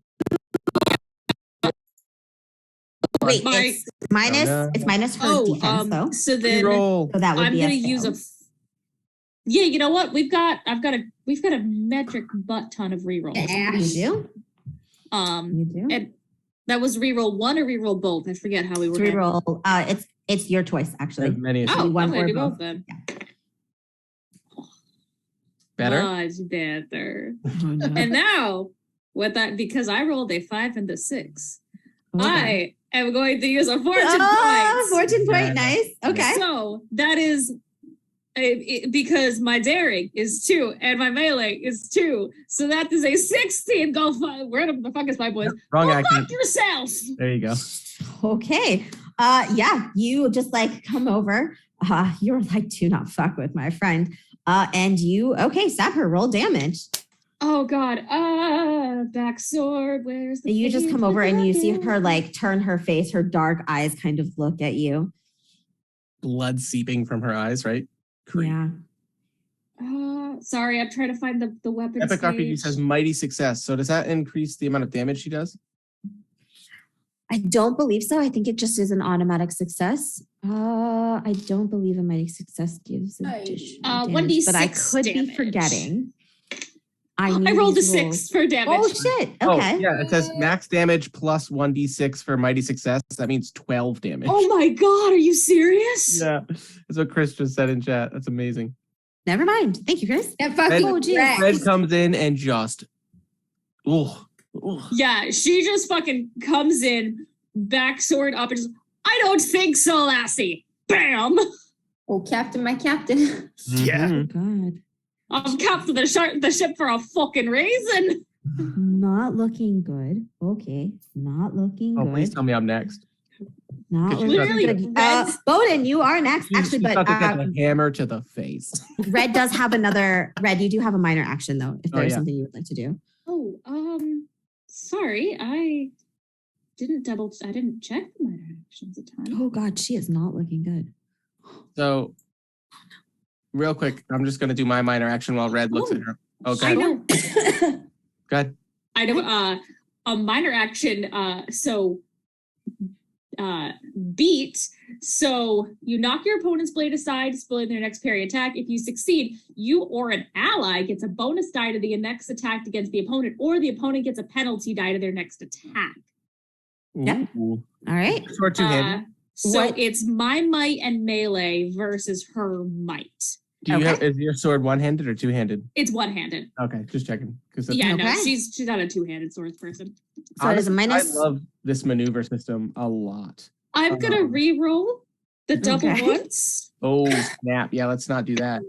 wait. my- It's minus. Oh, no. It's minus her defense, though. So then Reroll. So that would I'm be gonna a use fail. yeah, you know what? We've got a metric butt ton of rerolls. You do. You do. And that was reroll 1 or reroll both. I forget how we were. Reroll. It's your choice, actually. As many as Oh, one I'm gonna or do both. both then. better. Much better. Oh, no. And now, with that, because I rolled a 5 and a 6, Okay. I am going to use a fortune Oh, point. fortune point. Yeah. Nice. Okay. So that is because my daring is 2 and my melee is 2. So that is a 16. Go find. Where the fuck is my boys? Wrong Go action. fuck yourself. There you go. Okay. Yeah, you just like come over. You're like, do not fuck with my friend. And you, stab her, roll damage. Oh god. Back sword. Where's the You just blade? come over and you see her like turn her face, her dark eyes kind of look at you. Blood seeping from her eyes, right? Creep. Yeah. Sorry, I'm trying to find the weapon. Epic RPG page. says mighty success. So does that increase the amount of damage she does? I don't believe so. I think it just is an automatic success. I don't believe a mighty success gives additional damage, but I 1d6 could be damage. forgetting. I need rolled a these 6 rolls. for damage. Oh shit. Okay. Oh, yeah. It says max damage plus 1d6 for mighty success. That means 12 damage. Oh my god, are you serious? Yeah. That's what Chris just said in chat. That's amazing. Never mind. Thank you, Chris. That fucking Oh, geez. wreck. Fred comes in and just. Ooh. Yeah, she just fucking comes in, back sword up, and just, I don't think so, lassie. Bam! Oh, Captain, my Captain. Yeah. Oh god. I'm captain the ship for a fucking reason. Not looking good. Okay. Not looking Oh, good. please tell me I'm next. Not Could you looking literally good. red- Bowden, you are next. She's Actually, but about to get a hammer to the face. Red does have another. Red, you do have a minor action though, if Oh, there's yeah. something you would like to do. Oh, sorry, I didn't check the minor actions at the time. Oh god, she is not looking good. So, real quick, I'm just going to do my minor action while Red looks at her. I Okay. know. Go ahead. I know. A minor action. Beat. So you knock your opponent's blade aside, spoiling their next parry attack. If you succeed, you or an ally gets a bonus die to the next attack against the opponent, or the opponent gets a penalty die to their next attack. Yep. Ooh. All right. Sword two-handed. So What- it's my might and melee versus her might. Do you Okay. have, is your sword one-handed or two-handed? It's one-handed. Okay, just checking. Yeah, no, Okay. she's not a two-handed swords person. So it is a minus. I love this maneuver system a lot. I'm gonna re-roll the double Okay. once. Oh, snap. Yeah, let's not do that.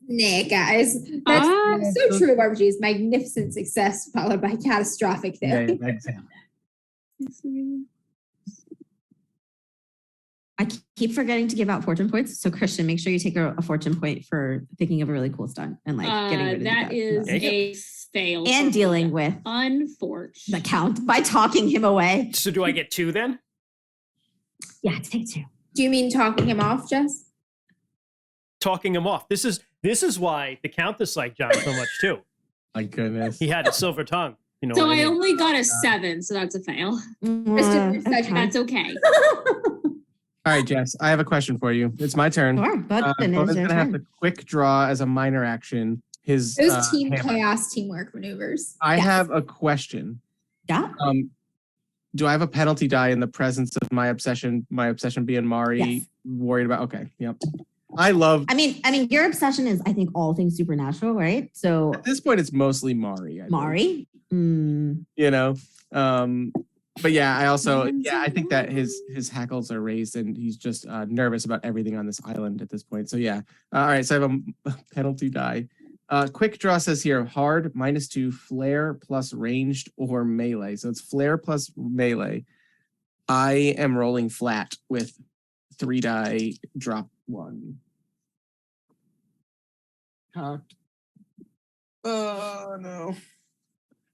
Nah, guys. That's so true of RPGs. Magnificent success followed by catastrophic Yeah, failure. yeah, exactly. I keep forgetting to give out fortune points. So Christian, make sure you take a fortune point for thinking of a really cool stunt and like getting rid of That is There you go. a fail. and for dealing me. with Unfortunate. the count by talking him away. So do I get 2 then? Yeah, take 2. Do you mean talking him off, Jess? Talking him off. This is why the Countess liked John so much too. My goodness. He had a silver tongue. You know So what I I mean? only got a 7, so that's a fail. Kristen, you're such- That's okay. All right, Jess, I have a question for you. It's my turn. Sure, but Bowden's it is your going to have to turn. quick draw as a minor action. His Those team hammer. chaos teamwork maneuvers. I Yes. have a question. Yeah. Do I have a penalty die in the presence of my obsession? My obsession being Mari, Yes. worried about. Okay, yep. I love. I mean, your obsession is, I think, all things supernatural, right? So At this point, it's mostly Mari. I think, Mari. Mm, you know, but yeah, I also I think that his hackles are raised and he's just nervous about everything on this island at this point. So yeah, all right. So I have a penalty die. Quick draw says here hard -2, flare plus ranged or melee. So it's flare plus melee. I am rolling flat with 3 die, drop 1. Cocked. Oh no.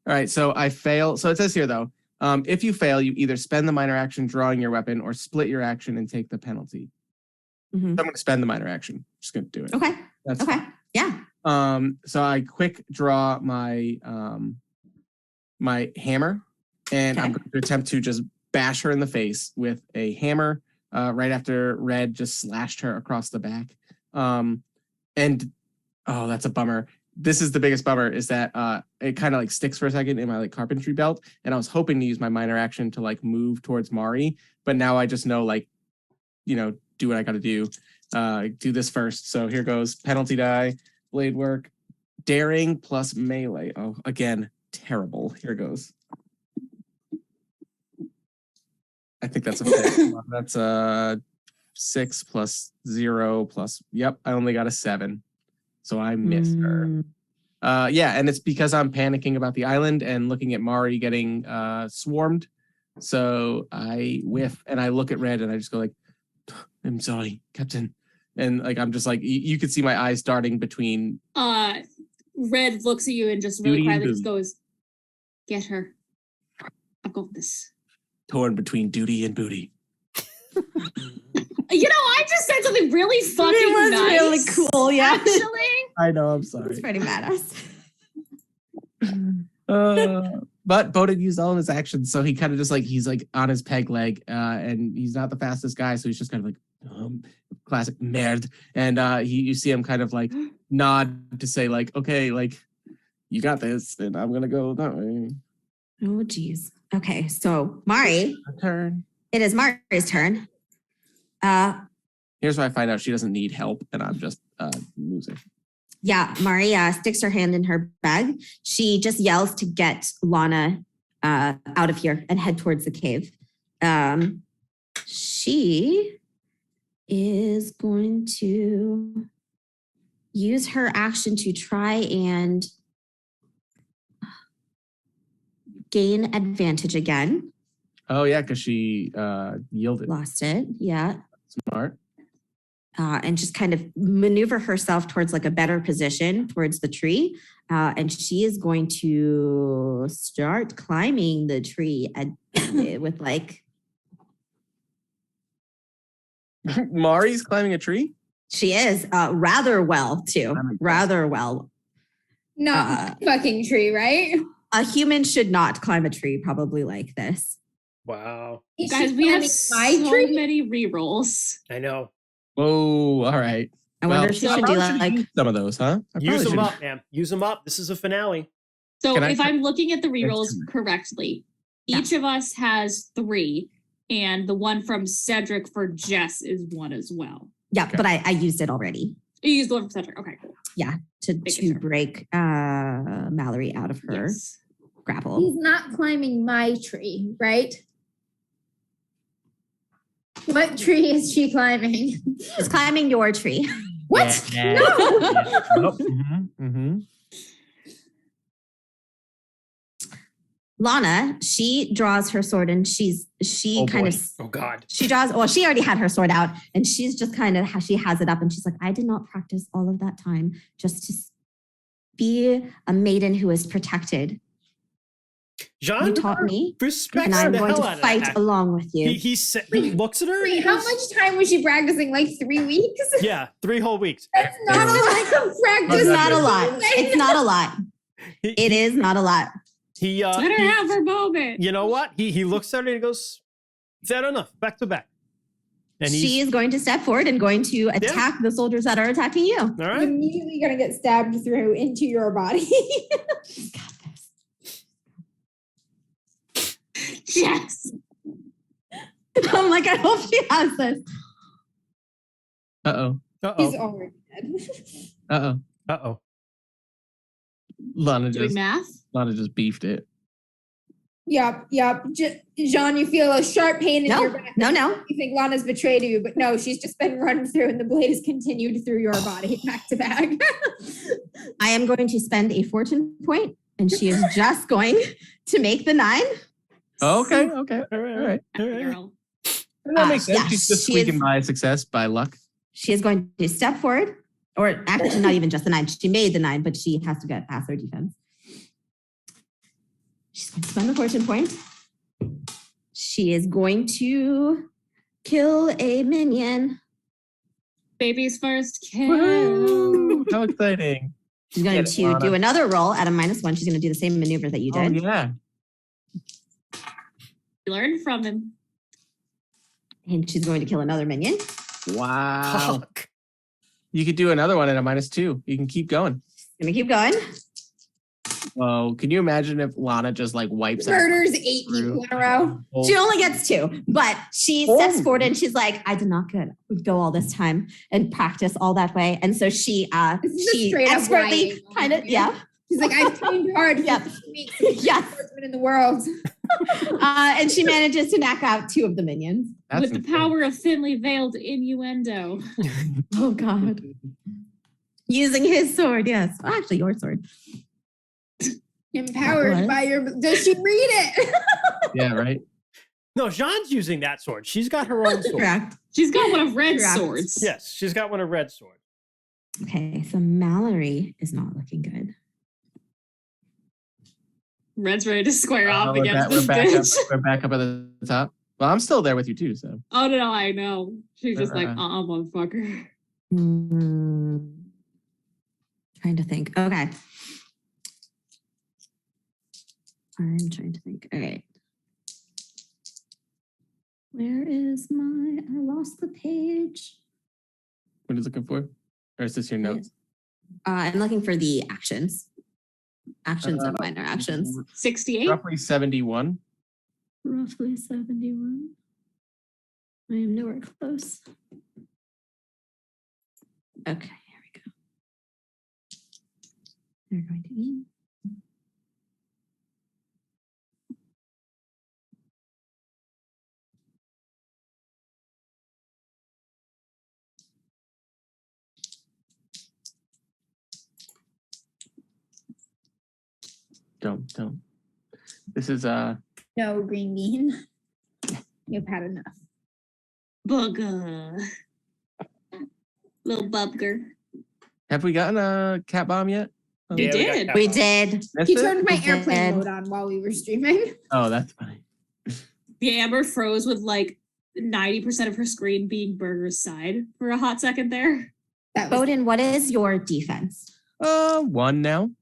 All right, so I fail. So it says here though, if you fail, you either spend the minor action drawing your weapon or split your action and take the penalty. So I'm going to spend the minor action. Just going to do it. Okay. That's Okay. fine. Yeah. So I quick draw my my hammer, and I'm going to attempt to just bash her in the face with a hammer. Right after Red just slashed her across the back. And oh, that's a bummer. This is the biggest bummer is that it kind of like sticks for a second in my like carpentry belt, and I was hoping to use my minor action to like move towards Mari, but now I just know like, do what I got to do. Do this first. So here goes penalty die, blade work, daring plus melee. Oh, again, terrible. Here goes. I think that's a that's a 6 plus 0 plus. Yep, I only got a 7. So I missed her. Yeah, and it's because I'm panicking about the island and looking at Mari getting swarmed. So I whiff and I look at Red and I just go like, I'm sorry, Captain. And like I'm just like you could see my eyes darting between. Red looks at you and just really quietly just goes, "Get her. I've got this." Torn between duty and booty. I just said something really fucking nice. Really cool, yeah. Actually. I know, I'm sorry. It's pretty badass. But Bowden used all of his actions, so he kind of just like he's like on his peg leg, and he's not the fastest guy, so he's just kind of like classic merde. And you see him kind of like nod to say like, okay, like you got this, and I'm gonna go that way. Oh geez. Okay, so Mari. Turn. It is Mari's turn. Here's where I find out she doesn't need help, and I'm just losing. Yeah, Mari sticks her hand in her bag. She just yells to get Lana out of here and head towards the cave. She is going to use her action to try and gain advantage again. Oh yeah, because she yielded. Lost it, yeah. Smart. And just kind of maneuver herself towards like a better position towards the tree. And she is going to start climbing the tree with like... Mari's climbing a tree? She is rather well too. Rather well. Not fucking tree, right? A human should not climb a tree probably like this. Wow. Guys, we have so many rerolls. I know. Oh, all right. I wonder if she should do like some of those, huh? Use them up, man. Use them up. This is a finale. So if I'm looking at the rerolls correctly, each of us has 3, and the one from Cedric for Jess is 1 as well. Yeah, okay. But I used it already. You used the one from Cedric. Okay, cool. Yeah, to break Mallory out of her grapple. He's not climbing my tree, right? What tree is she climbing? She's climbing your tree. What? Yeah. No. Lana, she draws her sword and she draws, well, she already had her sword out and she's just kind of, she has it up and she's like, I did not practice all of that time just to be a maiden who is protected. John, you taught me, and I'm going to fight along with you. He looks at her. Wait, how much time was she practicing? Like 3 weeks? Yeah, 3 whole weeks. That's not a lot of practice. It's not a lot. It's not a lot. It is not a lot. Let her have her moment. You know what? He looks at her and he goes, "Fair enough. Back to back." And she is going to step forward and going to attack the soldiers that are attacking you. All right. You're immediately going to get stabbed through into your body. Got this. Yes. I'm like, I hope she has this. Uh-oh. He's already dead. Uh-oh. Uh-oh. Lana Doing math? Lana just beefed it. Yep. Jean, you feel a sharp pain in your back. No. You think Lana's betrayed you, but no, she's just been run through and the blade has continued through your body back to back. I am going to spend a fortune point and she is just going to make the 9. Okay. All right. That makes sense. She's just squeaking by success by luck. She is going to step forward Or actually, not even just the 9. She made the 9, but she has to get past her defense. She's going to spend the fortune point. She is going to kill a minion. Baby's first kill. Woo! How exciting. She's going to do another roll at a -1. She's going to do the same maneuver that you did. Oh, yeah. You learned from him. And she's going to kill another minion. Wow. You could do another one at a -2. You can keep going. Going to keep going. Whoa. Can you imagine if Lana just like wipes out? Murders 8 people in a row. She only gets 2, but she steps forward and she's like, I did not go all this time and practice all that way. And so she expertly kind of, She's like, I've trained hard for 3 weeks. Yes. In the world. And she manages to knock out 2 of the minions. With the power of thinly veiled innuendo. Oh, God. Using his sword, yes. Well, actually, your sword. Empowered by your... Does she read it? Yeah, right? No, Jean's using that sword. She's got her own sword. Correct. She's got one of Red's swords. Yes, she's got one of Red's sword. Okay, so Mallory is not looking good. Red's ready to square off against this bitch. We're back up at the top. Well, I'm still there with you too, so. Oh, no, I know. She's just like, motherfucker. Trying to think. Okay. I'm trying to think. All right. Where is I lost the page. What are you looking for? Or is this your notes? I'm looking for the actions. Actions and minor actions. 68? Roughly 71. Roughly 71. I am nowhere close. Okay, here we go. They're going to be. Don't. This is No, green bean. You've had enough. Bugger. Little bubger. Have we gotten a cat bomb yet? Oh, We did. We did. Missed He it? turned my We airplane did. mode on while we were streaming. Oh, that's funny. The Amber froze with like 90% of her screen being Burger's side for a hot second there. That was Bowden, what is your defense? 1 now.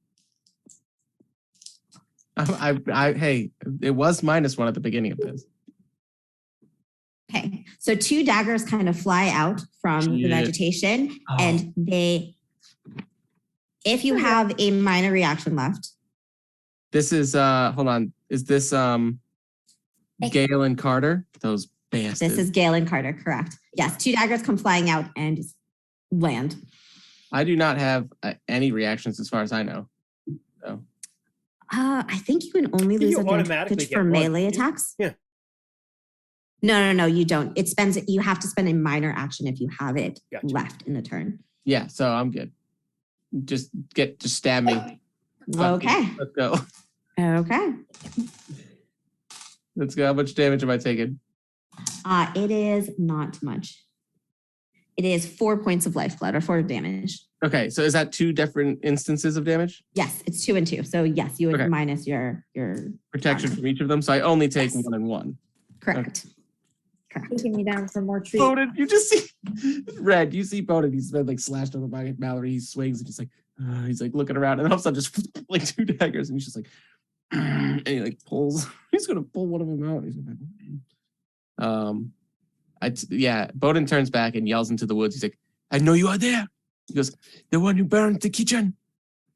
Hey, it was -1 at the beginning of this. Okay, so 2 daggers kind of fly out from the vegetation, Oh. and if you have a minor reaction left, This is hold on. Is this Gale and Carter? Those bastards. this is Gale and Carter, correct? Yes, 2 daggers come flying out and just land. I do not have any reactions as far as I know. So I think you can only lose automatically advantage get for one, melee don't you? attacks. Yeah. No, you don't. You have to spend a minor action if you have it Gotcha. left in the turn. yeah, so I'm good. Just stab me. Okay. Let's go. Okay. Let's go. How much damage am I taking? It is not much. It is 4 points of lifeblood or 4 damage. Okay, so is that 2 different instances of damage? Yes, it's 2 and 2. So yes, you would Okay. minus your Protection from each of them. So I only take Yes. 1 and 1. correct. Correct. taking me down for more treats. Bowden, you just see Red. You see Bowden. He's been like slashed over by Mallory. He swings and he's like looking around, and all of a sudden just like 2 daggers, and he's just like, and he like pulls. He's gonna pull one of them out. He's like, Bowden turns back and yells into the woods. He's like, "I know you are there." He goes, "The one who burned the kitchen,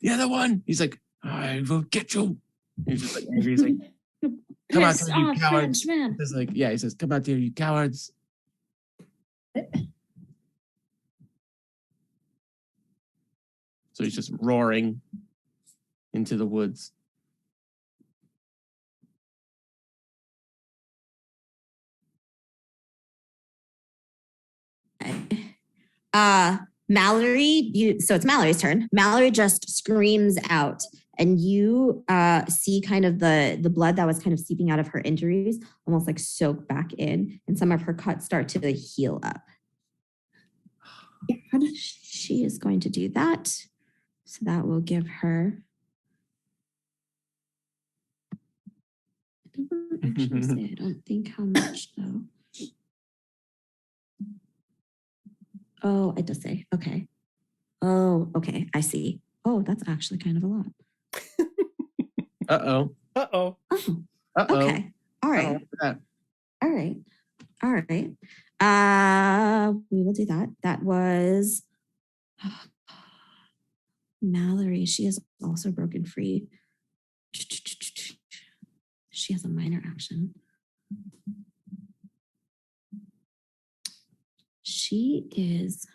the other one." He's like, "I will get you." He's just like angry. He's like, "Come out Pissed here, you off cowards!" Frenchman. He's like, he says, "Come out here, you cowards!" So he's just roaring into the woods. Mallory, so it's Mallory's turn. Mallory just screams out, and you see kind of the blood that was kind of seeping out of her injuries almost like soak back in, and some of her cuts start to heal up. She is going to do that. So that will give her. It doesn't actually say, I don't think how much though. Oh, it does say. Okay. Oh, okay. I see. Oh, that's actually kind of a lot. Uh-oh. Uh-oh. Oh, Uh-oh. okay. All right. Uh-oh. All right. All right. We will do that. That was Mallory. She is also broken free. She has a minor action. She is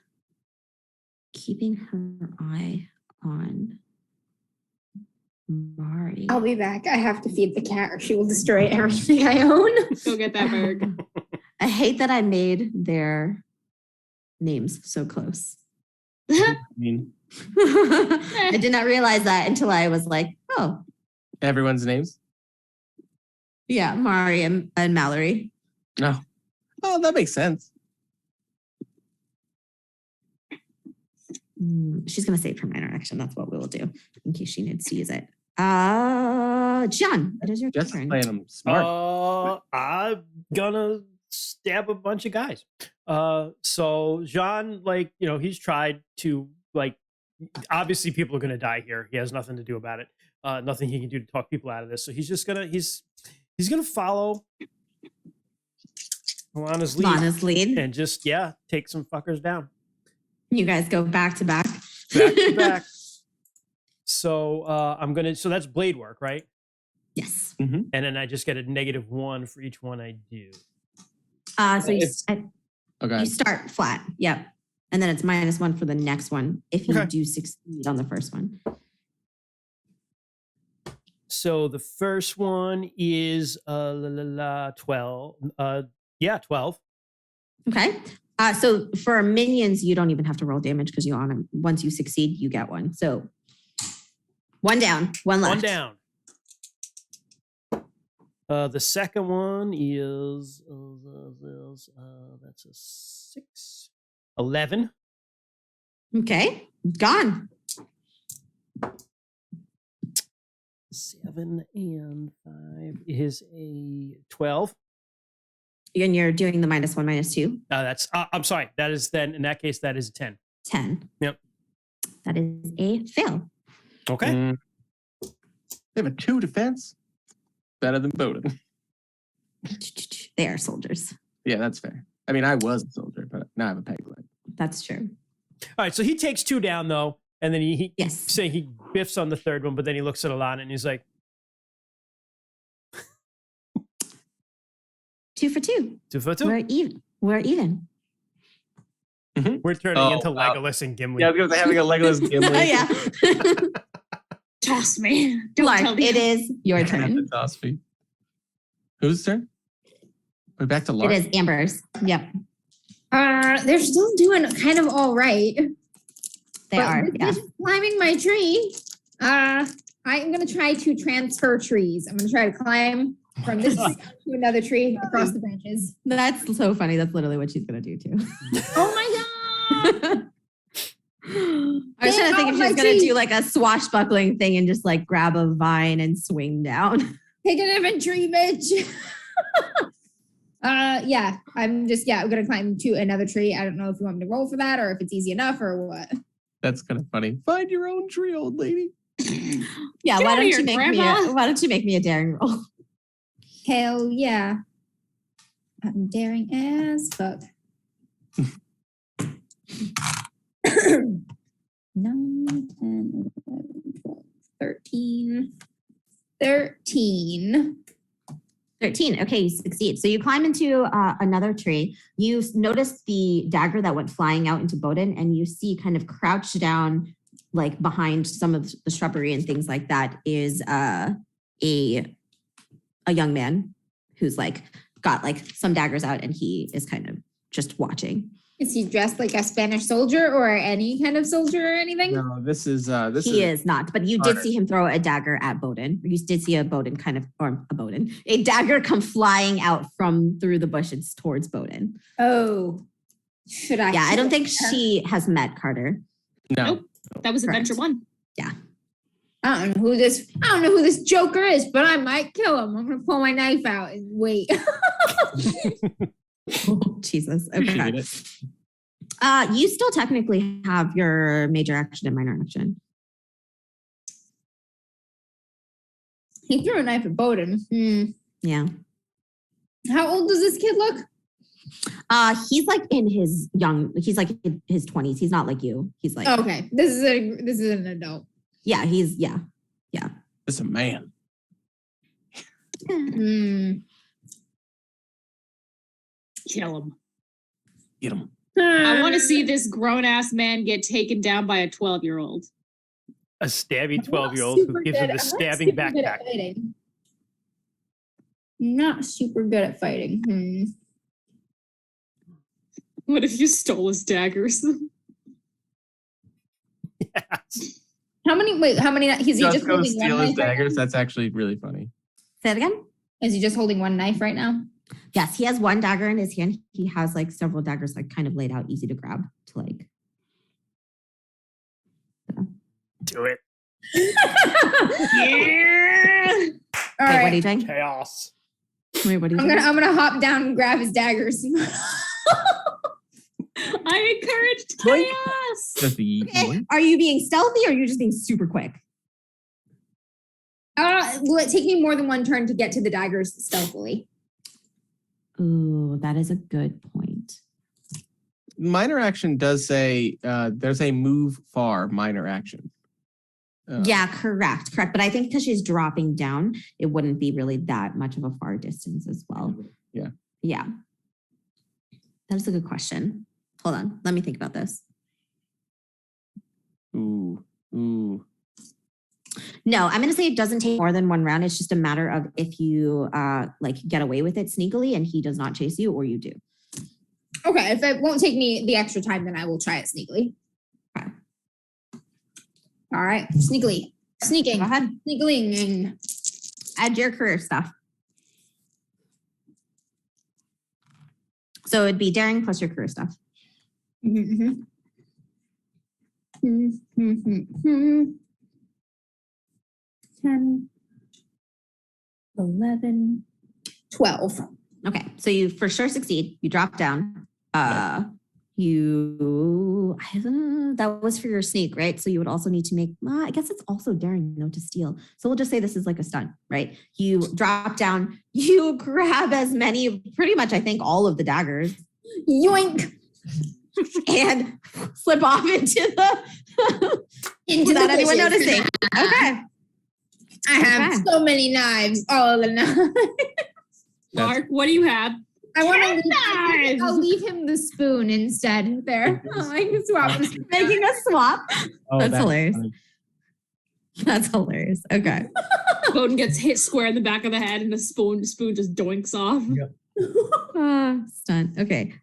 keeping her eye on Mari. I'll be back. I have to feed the cat or she will destroy everything I own. Go get that bird. I hate that I made their names so close. I mean, I did not realize that until I was like, oh, everyone's names? yeah, Mari and Mallory. No. Oh, that makes sense. She's going to save her minor action. That's what we will do in case she needs to use it. John, it is your Just turn. playing them smart. I'm gonna stab a bunch of guys. So Jean, like, you know, he's tried to, like, obviously people are gonna die here. He has nothing to do about it. Nothing he can do to talk people out of this. So he's just gonna he's gonna follow Lana's lead and just take some fuckers down. You guys go back to back. Back to back. So so that's blade work, right? Yes. Mm-hmm. And then I just get a -1 for each one I do. So Okay. you start flat. Yep. And then it's -1 for the next one if you do succeed on the first one. So the first one is 12. 12. Okay. So for minions, you don't even have to roll damage because you on them. Once you succeed, you get one. So 1 down, 1 left. 1 down. The second one is that's a 6. 11. Okay. Gone. 7 and 5 is a 12. And you're doing the -1, -2. That's I'm sorry. That is then in that case that is a 10. 10. Yep. That is a fail. Okay. They have a 2 defense. Better than Bowden. They are soldiers. Yeah, that's fair. I mean, I was a soldier, but now I have a peg leg. That's true. All right. So he takes 2 down though, and then he Yes. he biffs on the third one, but then he looks at Alana and he's like, 2 for 2. 2 for 2. We're even. We're even. We're turning into Legolas and Gimli. Yeah, because they're having a Legolas Gimli. Yeah. Toss me. Don't tell Lark, me. it is your turn. Toss me. Whose turn? We're back to Lark. It is Amber's. Yep. They're still doing kind of all right. They are. They're Yeah. just climbing my tree. I'm gonna try to transfer trees. I'm gonna try to climb from this tree to another tree across the branches. That's so funny. That's literally what she's going to do too. Oh my god! I was trying to think if she's going to do like a swashbuckling thing and just like grab a vine and swing down. Take a different tree, bitch. Yeah, I'm gonna climb to another tree. I don't know if you want me to roll for that or if it's easy enough or what. That's kind of funny. Find your own tree, old lady. Yeah, Get why out of don't here, you make Grandma. why don't you make me a daring roll? Hell yeah. I'm daring as fuck. 9, 10, 11, 12, 13. 13. 13. Okay, you succeed. So you climb into another tree. You notice the dagger that went flying out into Bowden, and you see kind of crouched down, like behind some of the shrubbery and things like that, is a young man who's like got like some daggers out, and he is kind of just watching. Is he dressed like a Spanish soldier or any kind of soldier or anything? No, this is He is not, but you did Honor. see him throw a dagger at Bowden. You did see a dagger come flying out from through the bushes towards Bowden. Oh. Should I? Yeah, I don't think she has met Carter. No. Nope. That was Adventure 1. Yeah. I don't know who this Joker is, but I might kill him. I'm gonna pull my knife out and wait. Oh, Jesus. She Okay. did it. You still technically have your major action and minor action. He threw a knife at Bowden. Yeah. How old does this kid look? He's like in his he's like in his 20s. He's not like you. He's like, Okay, this is an adult. yeah, It's a man. Kill him. Get him. I want to see this grown-ass man get taken down by a 12-year-old. A stabby 12-year-old who gives him the stabbing backpack. Not super good at fighting. What if you stole his daggers? Yes. How many? Wait, how many? Is he just Just go holding steal one his knife? daggers. That's actually really funny. say it again. Is he just holding one knife right now? Yes, he has one dagger in his hand. He has like several daggers like kind of laid out, easy to grab to like. Do it. Yeah. All Wait, right. what are you doing? Chaos. Wait, what are you I'm doing? gonna hop down and grab his daggers. I encouraged Blink. chaos. Just the Okay. Are you being stealthy or are you just being super quick? Will it take me more than one turn to get to the daggers stealthily? Ooh, that is a good point. minor action does say there's a move far minor action. Yeah, correct. But I think because she's dropping down, it wouldn't be really that much of a far distance as well. Yeah. That's a good question. Hold on. Let me think about this. Ooh. No, I'm going to say it doesn't take more than one round. It's just a matter of if you like get away with it sneakily and he does not chase you, or you do. Okay, if it won't take me the extra time, then I will try it sneakily. Okay. All right, sneaking. Go ahead. Sneakling. Add your career stuff. So it'd be daring plus your career stuff. 10, 11, 12. Okay, so you for sure succeed. You drop down. That was for your sneak, right? So you would also need to make, I guess it's also daring, to steal. So we'll just say this is like a stunt, right? You drop down, you grab as many, pretty much, I think, all of the daggers. Yoink! And slip off into the, without anyone noticing. Okay. I have so many knives, all of the knives. Mark, what do you have? I want to knives! I'll leave him the spoon instead. There. I can swap the spoon. Making a swap. Oh, That's hilarious. funny. That's hilarious. Okay. Bowden gets hit square in the back of the head and the spoon just doinks off. Yep. Stunt. Okay.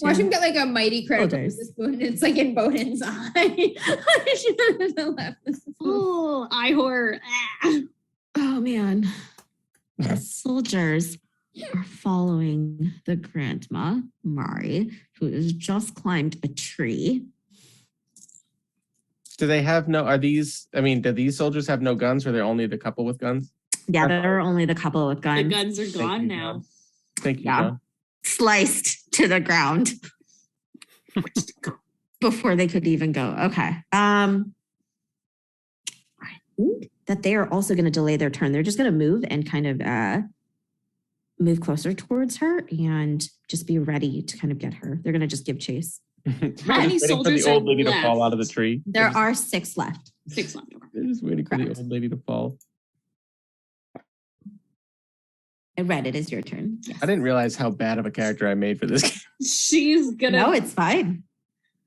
Watch him get like a mighty critical with Shoulders. the spoon. It's like in Bowden's eye. I should have left the spoon. Oh, eye horror. Ah. Oh man. The soldiers are following the grandma, Mari, who has just climbed a tree. Do they have do these soldiers have no guns, or they're only the couple with guns? Yeah, there are only the couple with The guns. guns are gone you, now. Thank you. Yeah. John. Sliced to the ground before they could even go. Okay. I think that they are also going to delay their turn. They're just going to move and kind of move closer towards her and just be ready to kind of get her. They're going to just give chase. How many Waiting for soldiers the old are lady left? to fall out of the tree. There are 6 left. 6 left. Okay. They're just waiting for the Correct. old lady to fall. Red, it is your turn. Yes. I didn't realize how bad of a character I made for this game. She's gonna No, it's fine.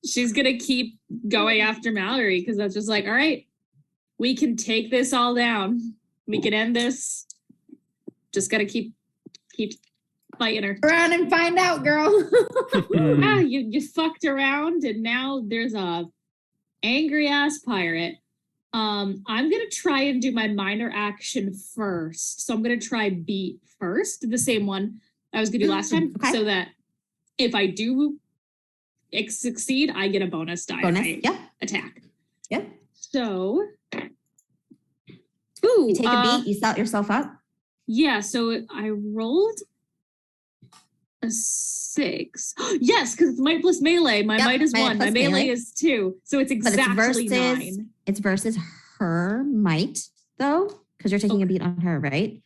she's gonna keep going after Mallory because that's just like, all right, we can take this all down. We can end this. Just gotta keep fighting her. Run and find out, girl. You fucked around and now there's a angry ass pirate. I'm gonna try and do my minor action first. So I'm gonna try beat first, the same one I was gonna do last time. Okay. So that if I do succeed, I get a bonus die. Bonus. I Yep. attack. Yep. So, You take a beat. You set yourself up. yeah. So I rolled a 6. Yes, because it's might plus melee. My Yep, might is might 1. My plus melee melee. is 2. So it's But exactly 9. it's versus her might though, because you're taking a beat on her, right?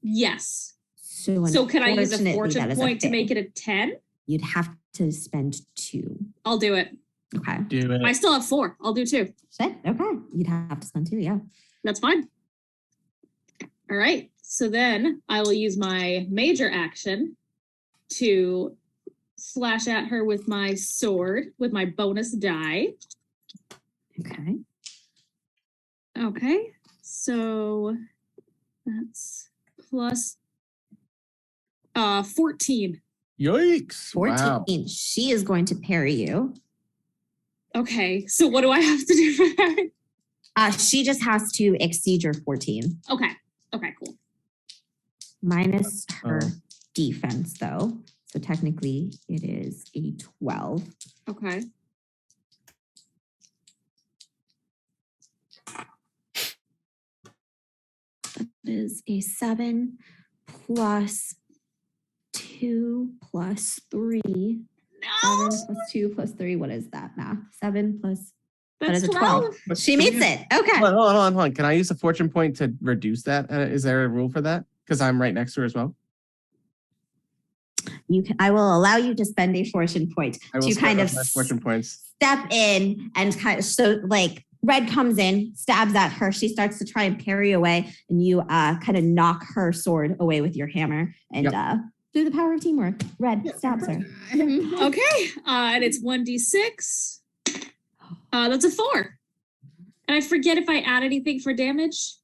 Yes. So So can I use a unfortunately, fortune that is point to fail. make it a 10? You'd have to spend 2. I'll do it. Okay. Do it. I still have 4. I'll do 2. Shit. Okay. You'd have to spend 2. Yeah. That's fine. All right. So then I will use my major action to slash at her with my sword with my bonus die. Okay. Okay. So that's plus 14. Yikes. 14. Wow. She is going to parry you. Okay. So what do I have to do for that? She just has to exceed your 14. Okay. Okay, cool. Minus her Oh. defense, though. So technically, it is a 12. Okay. That is a 7 plus 2 plus 3. No. 7 plus 2 plus 3. What is that math? 7 plus. That's that is a 12. She meets it. Okay. Hold on. Can I use a fortune point to reduce that? Is there a rule for that? Because I'm right next to her as well. I will allow you to spend a fortune point I will to spend kind of my fortune points. step in and kind of, so like Red comes in, stabs at her. She starts to try and parry away, and you kind of knock her sword away with your hammer. And through the power of teamwork, Red stabs her. Okay. And it's 1d6. That's a 4. And I forget if I add anything for damage.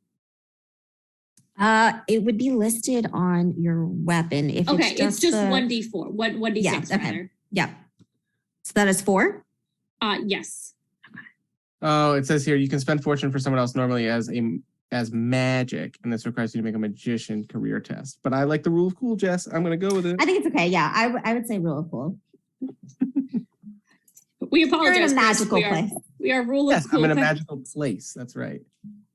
It would be listed on your weapon. If Okay, it's just the- 1d4. 1d6 Yeah, okay. rather. Yeah. So that is 4. Yes. Oh, it says here you can spend fortune for someone else normally as magic, and this requires you to make a magician career test. But I like the rule of cool, Jess. I'm gonna go with it. I think it's okay. Yeah, I would say rule of cool. We You're apologize. in a Chris. magical We are- place. We are rule Yes, of cool. I'm in a magical place. That's right.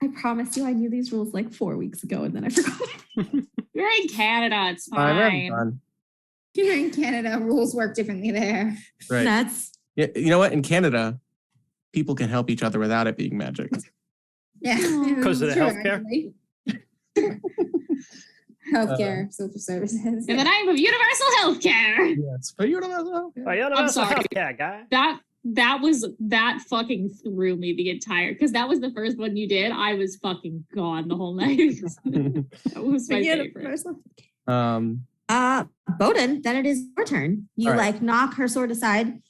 I promise you, I knew these rules like 4 weeks ago, and then I forgot. You're in Canada. It's We're having fine. fun. Here in Canada, rules work differently there. Right. That's Yeah, you know what? In Canada, people can help each other without it being magic. Yeah. Because of the True, healthcare? actually. Healthcare, social services. In the name of universal healthcare. Yes, but you don't know. I'm sorry. Healthcare guy. That fucking threw me the entire, because that was the first one you did. I was fucking gone the whole night. That was my favorite. Bowden, then it is your turn. You All right. like knock her sword aside.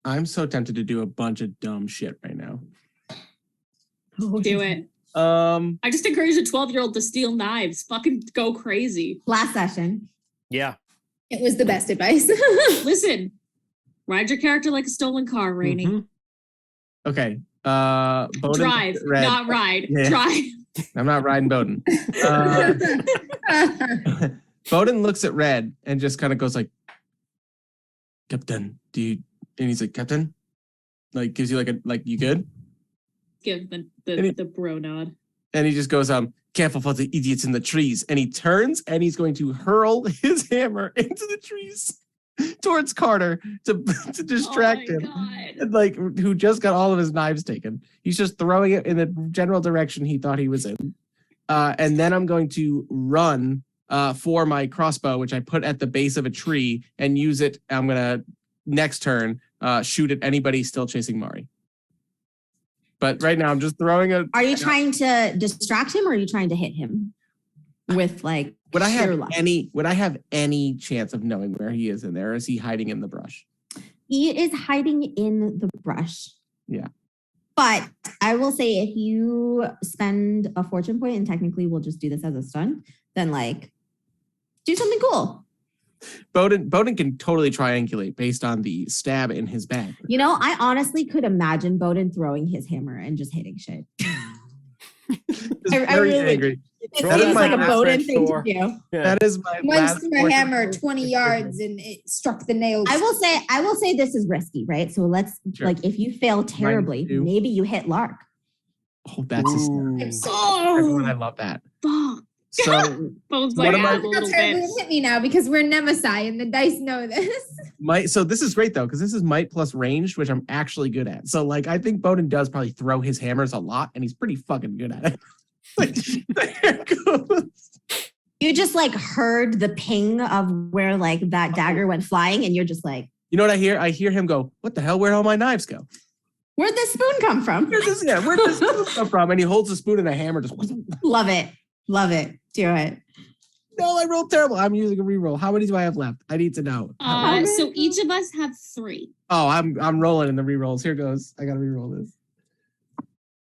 I'm so tempted to do a bunch of dumb shit right now. Do it. I just encourage a 12-year-old to steal knives. Fucking go crazy. Last session. Yeah. It was the best advice. Listen, ride your character like a stolen car, Rainey. Mhm. Okay. Bowden Drive, red. not ride. Yeah. Drive. I'm not riding Bowden. Bowden looks at Red and just kind of goes like, "Captain, do you?" And he's like, "Captain," like gives you like you good? Give And the bro nod. And he just goes, "Careful for the idiots in the trees." And he turns and he's going to hurl his hammer into the trees towards Carter to distract him. God. And, like, who just got all of his knives taken. He's just throwing it in the general direction he thought he was in. And then I'm going to run for my crossbow, which I put at the base of a tree, and use it. I'm going to, next turn, shoot at anybody still chasing Mari. But right now I'm just throwing a... Are you trying to distract him or are you trying to hit him with like Would I sheer have luck? any chance of knowing where he is in there? Or is he hiding in the brush? He is hiding in the brush. Yeah. But I will say if you spend a fortune point, and technically we'll just do this as a stunt, then like do something cool. Bowden can totally triangulate based on the stab in his back. You know, I honestly could imagine Bowden throwing his hammer and just hitting shit. Just I very really- angry. It Throw that is seems my like a last Bowden red thing to shore. do. Yeah. That is my last Monster portion. hammer 20 yards and it struck the nails. I will say this is risky, right? So let's Sure. like if you fail terribly, -2. maybe you hit Lark. Oh, that's Ooh. everyone. I love that. Fuck. So Bones One like of my- out a little That's terribly bit. hit me now because we're Nemesis and the dice know this. so this is great though, because this is might plus ranged, which I'm actually good at. So like I think Bowden does probably throw his hammers a lot, and he's pretty fucking good at it. Like, there it goes. You just like heard the ping of where like that dagger went flying, and you're just like, You know what I hear? I hear him go, "What the hell? Where'd all my knives go? where'd this spoon come from? Where'd this spoon come from?" And he holds the spoon and a hammer. Just Love it. Love it. Do it. no, I rolled terrible. I'm using a reroll. How many do I have left? I need to know. So each of us have 3. Oh, I'm rolling in the rerolls. Here goes. I gotta reroll this.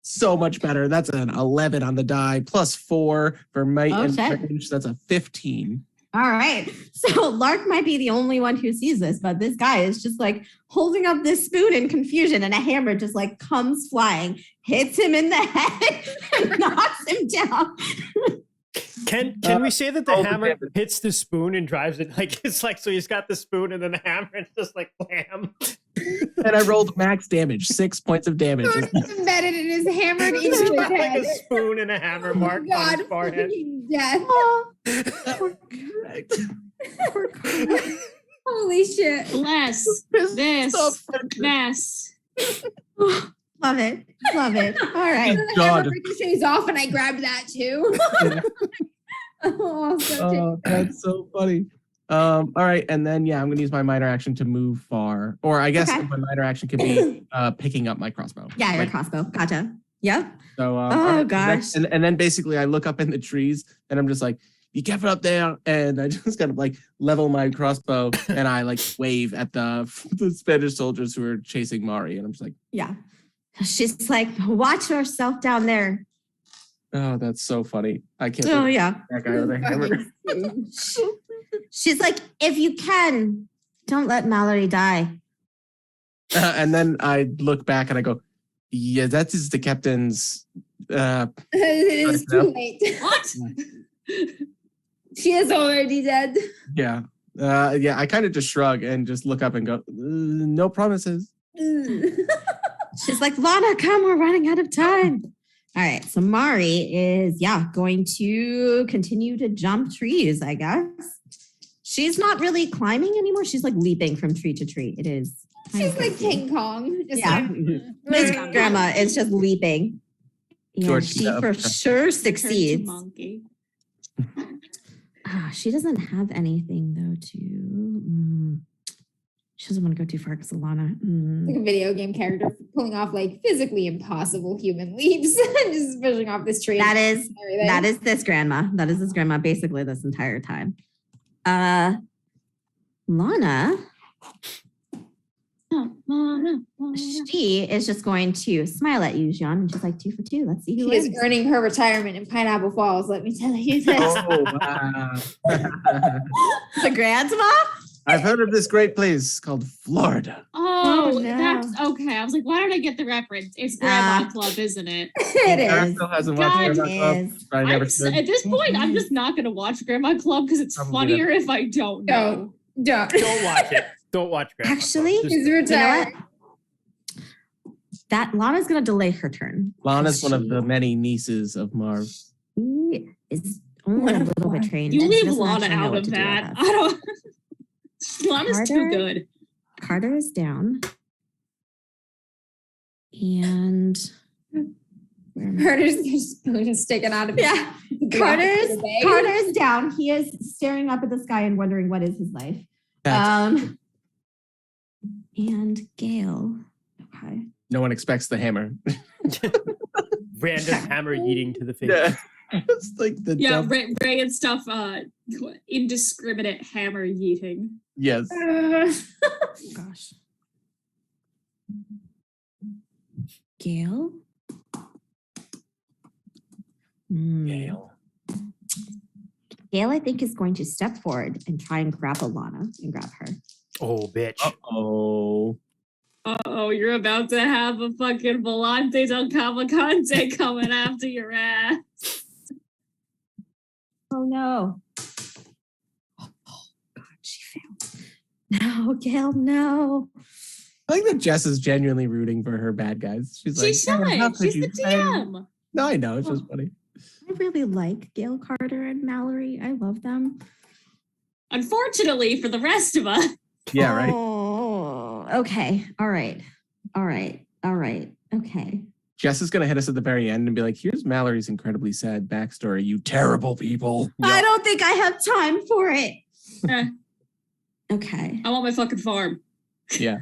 So much better. That's an 11 on the die, plus 4 for might and shit. range. That's a 15. All right. So Lark might be the only one who sees this, but this guy is just like holding up this spoon in confusion, and a hammer just like comes flying, hits him in the head, and knocks him down. Can we say that the oh, hammer damn it. hits the spoon and drives it like it's like so he's got the spoon and then the hammer and it's just like wham. And I rolled max damage, 6 points of damage. It's embedded in his hammered into He's his got like head. a spoon and a hammer Oh mark on God, his forehead. fucking death. Correct. Holy shit. Bless this mess. Love it. Love it. All right. The God. hammer ricochets off and I grabbed that too. Oh, so That's so funny. All right, and then I'm gonna use my minor action to move far, or I guess Okay. my minor action could be picking up my crossbow. Yeah, your Like, crossbow. Gotcha. Yep. so, Oh, all right, gosh. and then basically I look up in the trees and I'm just like, "Be careful up there!" And I just kind of like level my crossbow and I like wave at the Spanish soldiers who are chasing Mari, and I'm just like, Yeah. She's like, watch yourself down there. "Oh, that's so funny! I can't." Oh, believe yeah. that guy with a hammer. She's like, if you can, don't let Mallory die. And then I look back and I go, "Yeah, that is the captain's." it is too late. What? She is already dead. Yeah. I kind of just shrug and just look up and go, "No promises." She's like, Lana, come, we're running out of time. All right. So Mari is, going to continue to jump trees, I guess. She's not really climbing anymore. She's like leaping from tree to tree. It is. kind She's of like crazy. King Kong. Just Yeah. Miss Grandma is just leaping. And George, she yeah. for sure Turn to succeeds. monkey. She doesn't have anything though she doesn't want to go too far because of Lana. like a video game character pulling off like physically impossible human leaps and just pushing off this tree. That and is everything. that is this grandma. That is this grandma basically this entire time. Lana, she is just going to smile at you, Jean, and she's like 2 for 2. Let's see who She is wins. earning her retirement in Pineapple Falls. Let me tell you this. Oh, wow. The grandma? I've heard of this great place called Florida. Oh, Oh, no. that's okay. I was like, why don't I get the reference? It's Grandma Club, isn't it? It Sarah is. still hasn't watched God, Grandma Club. Is. I never should. At this point, I'm just not going to watch Grandma Club because it's Probably funnier if I don't know. Don't. Don't watch it. Don't watch Grandma Club. Actually, Just- She's You know retired. what? That Lana's gonna delay her turn. Lana's one of the many nieces of Marv. She is only a little bit trained. You and she leave doesn't Lana actually know out what of to do that. with I don't. Lana's too Carter? good. Carter is down. And where am I? Carter's spoon sticking out of Yeah. Carter's down. He is staring up at the sky and wondering what is his life. And Gail. Okay. No one expects the hammer. Random hammer eating to the face. Yeah. It's like the Yeah, dumb- Ray and stuff. Indiscriminate hammer yeeting. Yes. Gosh. Gail? Gail. Gail, I think, is going to step forward and try and grapple Lana and grab her. Oh, bitch. Oh. Oh, you're about to have a fucking Volante del Cavalcante coming after your ass. Oh no. Oh God, she failed. No, Gail, no. I think that Jess is genuinely rooting for her bad guys. She's She like, "Man, how should. could She's the you DM. No, I know. It's just funny. I really like Gail Carter and Mallory. I love them. Unfortunately for the rest of us. Yeah, right. Oh, okay. All right. Okay. Jess is going to hit us at the very end and be like, here's Mallory's incredibly sad backstory, you terrible people. I don't think I have time for it. Eh, Okay. I want my fucking farm. Yeah.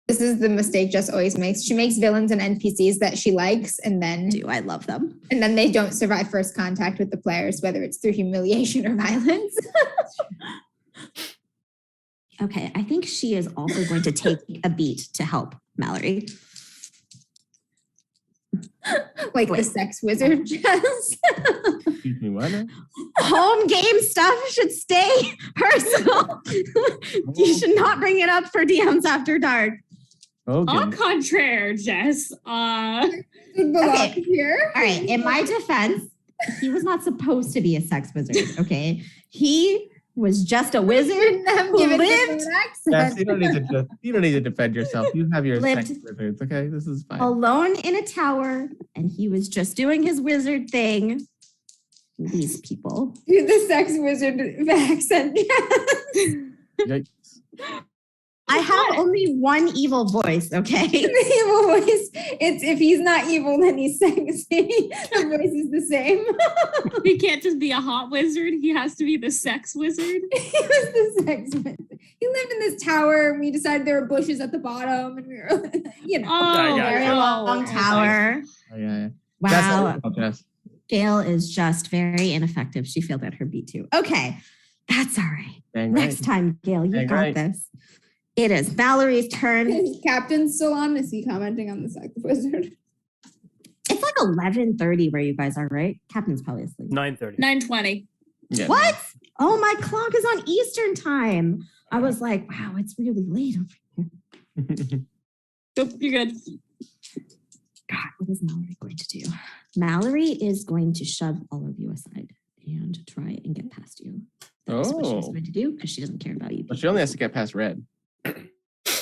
This is the mistake Jess always makes. She makes villains and NPCs that she likes, and then I love them. And then they don't survive first contact with the players, whether it's through humiliation or violence. Okay, I think she is also going to take a beat to help Mallory. Like Wait. the sex wizard, Jess. Excuse me, what? Home game stuff should stay personal. You should not bring it up for DMs after dark. Okay. Au contraire, Jess. Okay. Here. All right, in my defense, he was not supposed to be a sex wizard, okay? He was just a wizard who lived Jess, you don't need to defend yourself. You have your Lived- sex wizards, okay? This is fine. alone in a tower, and he was just doing his wizard thing. These people. Do the sex wizard accent. Yikes. I have only one evil voice, okay? The evil voice. It's if he's not evil, then he's sexy. The voice is the same. He can't just be a hot wizard. He has to be the sex wizard. He was the sex wizard. He lived in this tower, and we decided there were bushes at the bottom, and we were, Oh, Very long tower. Oh, yeah. Wow. Jess. Gail is just very ineffective. She failed at her B2. Okay, that's all right. Dang right. Next time, Gail, you Dang got right. this. It is Valerie's turn. Is Captain still on? Is he commenting on the sex wizard? It's like 11:30 where you guys are, right? Captain's probably asleep. 9:30. 9:20. Yeah, What? Oh, my clock is on Eastern time. I was like, wow, it's really late over here. Nope, you're good. God, what is Mallory going to do? Mallory is going to shove all of you aside and try and get past you. That's what she's Oh. going to do because she doesn't care about you. But she only has to get past red.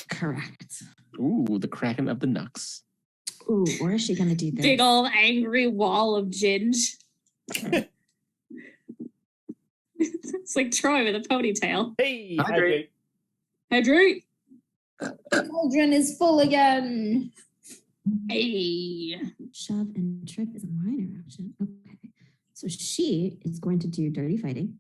Correct. Ooh, the Kraken of the Nux. Ooh, or is she going to do this? Big old angry wall of ginge. It's like Troy with a ponytail. Hey, Hydrate. hydrate. Hydrate. Cauldron is full again. Hey. Shove and trip is a minor action. Okay. So she is going to do dirty fighting.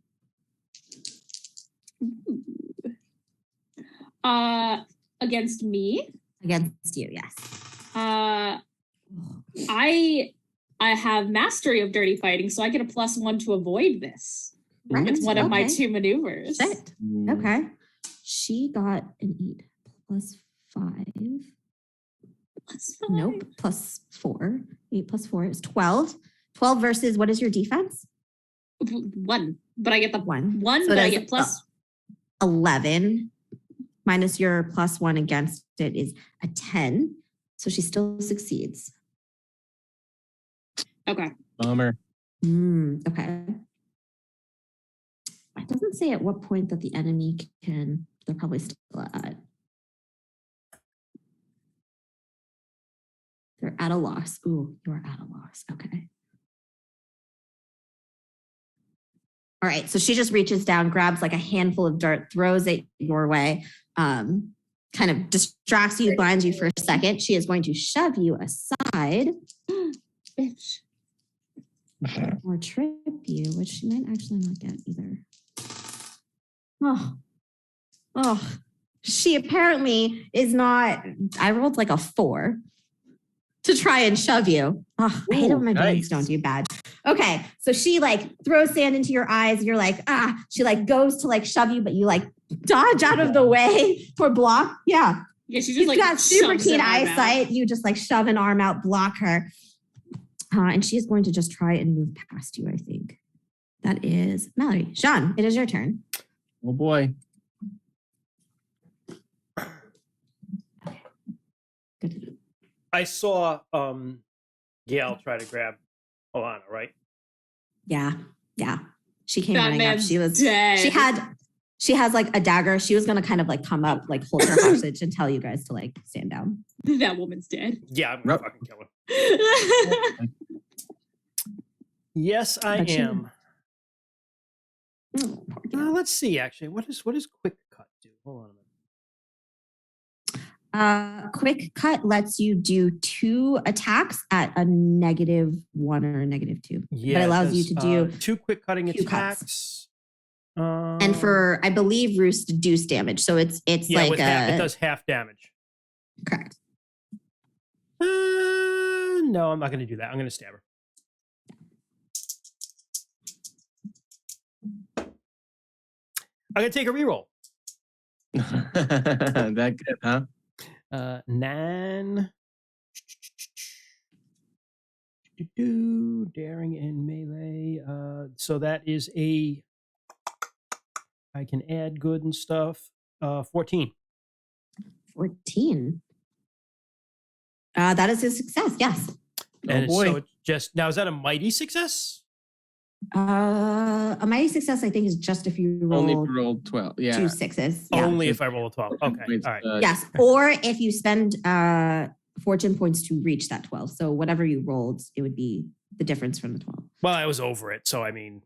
Against me. Against you, yes. I have mastery of dirty fighting, so I get a +1 to avoid this. Right. It's one of my Okay. 2 maneuvers. Shit. Ooh. Okay. She got an 8 +5. +5. Nope. +4. 8 +4 is 12. 12 versus what is your defense? 1, but I get the 1. 1, So but I that's get plus. 11 minus your +1 against it is a 10. So she still succeeds. Okay. Bummer. Okay. It doesn't say at what point that the enemy can, they're probably still at. They're at a loss. Ooh, you're at a loss. Okay. All right. So she just reaches down, grabs like a handful of dirt, throws it your way, kind of distracts you, blinds you for a second. She is going to shove you aside Bitch. or trip you, which she might actually not get either. Oh, she apparently is not. I rolled like a 4 to try and shove you. Oh, I hate it when my Ooh, brains nice. don't do bad. Okay, so she like throws sand into your eyes. You're like, she like goes to like shove you, but you like dodge out of the way or block. Yeah, Yeah, she just she's like got super shoves keen an arm out. eyesight. You just like shove an arm out, block her. And she is going to just try and move past you, I think. That is Mallory. Jean, it is your turn. Oh boy. Good. I saw Gail try to grab Alana, right? Yeah. She came That running up. man's She was. dead. She has like a dagger. She was gonna kind of like come up, like hold her hostage, and tell you guys to like stand down. That woman's dead. Yeah, I'm gonna fucking kill her. Yes, I But she- am. Oh, poor gal. Let's see. Actually, what does quick cut do? Hold on a minute. Quick cut lets you do 2 attacks at a -1 or a -2. Yeah, but it it allows you does, to do 2 quick cutting 2 cuts. attacks. and for I believe roost deuce damage. So it's yeah, like it does half damage. correct. No, I'm not going to do that. I'm going to stab her. I'm going to take a reroll. That good, huh? 9. Daring and melee. So that is I can add good and stuff. 14. 14. That is a success. Yes. And boy. so it's just now, is that a mighty success? A mighty success, I think, is just if you roll Only if you rolled 12. Yeah. 2 6s. Yeah. Only if I roll a 12. Okay. It's, All right. Yes. Or if you spend fortune points to reach that 12. So whatever you rolled, it would be the difference from the 12. Well, I was over it. So, I mean,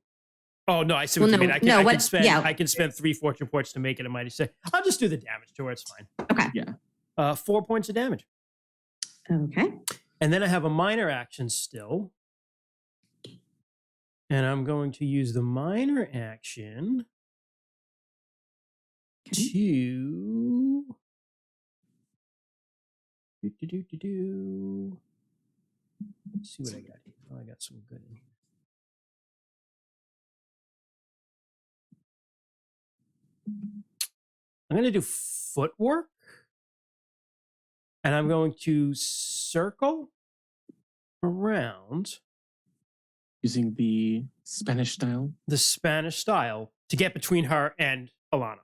oh, no, I see what Well, you no, mean. no, I what- can spend, yeah. I can spend 3 fortune points to make it a mighty success. I'll just do the damage to her. It's fine. Okay. Yeah. 4 points of damage. Okay. And then I have a minor action still. And I'm going to use the minor action Okay. to Let's see what I got here. Oh, I got some good in here. I'm going to do footwork. And I'm going to circle around Using the Spanish style. the Spanish style to get between her and Alana.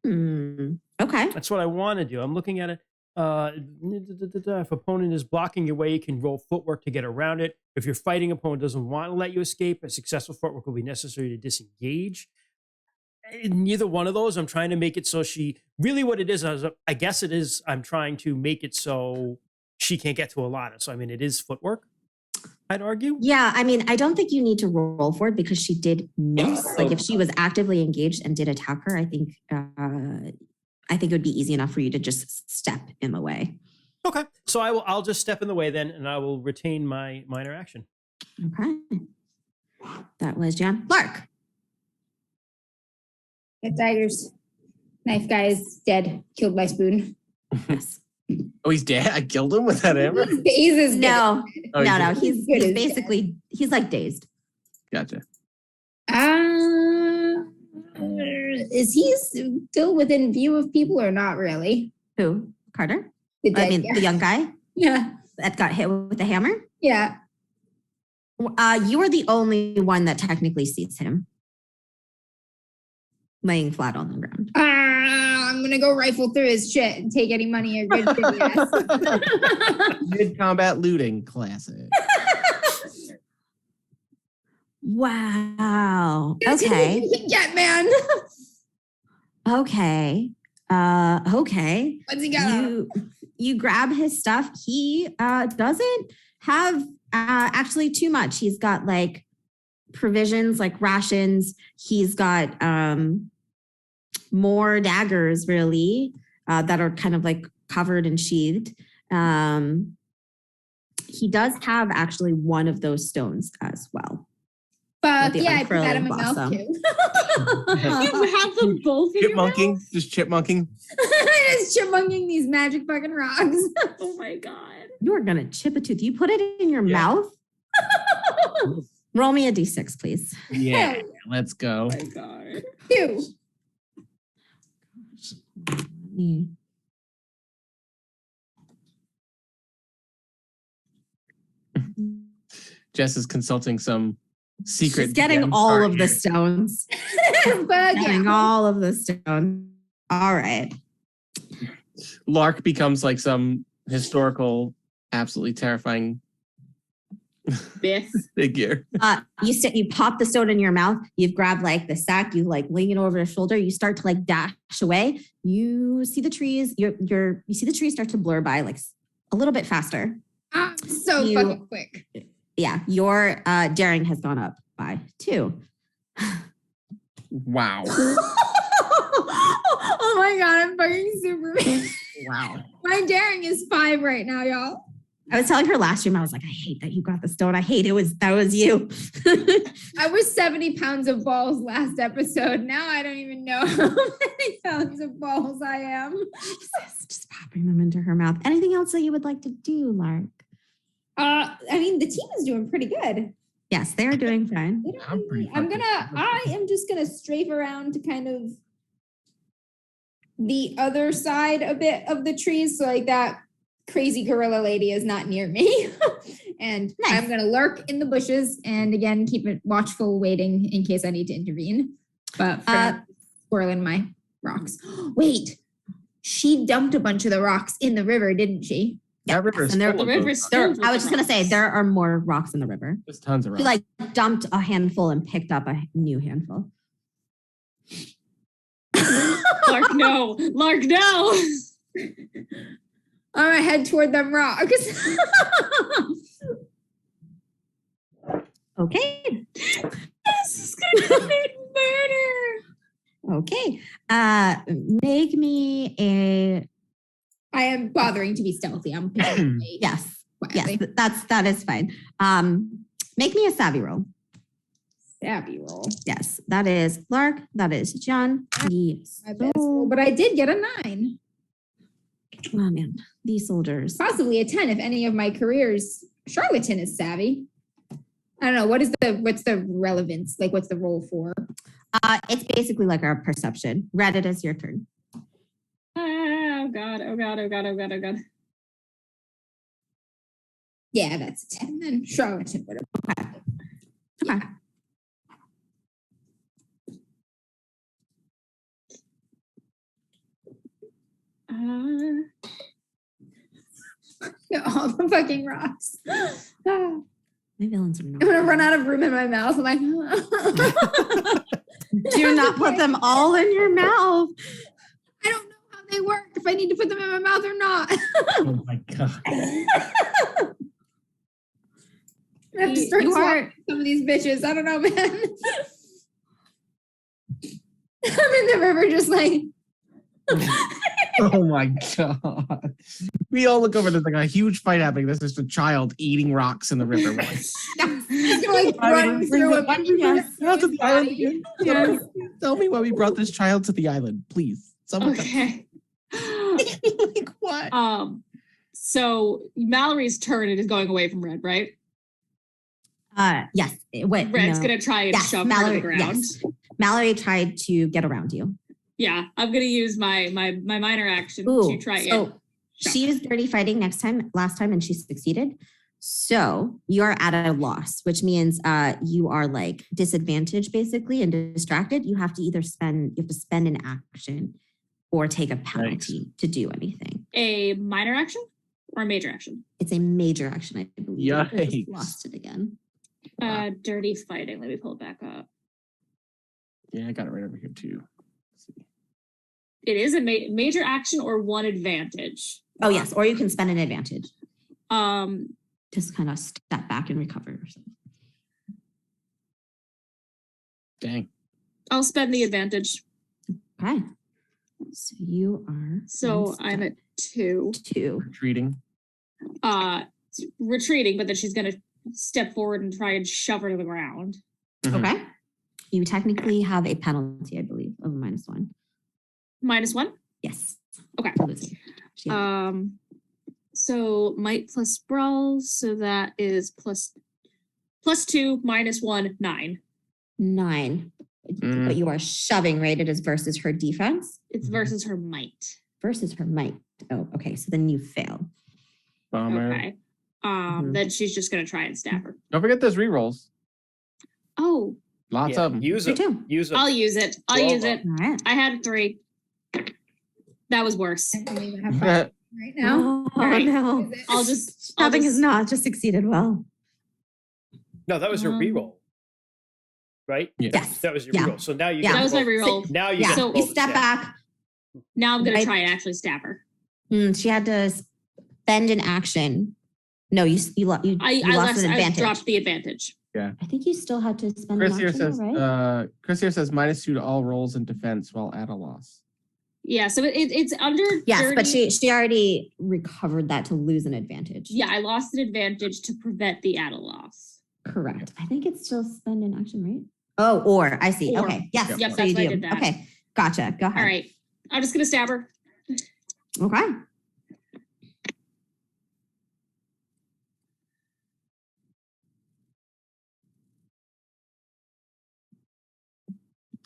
Okay. That's what I want to do. I'm looking at it. If opponent is blocking your way, you can roll footwork to get around it. If your fighting opponent doesn't want to let you escape, a successful footwork will be necessary to disengage. Neither one of those. I'm trying to make it so she really what it is. I guess it is. I'm trying to make it so she can't get to Alana. So I mean, it is footwork. I'd argue. Yeah, I mean, I don't think you need to roll for it because she did miss. Like if she was actively engaged and did attack her, I think it would be easy enough for you to just step in the way. Okay, so I'll just step in the way then, and I will retain my minor action. Okay. That was Jan. Lark. That tiger's knife guy is dead, killed by spoon. Yes. Oh, he's dead? I killed him with that hammer? He's as good. No, Oh, no. He's He's good as basically he's like dazed. Gotcha. Is he still within view of people or not really? Who? Carter? The I dead mean, guy. the young guy Yeah. that got hit with the hammer. Yeah. You are the only one that technically sees him laying flat on the ground. I'm gonna go rifle through his shit and take any money or good for yes. Mid-combat looting classic. Wow. Okay. Yeah, man. Okay. Okay. What's he got? You grab his stuff. He doesn't have actually too much. He's got like provisions, like rations. He's got more daggers, really, that are kind of like covered and sheathed. He does have actually one of those stones as well. Fuck With the yeah, I put that in my unfurling mouth blossom. too. You have them both in your mouth? Chipmunking? Just chipmunking? Just chipmunking these magic fucking rocks. Oh my god. You're gonna chip a tooth. You put it in your Yeah. mouth. Roll me a d6, please. Yeah, let's go. Oh my god. Ew. Jess is consulting some secret. She's getting gem all chart of the here. stones. Fuck Getting yeah. all of the stones. All right. Lark becomes like some historical, absolutely terrifying Myth. figure. You pop the stone in your mouth. You've grabbed like the sack. You like laying it over your shoulder. You start to like dash away. You see the trees. You see the trees start to blur by like a little bit faster. So fucking quick. Yeah, your daring has gone up by 2. Wow. Oh my god, I'm fucking Superman. Wow. My daring is 5 right now, y'all. I was telling her last stream, I was like, I hate that you got the stone. I hate that was you. I was 70 pounds of balls last episode. Now I don't even know how many pounds of balls I am. Just popping them into her mouth. Anything else that you would like to do, Lark? I mean, the team is doing pretty good. Yes, they are doing fine. I am just gonna strafe around to kind of the other side a bit of the trees, so like that crazy gorilla lady is not near me. And nice. I'm gonna lurk in the bushes and again keep it watchful, waiting in case I need to intervene. But for swirling my rocks. Wait, she dumped a bunch of the rocks in the river, didn't she? Yeah, the river's I was just gonna say there are more rocks in the river. There's tons of rocks. She like dumped a handful and picked up a new handful. Lark, no. Lark, no. I'm gonna head toward them rocks. Okay. This is gonna be murder. Okay. Make me a. I am bothering to be stealthy. I'm Yes. That is fine. Make me a savvy roll. Savvy roll. Yes, that is Lark. That is John. My best roll, but I did get a 9. Oh man, these soldiers. Possibly a 10 if any of my careers. Charlatan is savvy. I don't know. What's the relevance? Like, what's the roll for? It's basically like our perception. Reddit, is your turn. Oh god, oh god, oh god, oh god, oh god. Yeah, that's a 10 then. Charlatan would have. Okay. All the fucking rocks. My villains are not. I'm gonna run out of room in my mouth. I'm like, do not put them all in your mouth. I don't know how they work. If I need to put them in my mouth or not. Oh my god. I have to start swallowing some of these bitches. I don't know, man. I'm in the river just like. Oh my god. We all look over, there's like a huge fight happening. There's just a child eating rocks in the river. Like running through a bunch of to the island again. Yes. Tell me why we brought this child to the island, please. Someone okay. Like what? So Mallory's turn is going away from Red, right? Yes. Wait, Red's gonna try and shove her to the ground. Yes. Mallory tried to get around you. Yeah, I'm gonna use my minor action to try and. She used dirty fighting last time, and she succeeded. So you are at a loss, which means you are like disadvantaged basically and distracted. You have to either spend an action or take a penalty to do anything. A minor action or a major action? It's a major action, I believe. Yikes. I just lost it again. Dirty fighting. Let me pull it back up. Yeah, I got it right over here too. It is a major action or one advantage. Oh yes, or you can spend an advantage. Just kind of step back and recover yourself. Dang. I'll spend the advantage. Okay. So you are. So I'm at 2. Retreating. Retreating, but then she's gonna step forward and try and shove her to the ground. Mm-hmm. Okay. You technically have a penalty, I believe, of -1. -1? Yes. Okay. Yeah. So might plus brawl, so that is plus 2 -1, 9. 9. But you are shoving, right? It is versus her defense. It's versus her might. Versus her might. Oh, okay. So then you fail. Bummer. Okay. Then she's just gonna try and stab her. Don't forget those rerolls. Oh. Lots of them. Use it. Use it. I'll use it. All right. I had 3. That was worse. I don't even have 5 right now. Oh, right. no. I'll just Having has not just succeeded well. No, that was a reroll. Right? Yeah. Yes. That was your Yeah. reroll. So now you Yeah. get That was my roll- reroll. Now you Yeah. get to So roll you the step stab. back. Now I'm gonna Right. try and actually stab her. She had to spend an action. No, you lost an I advantage. dropped the advantage. I think you still had to spend Chris an here action, says, right? Chris here says -2 to all rolls in defense while at a loss. Yeah, so it's under Yes, dirty. but she already recovered that to lose an advantage. Yeah, I lost an advantage to prevent the add a loss. Correct. I think it's still spend an action, right? Oh, or I see. Or. Okay. Yes. Yep, so that's you why I do. did that. Okay. Gotcha. Go ahead. All right. I'm just gonna stab her. Okay.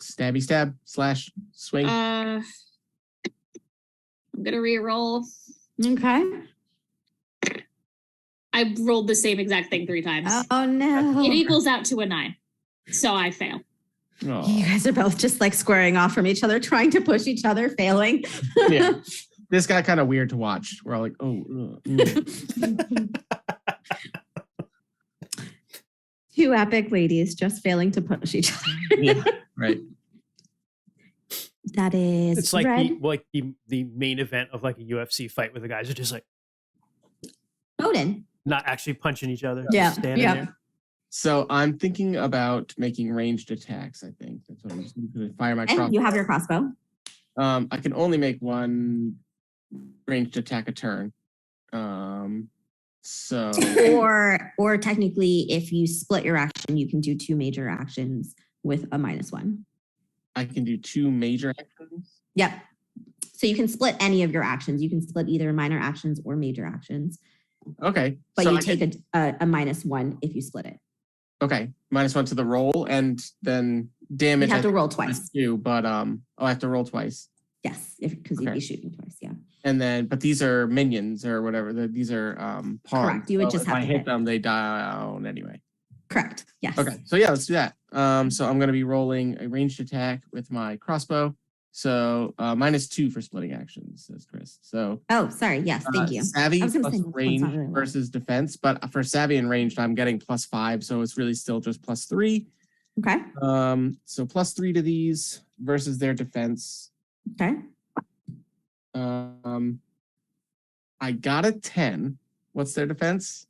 Stabby stab / swing. I'm gonna re-roll. Okay. I rolled the same exact thing 3 times. Oh no. It equals out to a 9. So I fail. Oh. You guys are both just like squaring off from each other, trying to push each other, failing. Yeah. This got kind of weird to watch. We're all like, oh. Two epic ladies just failing to push each other. Yeah, right. That is It's like red. the main event of like a UFC fight where the guys are just like Odin. not actually punching each other. Yeah, just standing yeah. there. So I'm thinking about making ranged attacks, I think. That's what I'm just going to fire my crossbow. And you have your crossbow. I can only make one ranged attack a turn. So Or technically, if you split your action, you can do 2 major actions with a -1. I can do 2 major actions. Yep. So you can split any of your actions. You can split either minor actions or major actions. Okay. But so you I take a -1 if you split it. Okay, -1 to the roll, and then You damage. have I to roll think twice. Too, but I have to roll twice. Yes, because you'd Okay. be shooting twice. Yeah. And then, but these are minions or whatever. These are pawns. Correct. You would just if have I to hit hit. them, they die down anyway. Correct. Yes. Okay, so yeah, let's do that. So I'm going to be rolling a ranged attack with my crossbow. So -2 for splitting actions, says Chris. So Oh, sorry. Yes. Thank you. Savvy I was gonna plus say, that's not range really a lot. versus defense, but for savvy and ranged, I'm getting +5, so it's really still just +3. Okay. So +3 to these versus their defense. Okay. I got a 10. What's their defense?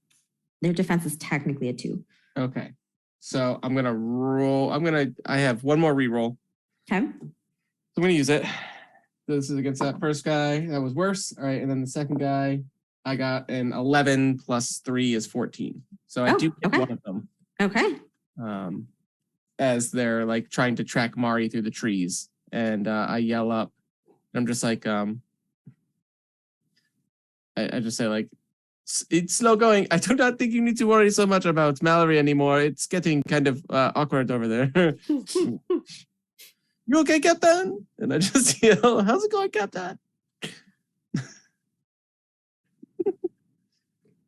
Their defense is technically a 2. Okay. So I'm gonna roll. I have one more reroll. Okay. I'm gonna use it. This is against that first guy. That was worse. All right, and then the second guy, I got an 11 plus 3 is 14. So I do get okay. one of them. Okay. As they're like trying to track Mari through the trees, and I yell up. I'm just like, I just say like, it's slow going. I do not think you need to worry so much about Mallory anymore. It's getting kind of awkward over there. You okay, Captain? And I just yell, how's it going, Captain?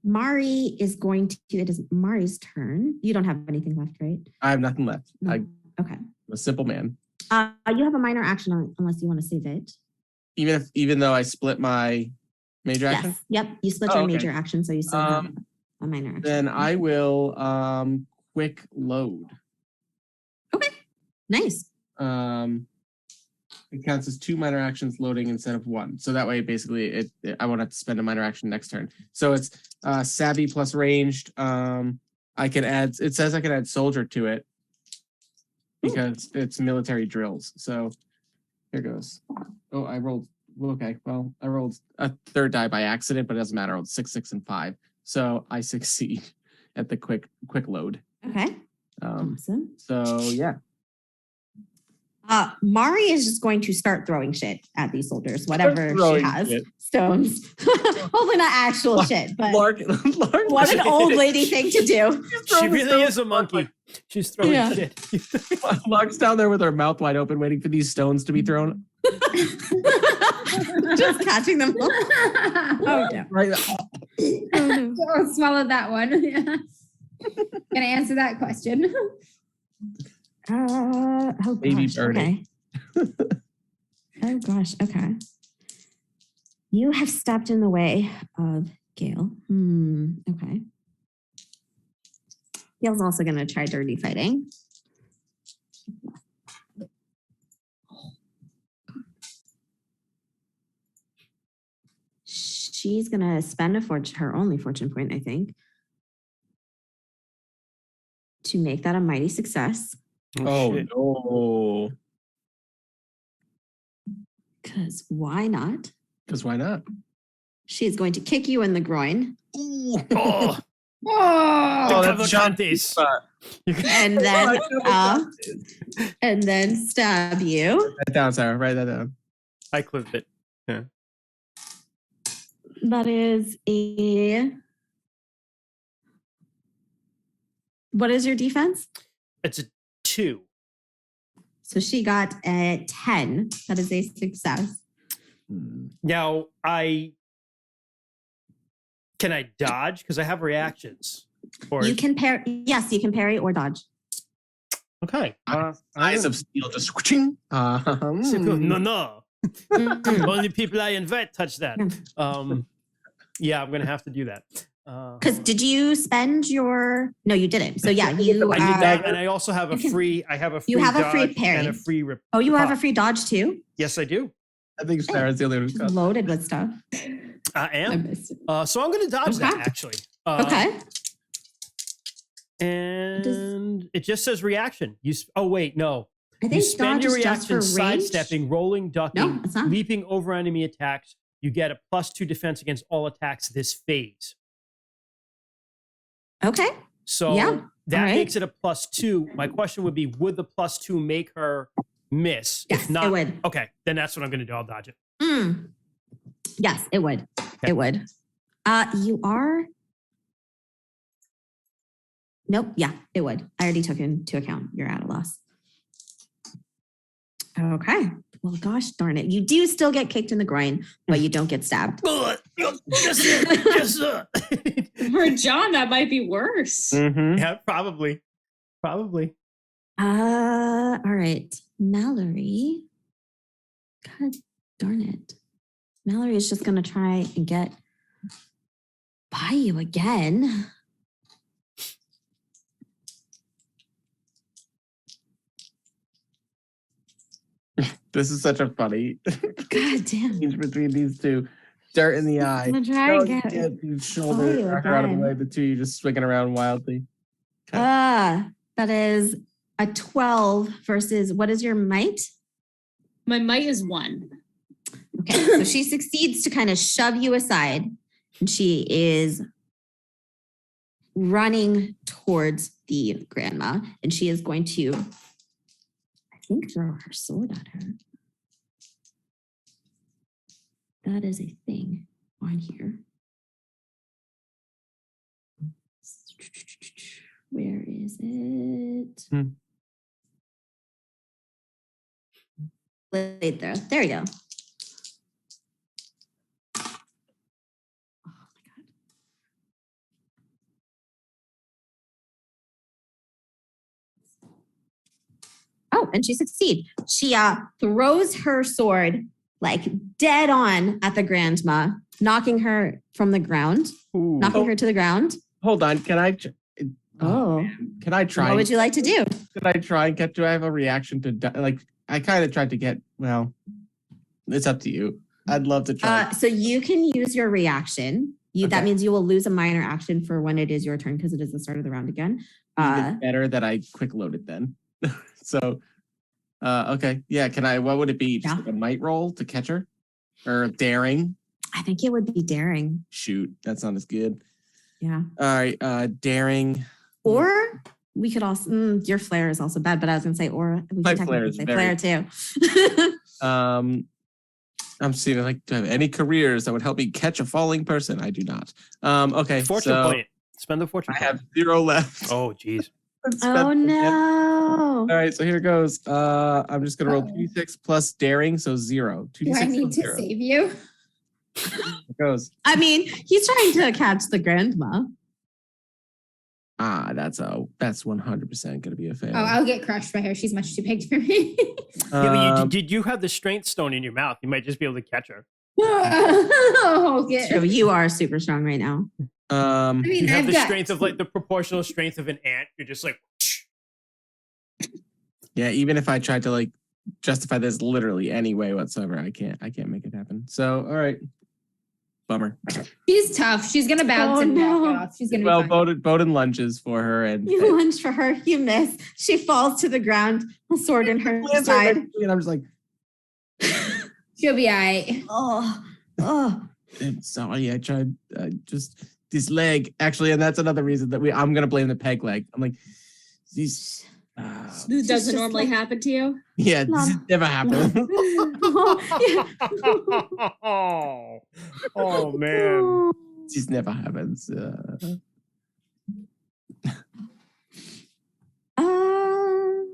Mari is going to, it is Mari's turn. You don't have anything left, right? I have nothing left. No. I'm Okay. a simple man. You have a minor action unless you want to save it. Even though I split my major action? Yes. Yep. You split Oh, your okay. major action, so you still have a minor action. Then I will quick load. Okay. Nice. It counts as 2 minor actions loading instead of 1. So that way, basically, I won't have to spend a minor action next turn. So it's savvy plus ranged. I can add. It says I can add soldier to it because it's military drills. So here goes. Oh, I rolled. Okay, well, I rolled a 3rd die by accident, but it doesn't matter. I rolled 6, 6, and 5. So I succeed at the quick load. Okay. Awesome. So yeah. Mari is just going to start throwing shit at these soldiers, whatever she has. Shit. Stones. Hopefully not actual shit, but Lark what an old lady thing to do. She really is a monkey. She's throwing Yeah. shit. Lark's down there with her mouth wide open, waiting for these stones to be thrown. Just catching them. Oh, yeah. Right. Oh, swallowed that one. Yeah. Gonna answer that question. Oh Baby gosh. birdie. Okay. Oh gosh. Okay. You have stepped in the way of Gale. Okay. Gail's also going to try dirty fighting. She's going to spend her only fortune point, I think, to make that a mighty success. Oh, shit. no. Because why not? Because why not? She is going to kick you in the groin. Oh, Oh, that's John Cavalcantes. spot. And then stab you. Write that down, Sarah. Write that down. I clipped it. Yeah. That is what is your defense? It's a 2. So she got a 10. That is a success. Now, can I dodge? Because I have reactions. Or You can parry. Yes, you can parry or dodge. okay. Eyes of steel just switching. No. Mm. Only people I invite touch that. Yeah, I'm gonna have to do that. Because did you spend your? No, you didn't. So yeah, you. I did that, and I also have a free. I have a free. You have a free dodge parry. and a free. Oh, you have a free dodge too? Yes, I do. I think Sarah's the only one who's got Loaded with stuff. I I am. missed it. So I'm gonna dodge that Okay. actually. Okay. And it just says reaction. Oh wait, no. I You think spend dodge your is just for reaction range. sidestepping, rolling, ducking, No, it's not. leaping over enemy attacks. You get a +2 defense against all attacks this phase. Okay. So Yeah, that all right. makes it a +2. My question would be, would the +2 make her miss? Yes, if not, it would. okay, then that's what I'm going to do. I'll dodge it. Mm. Yes, it would. It would. You are. Nope. Yeah, it would. I already took into account. You're at a loss. Okay. Well, gosh darn it. You do still get kicked in the groin, but you don't get stabbed. Yes, For John, that might be worse. Mm-hmm. Yeah, probably. All right. Mallory. God darn it. Mallory is just going to try and get by you again. This is such a funny God damn. change between these two. Dirt in the eye. I'm going to try No, and you get. can't. You Oh, shoulder you her out of the again. way. The two you just swinging around wildly. That is a 12 versus what is your might? My might is 1. Okay, so she succeeds to kind of shove you aside, and she is running towards the grandma, and she is going to, I think, throw her sword at her. That is a thing on here. Where is it? Right there. There you go. Oh my God. Oh, and she succeeds. She throws her sword like dead on at the grandma, knocking her from the ground, knocking her to the ground. Hold on. Can I? Oh, Can I try? what would you like to do? Can I try and get? Do I have a reaction to like? I kind of tried to get. Well, it's up to you. I'd love to try. So you can use your reaction. That Okay. means you will lose a minor action for when it is your turn because it is the start of the round again. Even better that I quick loaded then. So, okay, yeah. Can I? What would it be? Just Yeah. like a might roll to catch her, or daring? I think it would be daring. Shoot, that's not as good. Yeah. All right, daring. Or we could also, your flare is also bad, but I was going to say, or we My can flare technically is say very- flare too. I'm seeing like, do I have any careers that would help me catch a falling person? I do not. Okay, Fortune so point. Spend the fortune I point. have 0 left. Oh, geez. Oh, no. All right, so here goes. I'm just gonna roll 2d6 plus daring, so 0. 2d6 Do I need plus to 0. save you? Here goes. I mean, he's trying to catch the grandma. That's 100% gonna be a fail. Oh, I'll get crushed by her. She's much too big for me. Yeah, but did you have the strength stone in your mouth? You might just be able to catch her. Oh, So you are super strong right now. I mean, You have I've the got strength of like the proportional strength of an ant. You're just like, Yeah, even if I tried to like justify this literally any way whatsoever, I can't make it happen. So, all right. Bummer. she's tough. She's gonna bounce and back it off. She's gonna be Well, fine. Bowden lunges for her and You lunge for her. You miss. She falls to the ground, a sword in her lands right side. next to me, and I'm just like, She'll be all right. Oh. I'm sorry, I tried just this leg. Actually, and that's another reason that I'm gonna blame the peg leg. I'm like, these This doesn't just normally like- happen to you. yeah, this Lana. never happened. oh man. This never happens.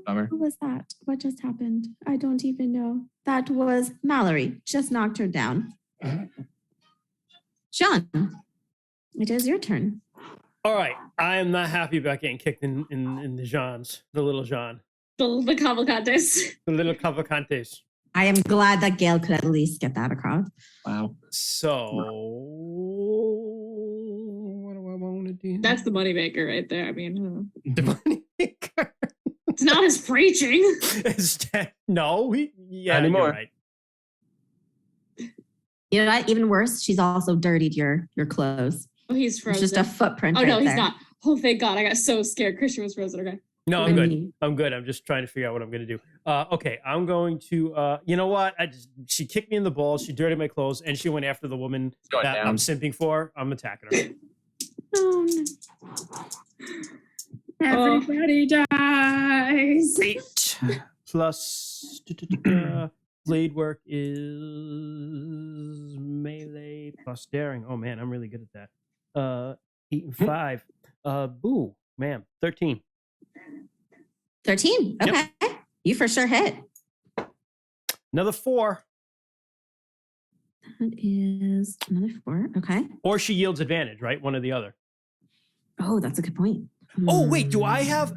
Bummer. Who was that? What just happened? I don't even know. That was Mallory. Just knocked her down. Sean, it is your turn. All right. I am not happy about getting kicked in the Jeans, the little Jean, The Cavalcantes. the little Cavalcantes. I am glad that Gail could at least get that across. Wow. So what do I want to do? That's the moneymaker right there. I mean, the money maker. it's not his preaching. No, Not anymore. You're right. You know what? Even worse, she's also dirtied your clothes. Oh, he's It's frozen. just a footprint. Oh right no, he's there. not. Oh, thank God! I got so scared. Christian was frozen. Okay. No, I I'm good. mean- I'm good. I'm just trying to figure out what I'm going to do. Okay, I'm going to. You know what? She kicked me in the balls. She dirtied my clothes, and she went after the woman Going that down. I'm simping for. I'm attacking her. Oh, no. Everybody dies. 8 plus blade work is melee plus daring. Oh man, I'm really good at that. 8 and 5. Boo, ma'am. 13. 13. Okay. You for sure hit. Another 4. That is another 4. Okay. Or she yields advantage, right? One or the other. Oh, that's a good point. Oh wait, do I have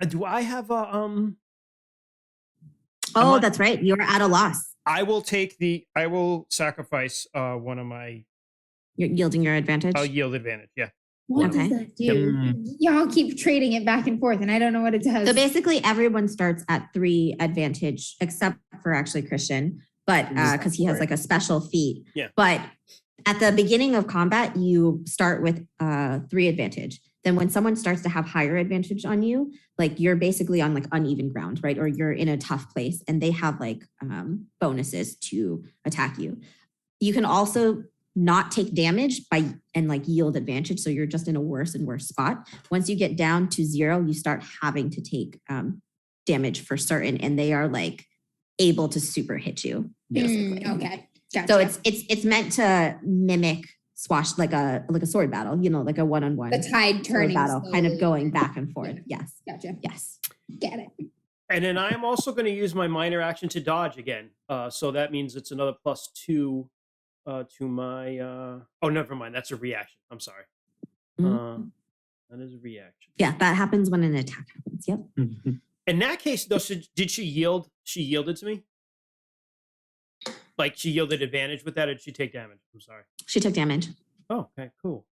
Oh, that's right. You're at a loss. I will sacrifice one of my. You're yielding your advantage. I'll yield advantage. Yeah. What Okay. does that do? Y'all keep trading it back and forth, and I don't know what it does. So basically, everyone starts at 3 advantage, except for actually Christian, but because he has like a special feat. Yeah. But at the beginning of combat, you start with 3 advantage. Then when someone starts to have higher advantage on you, like you're basically on like uneven ground, right? Or you're in a tough place, and they have like bonuses to attack you. You can also not take damage and like yield advantage. So you're just in a worse and worse spot. Once you get down to 0, you start having to take damage for certain, and they are like able to super hit you. Basically. Okay, gotcha. So it's meant to mimic swash like a sword battle, like a one-on-one the tide sword turning battle, kind of slowly. going back and forth. Yes. Gotcha. Yes. Get it. And then I am also going to use my minor action to dodge again. So that means it's another +2 to my. Oh, never mind. That's a reaction. I'm sorry. Mhm. That is a reaction. Yeah, that happens when an attack happens. Yep. In that case, though, so did she yield? She yielded to me. Like she yielded advantage with that, or did she take damage? I'm sorry. She took damage. Oh, okay, cool.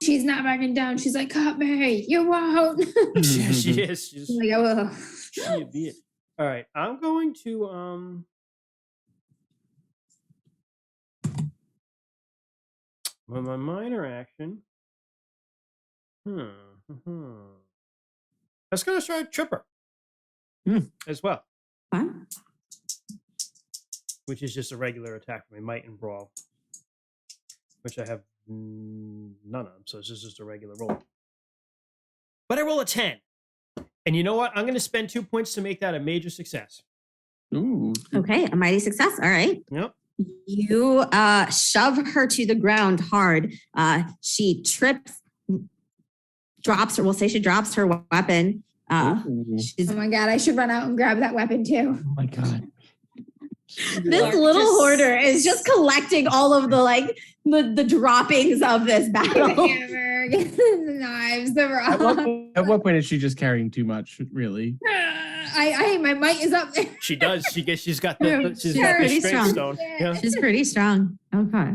She's not backing down. She's like, cut me. You won't. Yeah, she is. She's like, oh. she a bit. All right, I'm going to well, my minor action. That's gonna try Tripper as well, What? which is just a regular attack for my might and brawl, which I have none of. So it's just a regular roll. But I roll a 10, and you know what? I'm gonna spend 2 points to make that a major success. Ooh. Okay, a mighty success. All right. Yep. You shove her to the ground hard. She trips, drops her. We'll say she drops her weapon. Ooh. She's Oh my God, I should run out and grab that weapon too. Oh my god. this Like, little just- hoarder is just collecting all of the like the droppings of this The battle. hammer, the knives, the rock. At what point is she just carrying too much? Really? My might is up there. She does. She's got Yeah, the she's got the pretty strength strong. stone. Yeah. She's pretty strong. Okay.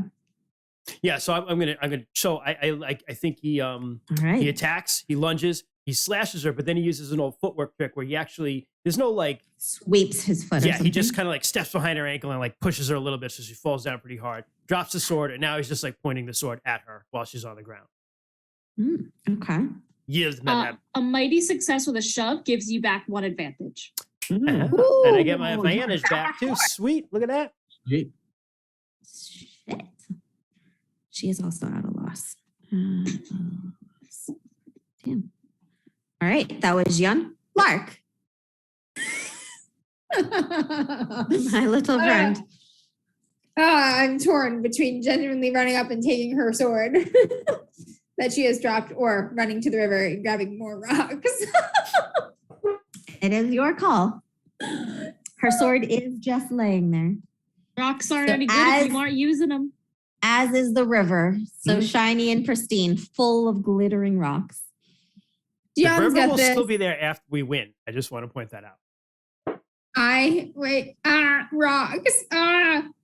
Yeah, so I'm gonna. So I think he All right. he attacks, he lunges, he slashes her, but then he uses an old footwork trick where he actually there's no like Sweeps his foot. yeah, he just kind of like steps behind her ankle and like pushes her a little bit so she falls down pretty hard, drops the sword, and now he's just like pointing the sword at her while she's on the ground. Okay. Yield, A mighty success with a shove gives you back 1 advantage. and I get my advantage back too. Sweet, look at that. Shit. She is also at a loss. Damn. All right, that was Yun. Lark, my little friend. I'm torn between genuinely running up and taking her sword that she has dropped, or running to the river and grabbing more rocks. It is your call. Her sword is just laying there. Rocks aren't So any good if you aren't using them. As is the river, so shiny and pristine, full of glittering rocks. The John's river got will this. still be there after we win. I just want to point that out. Rocks.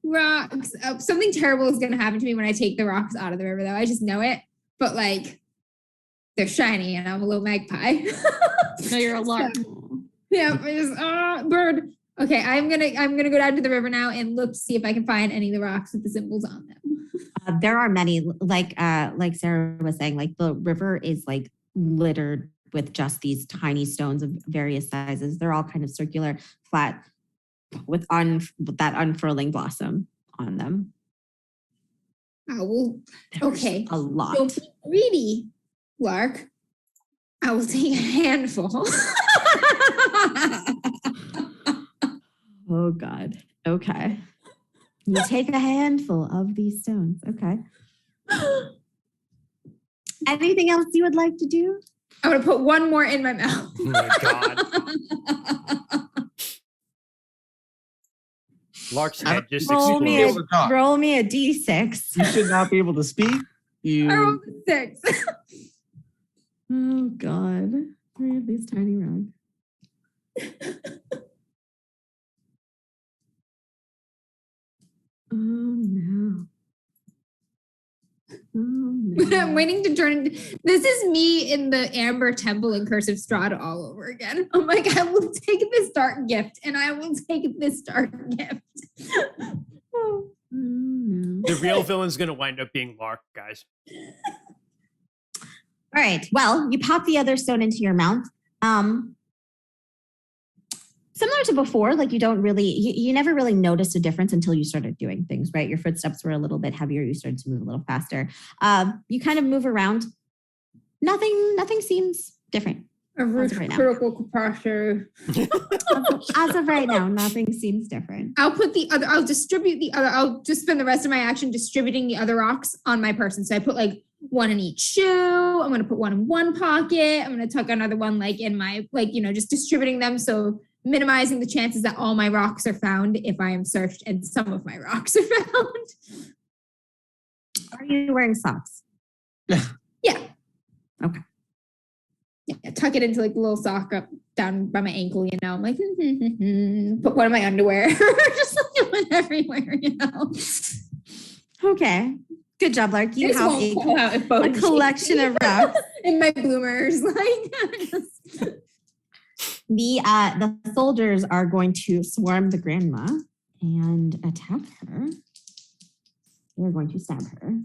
Rocks. Oh, something terrible is going to happen to me when I take the rocks out of the river, though. I just know it. But like, they're shiny, and I'm a little magpie. No, you're a lark. Yeah, just bird. Okay, I'm gonna go down to the river now and look to see if I can find any of the rocks with the symbols on them. There are many, like Sarah was saying, like the river is like littered with just these tiny stones of various sizes. They're all kind of circular, flat, with that unfurling blossom on them. Oh, well, okay. A lot. Don't be greedy, Lark. I will take a handful. Oh God. Okay. You take a handful of these stones. Okay. Anything else you would like to do? I'm gonna put one more in my mouth. Oh my God. Lark's head just roll me explodes. roll me a d6. You should not be able to speak. I rolled a 6. Oh God. 3 of these tiny rocks. Oh no. Oh no. I'm waiting to turn into this is me in the Amber Temple and Curse of Strahd all over again. I'm like, I will take this dark gift, and I will take this dark gift. Oh no. The real villain's gonna wind up being Lark, guys. All right. Well, you pop the other stone into your mouth. Similar to before, like you don't really, you never really noticed a difference until you started doing things, right? Your footsteps were a little bit heavier. You started to move a little faster. You kind of move around. Nothing seems different. Critical posture. As of right now, nothing seems different. I'll distribute the other. I'll just spend the rest of my action distributing the other rocks on my person. So I put like one in each shoe. I'm going to put one in one pocket. I'm going to tuck another one like in my, like, just distributing them. So minimizing the chances that all my rocks are found if I am searched and some of my rocks are found. Are you wearing socks? Yeah. Okay. Yeah, tuck it into like a little sock up down by my ankle, I'm like, put one of my underwear. Just like one everywhere, Okay. Good job, Lark. You have a collection of rocks. In my bloomers. The soldiers are going to swarm the grandma and attack her. They're going to stab her.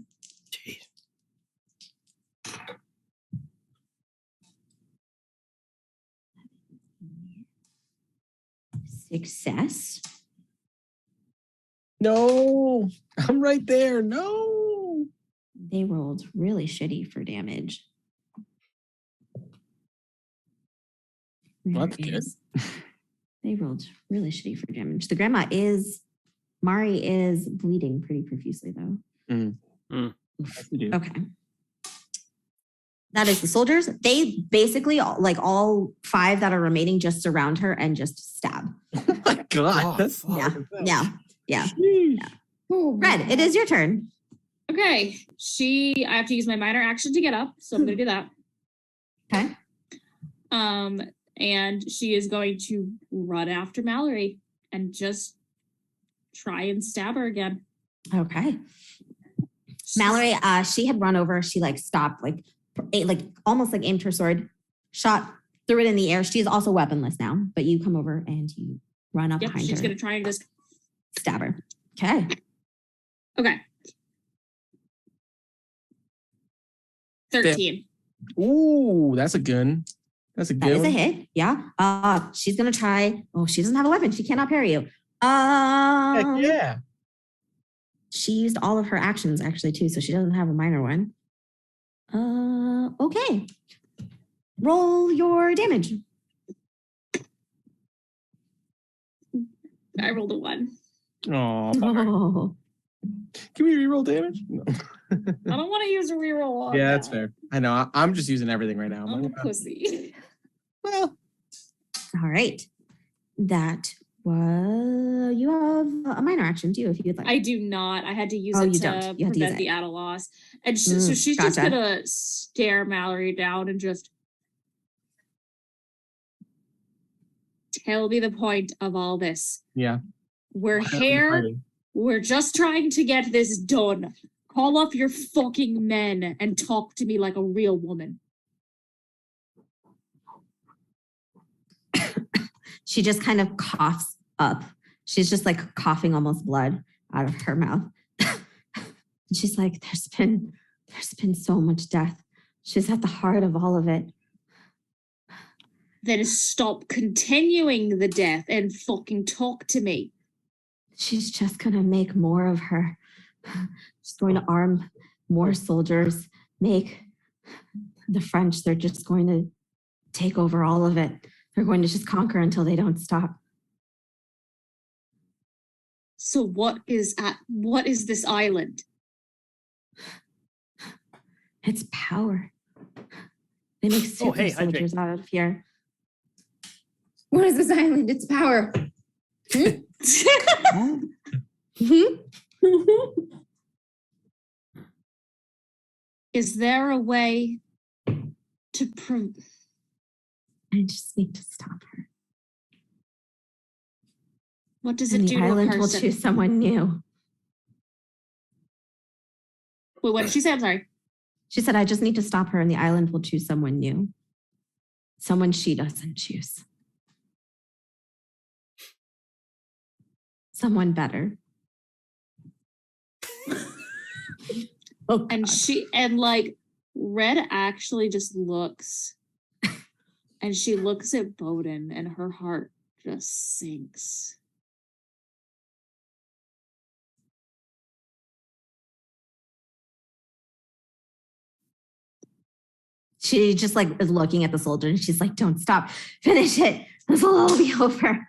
Jeez. Success. No, I'm right there. No. They rolled really shitty for damage. That's good. They rolled really shitty for damage. The grandma Mari is bleeding pretty profusely though. Okay. That is the soldiers. They basically, like all 5 that are remaining, just surround her and just stab. Oh my God. That's Yeah. Oh, Red, it is your turn. Okay. I have to use my minor action to get up, so I'm going to do that. Okay. And she is going to run after Mallory and just try and stab her again. Okay. Mallory, she had run over. She like stopped, almost like aimed her sword, shot, threw it in the air. She is also weaponless now, but you come over and you run up behind her. She's gonna try and just stab her. Okay. Okay. 13. Ooh, that's a good. That's a good. That is a hit. Yeah. She's gonna try. Oh, she doesn't have a weapon. She cannot parry you. Heck yeah. She used all of her actions actually too, so she doesn't have a minor one. Okay. Roll your damage. I rolled a 1. Oh. Can we reroll damage? No. I don't want to use a reroll on Yeah, that. that's fair. I know. I'm just using everything right now. I'm a pussy. Well, all right. That was, you have a minor action too, if you'd like. I do not. I had to use Oh, it you to don't. You have to use prevent the it. add a loss. And so she's just Gotcha. gonna stare Mallory down and just tell me the point of all this. yeah. We're here. We're just trying to get this done. Call up your fucking men and talk to me like a real woman. She just kind of coughs up. She's just like coughing almost blood out of her mouth. She's like, there's been so much death. She's at the heart of all of it. Then stop continuing the death and fucking talk to me. She's just going to make more of her. She's going to arm more soldiers, make the French, they're just going to take over all of it. They're going to just conquer until they don't stop. So what is this island? It's power. They make super soldiers out of here. What is this island? It's power. Is there a way to I just need to stop her. What does and it do the to a island will person? choose someone new. Wait, what did she say? I'm sorry. She said, I just need to stop her and the island will choose someone new. Someone she doesn't choose. Someone better. Oh, and like Red actually just looks and she looks at Bowden and her heart just sinks. She just like is looking at the soldier and she's like, don't stop. Finish it. This will all be over.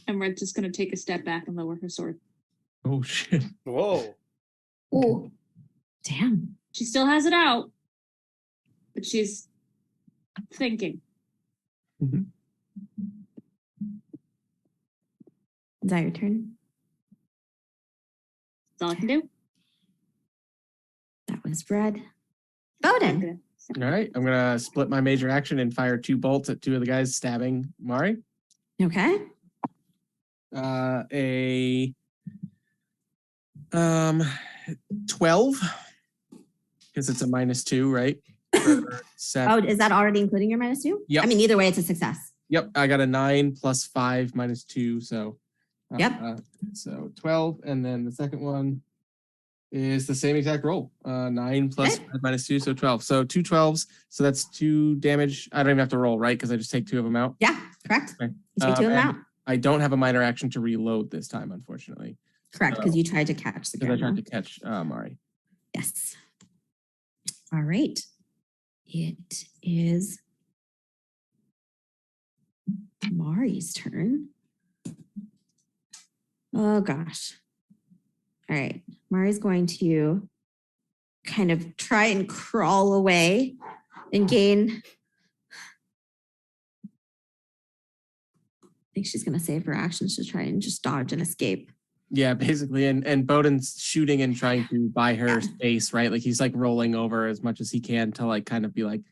And Red's just going to take a step back and lower her sword. Oh, shit. Whoa. Ooh. Damn. She still has it out, but she's thinking. Mm-hmm. Is that your turn? That's all I can do. That was Red. Bowden. All right. I'm going to split my major action and fire 2 bolts at 2 of the guys stabbing Mari. Okay. A 12 because it's a -2, right? For 7. Oh, is that already including your -2? Yep. I mean, either way, it's a success. Yep. I got a 9 plus 5 minus 2. So, Yep. So 12. And then the second one is the same exact roll. 9 plus 5 minus 2. So 12. So 2 12s. So that's 2 damage. I don't even have to roll, right? Because I just take 2 of them out. Yeah, correct. Okay. You take 2 of them out. I don't have a minor action to reload this time, unfortunately. Correct, because you tried to catch the Because I camera. tried to catch Mari. Yes. All right. It is Mari's turn. Oh, gosh. All right. Mari's going to kind of try and crawl away and gain. I think she's going to save her actions to try and just dodge and escape. Yeah, basically. And Bowden's shooting and trying to buy her space, right? Like he's like rolling over as much as he can to like kind of be like,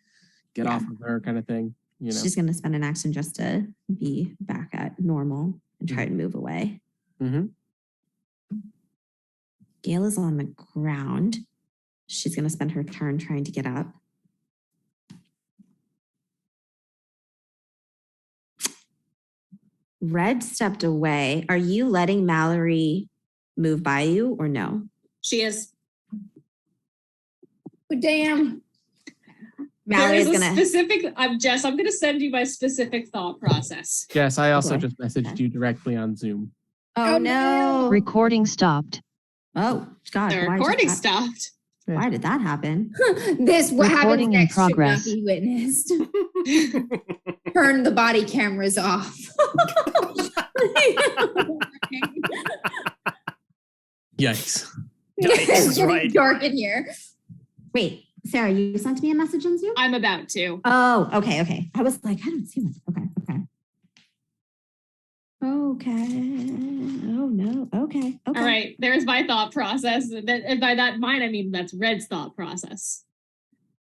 get off of her kind of thing. You know, she's going to spend an action just to be back at normal and try and move away. Mm-hmm. Gail is on the ground. She's going to spend her turn trying to get up. Red stepped away. Are you letting Mallory move by you or no? She is. Oh, damn. Mallory's There's a going to... specific, Jess, I'm going to send you my specific thought process. Yes, I also Okay. just messaged you directly on Zoom. Oh, no. Recording stopped. Oh, God. The recording stopped. Why did that happen? This, what happens Recording in next should not progress. be witnessed. Turn the body cameras off. Yikes. It's getting right. dark in here. Wait, Sarah, you sent me a message on Zoom? I'm about to. Oh, okay. I was like, I don't see one. Okay. Oh, no. Okay. All right, there's my thought process. And by that mine, I mean that's Red's thought process.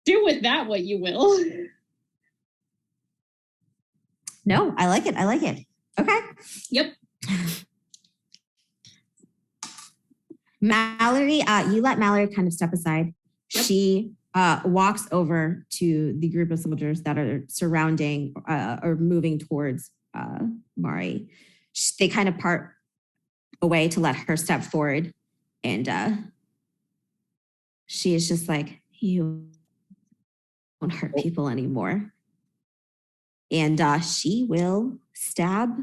Do with that what you will. No, I like it. Okay. Yep. Mallory, you let Mallory kind of step aside. Yep. She walks over to the group of soldiers that are surrounding or moving towards Mari. They kind of part away to let her step forward. And she is just like, you won't hurt people anymore. And she will stab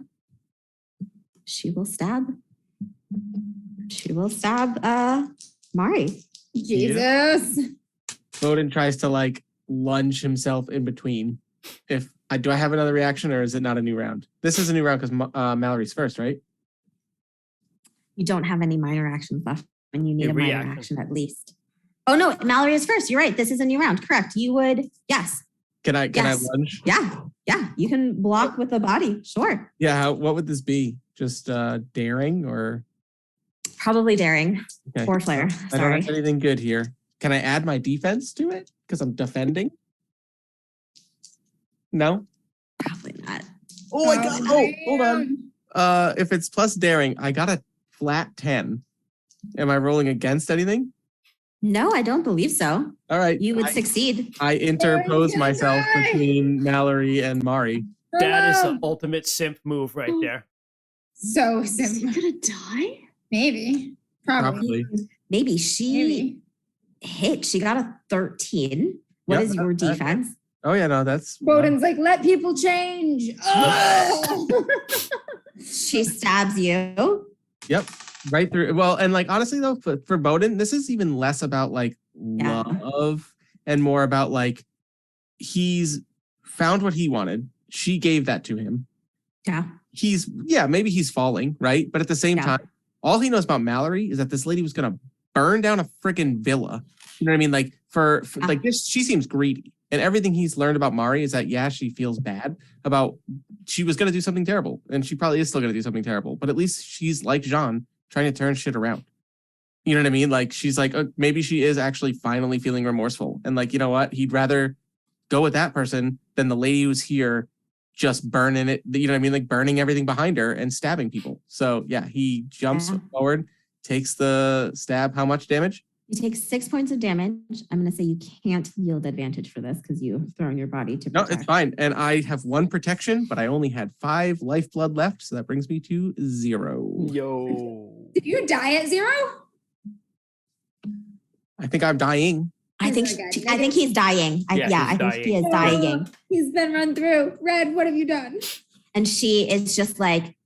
Mari. Jesus. Bowden tries to like lunge himself in between. Do I have another reaction or is it not a new round? This is a new round because Mallory's first, right? You don't have any minor actions left, and you need A a minor reaction. action at least. Oh no, Mallory is first. You're right. This is a new round. Correct. You would, yes. Can I Yes. lunge? Yeah. You can block with the body. Sure. Yeah, what would this be? Just daring or Probably daring. okay. Or flare. I don't Sorry. have anything good here. Can I add my defense to it? Because I'm defending? No? Probably not. Oh, I got hold on. damn. If it's plus daring, I got a flat 10. Am I rolling against anything? No, I don't believe so. All right. You would succeed. I interpose gonna myself die. between Mallory and Mari. That is the Hello. ultimate simp move right there. So Is he simple. gonna die? Maybe. Probably. Maybe she Maybe. hit. She got a 13. What Yep, is your that- defense? Oh yeah, no, that's Bowden's like, let people change. Oh! She stabs you. Yep, right through. Well, and like honestly though, for Bowden, this is even less about like Yeah. love and more about like he's found what he wanted. She gave that to him. Yeah. Maybe he's falling, right? But at the same Yeah. time, all he knows about Mallory is that this lady was gonna burn down a freaking villa. You know what I mean? Like for like this, she seems greedy. And everything he's learned about Mari is that, yeah, she feels bad about she was going to do something terrible. And she probably is still going to do something terrible. But at least she's like Jean, trying to turn shit around. You know what I mean? Like, she's like, maybe she is actually finally feeling remorseful. And like, you know what? He'd rather go with that person than the lady who's here just burning it. You know what I mean? Like burning everything behind her and stabbing people. So yeah, he jumps forward, takes the stab. How much damage? You take 6 points of damage. I'm going to say you can't yield advantage for this because you've thrown your body to No, protect. it's fine. And I have 1 protection, but I only had 5 lifeblood left. So that brings me to 0. Yo. Did you die at 0? I think I'm dying. I think he's dying. I think he is dying. He's been run through. Red, what have you done? And she is just like,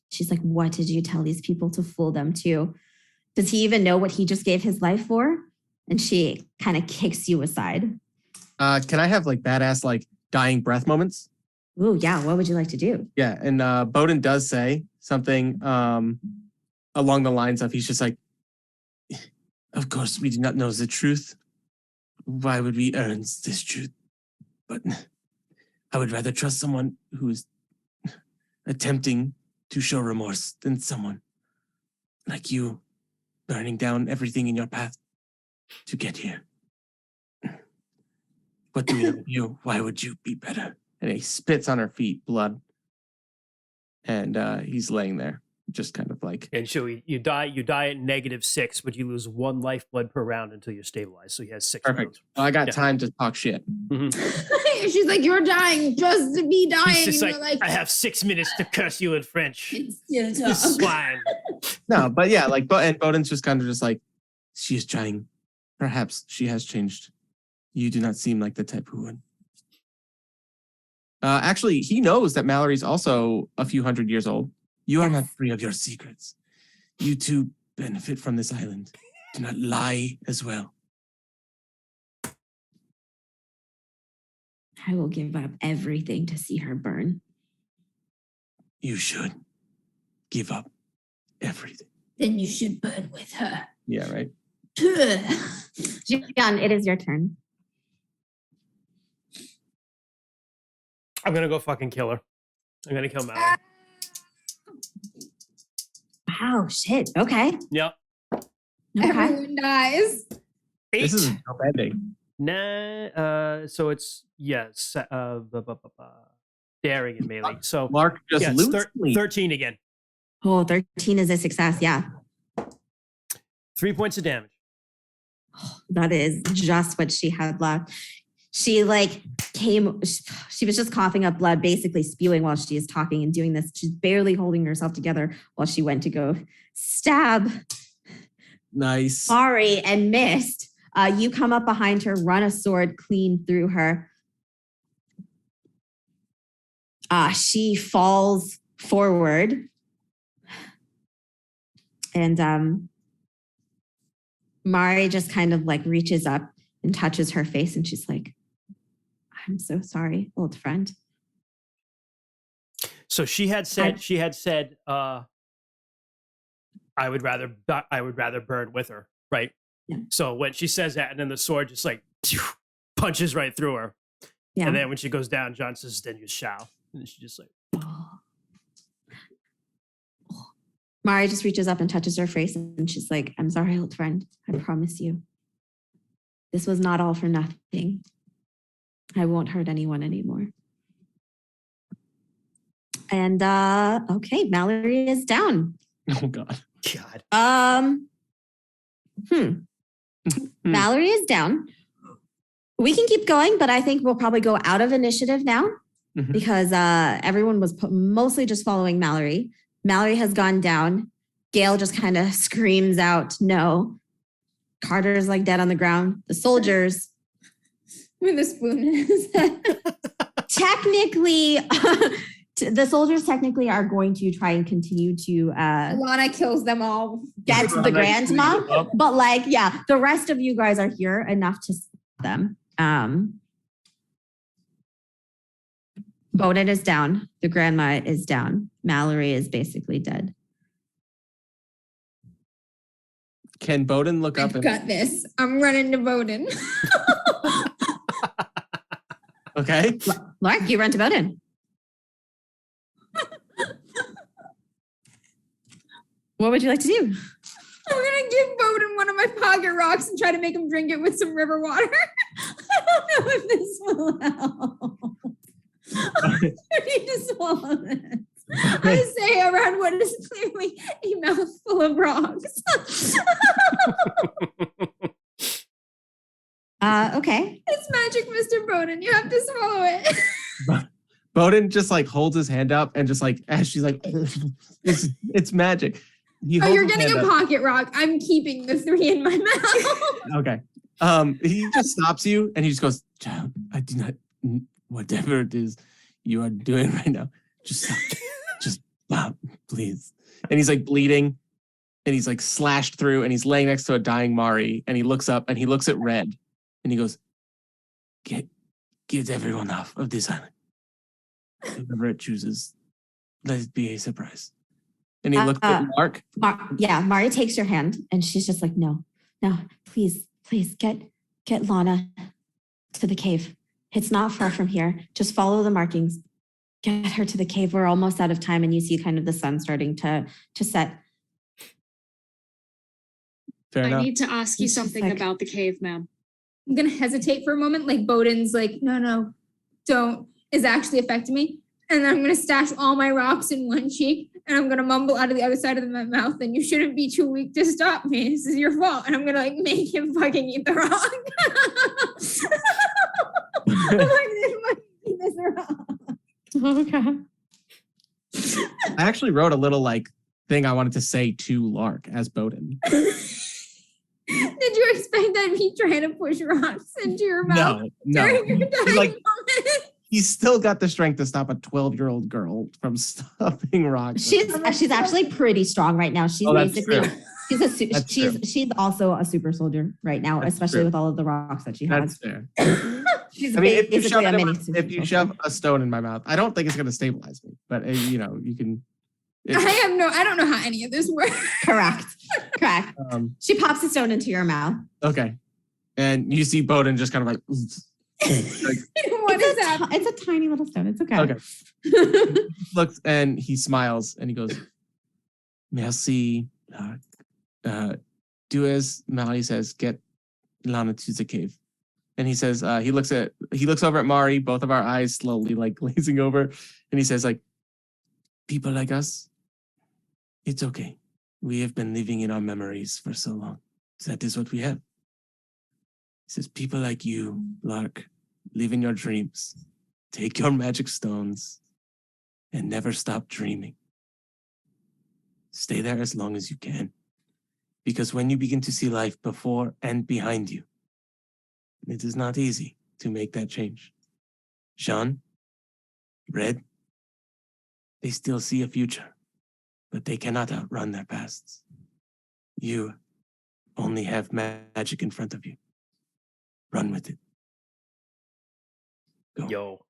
she's like, what did you tell these people to fool them to? Does he even know what he just gave his life for? And she kind of kicks you aside. Can I have like badass like dying breath moments? Ooh, yeah. What would you like to do? Yeah, and Bowden does say something along the lines of he's just like, of course we do not know the truth. Why would we earn this truth? But I would rather trust someone who is attempting to show remorse than someone like you burning down everything in your path to get here. What do we know of you? Why would you be better? And he spits on her feet, blood. And he's laying there. just kind of like. And so you die at -6, but you lose 1 lifeblood per round until you're stabilized. So he has 6 Perfect. rounds. Well, I got time to talk shit. Mm-hmm. She's like, you're dying just to be dying. He's just and like, I have 6 minutes to curse you in French. You swine. No, but yeah, like, and Bowden's just kind of just like, she is trying. Perhaps she has changed. You do not seem like the type who would. Actually, he knows that Mallory's also a few hundred years old. You are not free of your secrets. You too benefit from this island. Do not lie as well. I will give up everything to see her burn. You should give up everything. Then you should burn with her. Yeah, right. John, it is your turn. I'm going to go fucking kill her. I'm going to kill Mallory. Wow, shit. Okay. Yep. Okay. Everyone dies. 8. This is a dope ending. Nah, so it's, yes, daring and melee. So Mark just yeah, loots me. 13 again. Oh, 13 is a success. Yeah. 3 points of damage. That is just what she had left. She she was just coughing up blood, basically spewing while she is talking and doing this. She's barely holding herself together while she went to go stab Nice. Mari and missed. You come up behind her, run a sword clean through her. She falls forward. And Mari just kind of like reaches up and touches her face, and she's like, I'm so sorry, old friend. So she had said, I would rather burn with her, right? Yeah. So when she says that, and then the sword just like punches right through her. Yeah. And then when she goes down, John says, then you shall. And she just like, Mari just reaches up and touches her face, and she's like, I'm sorry, old friend. I promise you. This was not all for nothing. I won't hurt anyone anymore. And okay, Mallory is down. Oh God. Mallory is down. We can keep going, but I think we'll probably go out of initiative now because everyone was mostly just following Mallory. Mallory has gone down. Gail just kind of screams out, no. Carter's like dead on the ground. The soldiers. With a spoon in his head. Technically, the soldiers technically are going to try and continue to Lana kills them all. get to the grandma. But like, yeah, the rest of you guys are here enough to stop them. Bowden is down. The grandma is down. Mallory is basically dead. Can Bowden look up? I've got this. I'm running to Bowden. Okay. Lark, you run to Bowden. What would you like to do? I'm going to give Bowden one of my pocket rocks and try to make him drink it with some river water. I don't know if this will help. I need to swallow this. I say around what is clearly a mouthful of rocks. Okay. It's magic, Mr. Bowden. You have to swallow it. Bowden just like holds his hand up and just like, as she's like, it's magic. You're getting a pocket rock. I'm keeping the 3 in my mouth. Okay. He just stops you and he just goes, child, I do not, whatever it is you are doing right now, just stop. Just stop, please. And he's like bleeding and he's like slashed through and he's laying next to a dying Mari and he looks up and he looks at Red and he goes, get everyone off of this island. Whoever it chooses, let it be a surprise. And he looks at Mark. Mari takes your hand and she's just like, no, please, get Lana to the cave. It's not far from here. Just follow the markings. Get her to the cave. We're almost out of time. And you see kind of the sun starting to set. Fair enough. I need to ask you something about the cave, ma'am. I'm going to hesitate for a moment. Like Bowden's like, no, don't, is actually affecting me. And then I'm going to stash all my rocks in one cheek. And I'm going to mumble out of the other side of my mouth. And you shouldn't be too weak to stop me. This is your fault. And I'm going to like make him fucking eat the rock. I'm like, eat this rock. Okay. I actually wrote a little like thing I wanted to say to Lark as Bowden. Did you expect that me trying to push rocks into your mouth? No. During your dying Like, moment? he's still got the strength to stop a 12-year-old girl from stuffing rocks. She's actually pretty strong right now. She's basically she's also a super soldier right now, especially with all of the rocks that she has. That's fair. She's if you shove a stone in my mouth, I don't think it's going to stabilize me. But you know, you can. I don't know how any of this works. Correct. She pops a stone into your mouth. Okay, and you see Bowden just kind of like. What is that? It's a tiny little stone. It's okay. Okay. He looks and he smiles and he goes, "Merci. Do as Mallory says. Get Lana to the cave." And he says, he looks over at Mari, both of our eyes slowly like glazing over, and he says, like, people like us, it's okay. We have been living in our memories for so long. That is what we have. He says, people like you, Lark, live in your dreams. Take your magic stones and never stop dreaming. Stay there as long as you can. Because when you begin to see life before and behind you, it is not easy to make that change. Jean, Red, they still see a future, but they cannot outrun their pasts. You only have magic in front of you. Run with it. Go. Yo.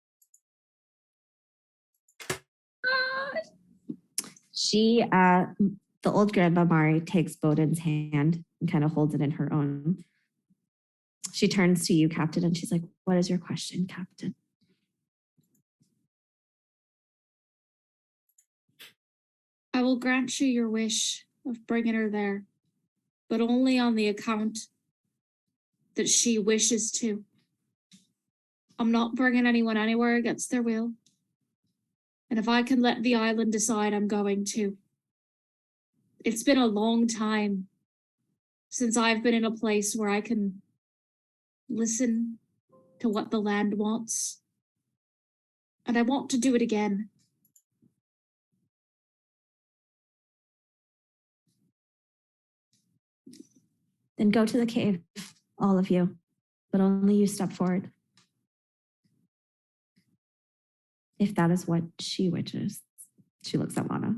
She, the old grandma Mari takes Bowden's hand and kind of holds it in her own. She turns to you, Captain, and she's like, what is your question, Captain? I will grant you your wish of bringing her there, but only on the account that she wishes to. I'm not bringing anyone anywhere against their will. And if I can let the island decide, I'm going to. It's been a long time since I've been in a place where I can listen to what the land wants. And I want to do it again. Then go to the cave, all of you, but only you step forward. If that is what she wishes. She looks at Lana.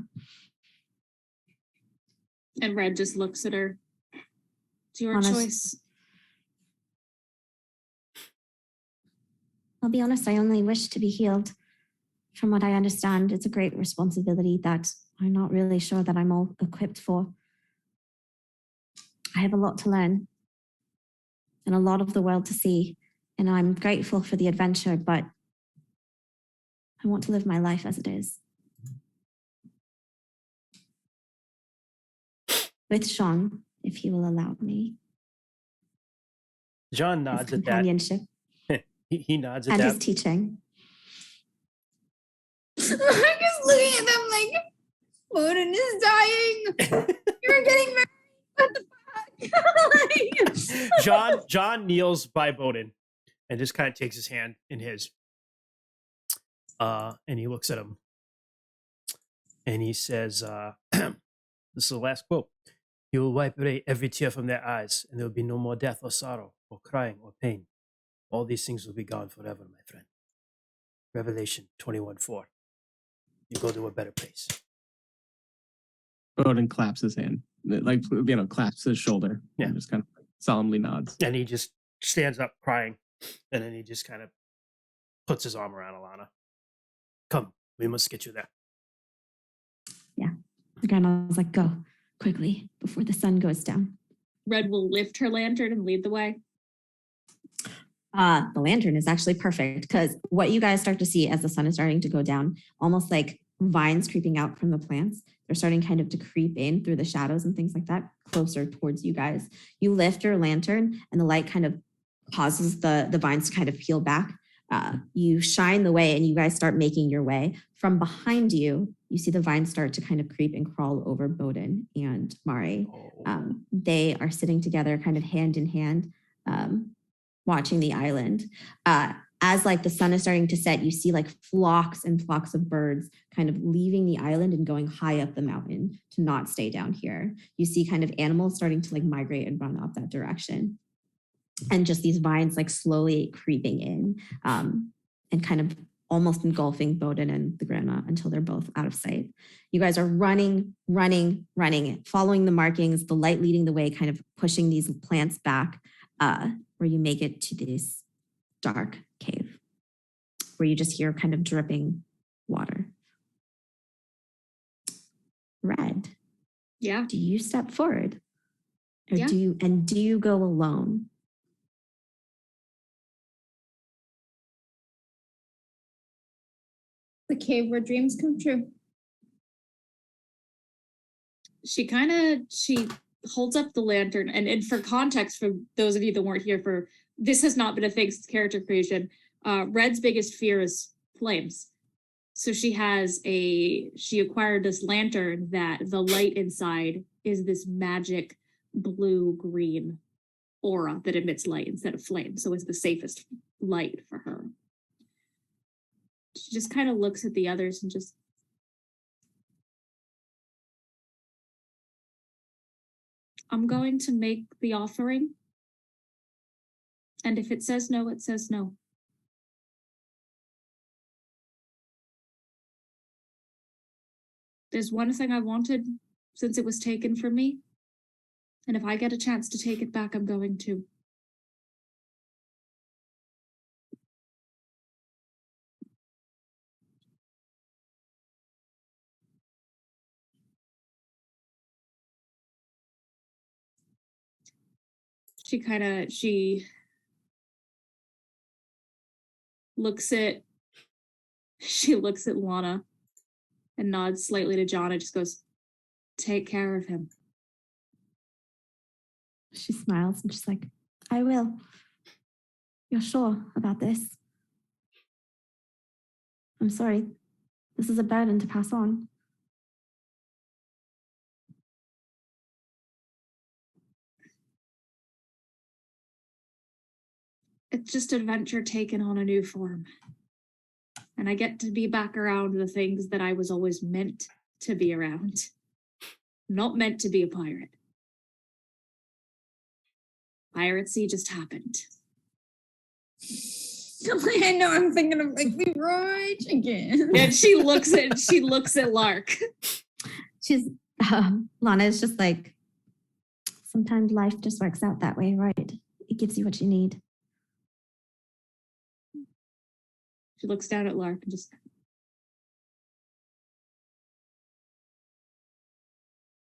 And Red just looks at her. It's your Lana's choice. I'll be honest, I only wish to be healed. From what I understand, it's a great responsibility that I'm not really sure that I'm all equipped for. I have a lot to learn and a lot of the world to see, and I'm grateful for the adventure, but I want to live my life as it is. With Sean, if he will allow me. John nods his at that. Companionship. He nods at and that. his teaching. I'm just looking at them like, Bowden is dying. You're getting married. What the fuck? John kneels by Bowden and just kind of takes his hand in his. And he looks at him. And he says, this is the last quote. He will wipe away every tear from their eyes, and there will be no more death or sorrow or crying or pain. All these things will be gone forever, my friend. Revelation 21:4. You go to a better place. Bowden claps his hand, like, you know, claps his shoulder. Yeah. And just kind of solemnly nods. And he just stands up crying, and then he just kind of puts his arm around Alana. Come, we must get you there. Yeah. The grandma was like, go quickly before the sun goes down. Red will lift her lantern and lead the way. The lantern is actually perfect because what you guys start to see as the sun is starting to go down, almost like vines creeping out from the plants, they're starting kind of to creep in through the shadows and things like that, closer towards you guys. You lift your lantern and the light kind of causes the vines to kind of peel back. You shine the way and you guys start making your way. From behind you, you see the vines start to kind of creep and crawl over Bowden and Mari. They are sitting together kind of hand in hand, watching the island. As like the sun is starting to set, you see like flocks and flocks of birds kind of leaving the island and going high up the mountain to not stay down here. You see kind of animals starting to like migrate and run up that direction. And just these vines like slowly creeping in and kind of almost engulfing Bowden and the grandma until they're both out of sight. You guys are running, following the markings, the light leading the way, kind of pushing these plants back where you make it to this dark cave where you just hear kind of dripping water. Red. Yeah. Do you step forward? Or Yeah. do you go alone? The cave where dreams come true. She holds up the lantern, and for context, for those of you that weren't here, for this has not been a thing since character creation. Red's biggest fear is flames. So she acquired this lantern that the light inside is this magic blue-green aura that emits light instead of flame. So it's the safest light for her. She just kind of looks at the others and just, I'm going to make the offering. And if it says no, it says no. There's one thing I wanted since it was taken from me. And if I get a chance to take it back, I'm going to. She looks at Lana and nods slightly to John and just goes, take care of him. She smiles and she's like, I will. You're sure about this? I'm sorry. This is a burden to pass on. It's just adventure taken on a new form. And I get to be back around the things that I was always meant to be around. Not meant to be a pirate. Piracy just happened. I know, I'm thinking of like Leroy again. And she looks at Lark. Lana is just like, sometimes life just works out that way, right? It gives you what you need. She looks down at Lark and just,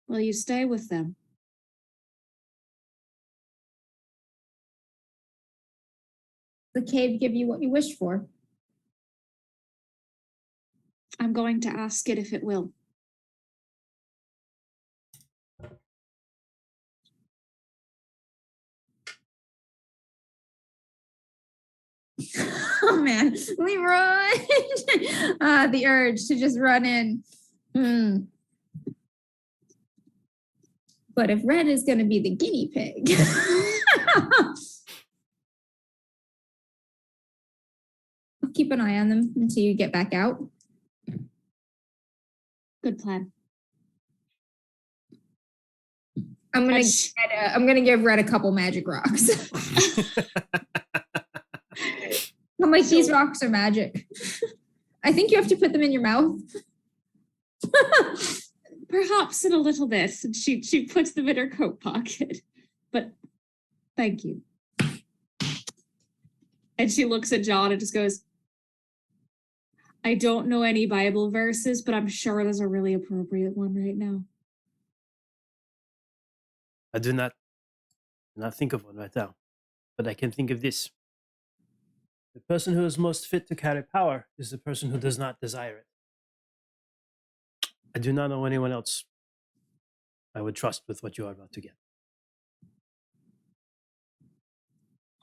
well, you stay with them. The cave give you what you wish for. I'm going to ask it if it will. Oh man, Leroy! The urge to just run in. But if Red is going to be the guinea pig, I'll keep an eye on them until you get back out. Good plan. I'm gonna give Red a couple magic rocks. I'm like, these rocks are magic. I think you have to put them in your mouth. Perhaps in a little bit. She puts them in her coat pocket. But thank you. And she looks at John and just goes, I don't know any Bible verses, but I'm sure there's a really appropriate one right now. I do not think of one right now, but I can think of this. The person who is most fit to carry power is the person who does not desire it. I do not know anyone else I would trust with what you are about to get.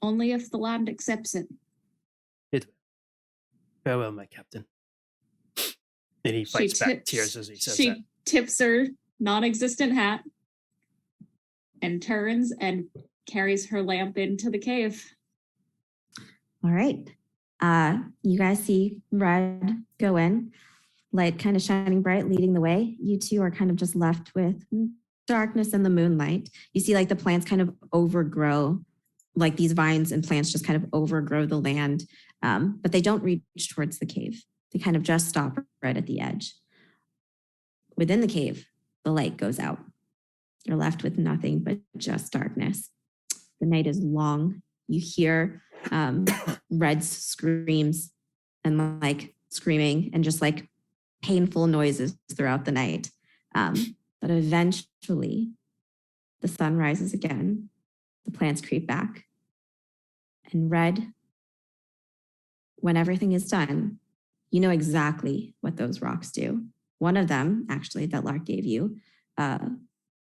Only if the land accepts it. It will. Farewell, my captain. And he fights back tears as he says that. She tips her non-existent hat and turns and carries her lamp into the cave. All right. You guys see Red go in, light kind of shining bright, leading the way. You two are kind of just left with darkness and the moonlight. You see like the plants kind of overgrow, like these vines and plants just kind of overgrow the land, but they don't reach towards the cave. They kind of just stop right at the edge. Within the cave, the light goes out. You're left with nothing but just darkness. The night is long. You hear Red's screams and like screaming and just like painful noises throughout the night. But eventually the sun rises again. The plants creep back. And Red, when everything is done, you know exactly what those rocks do. One of them, actually, that Lark gave you,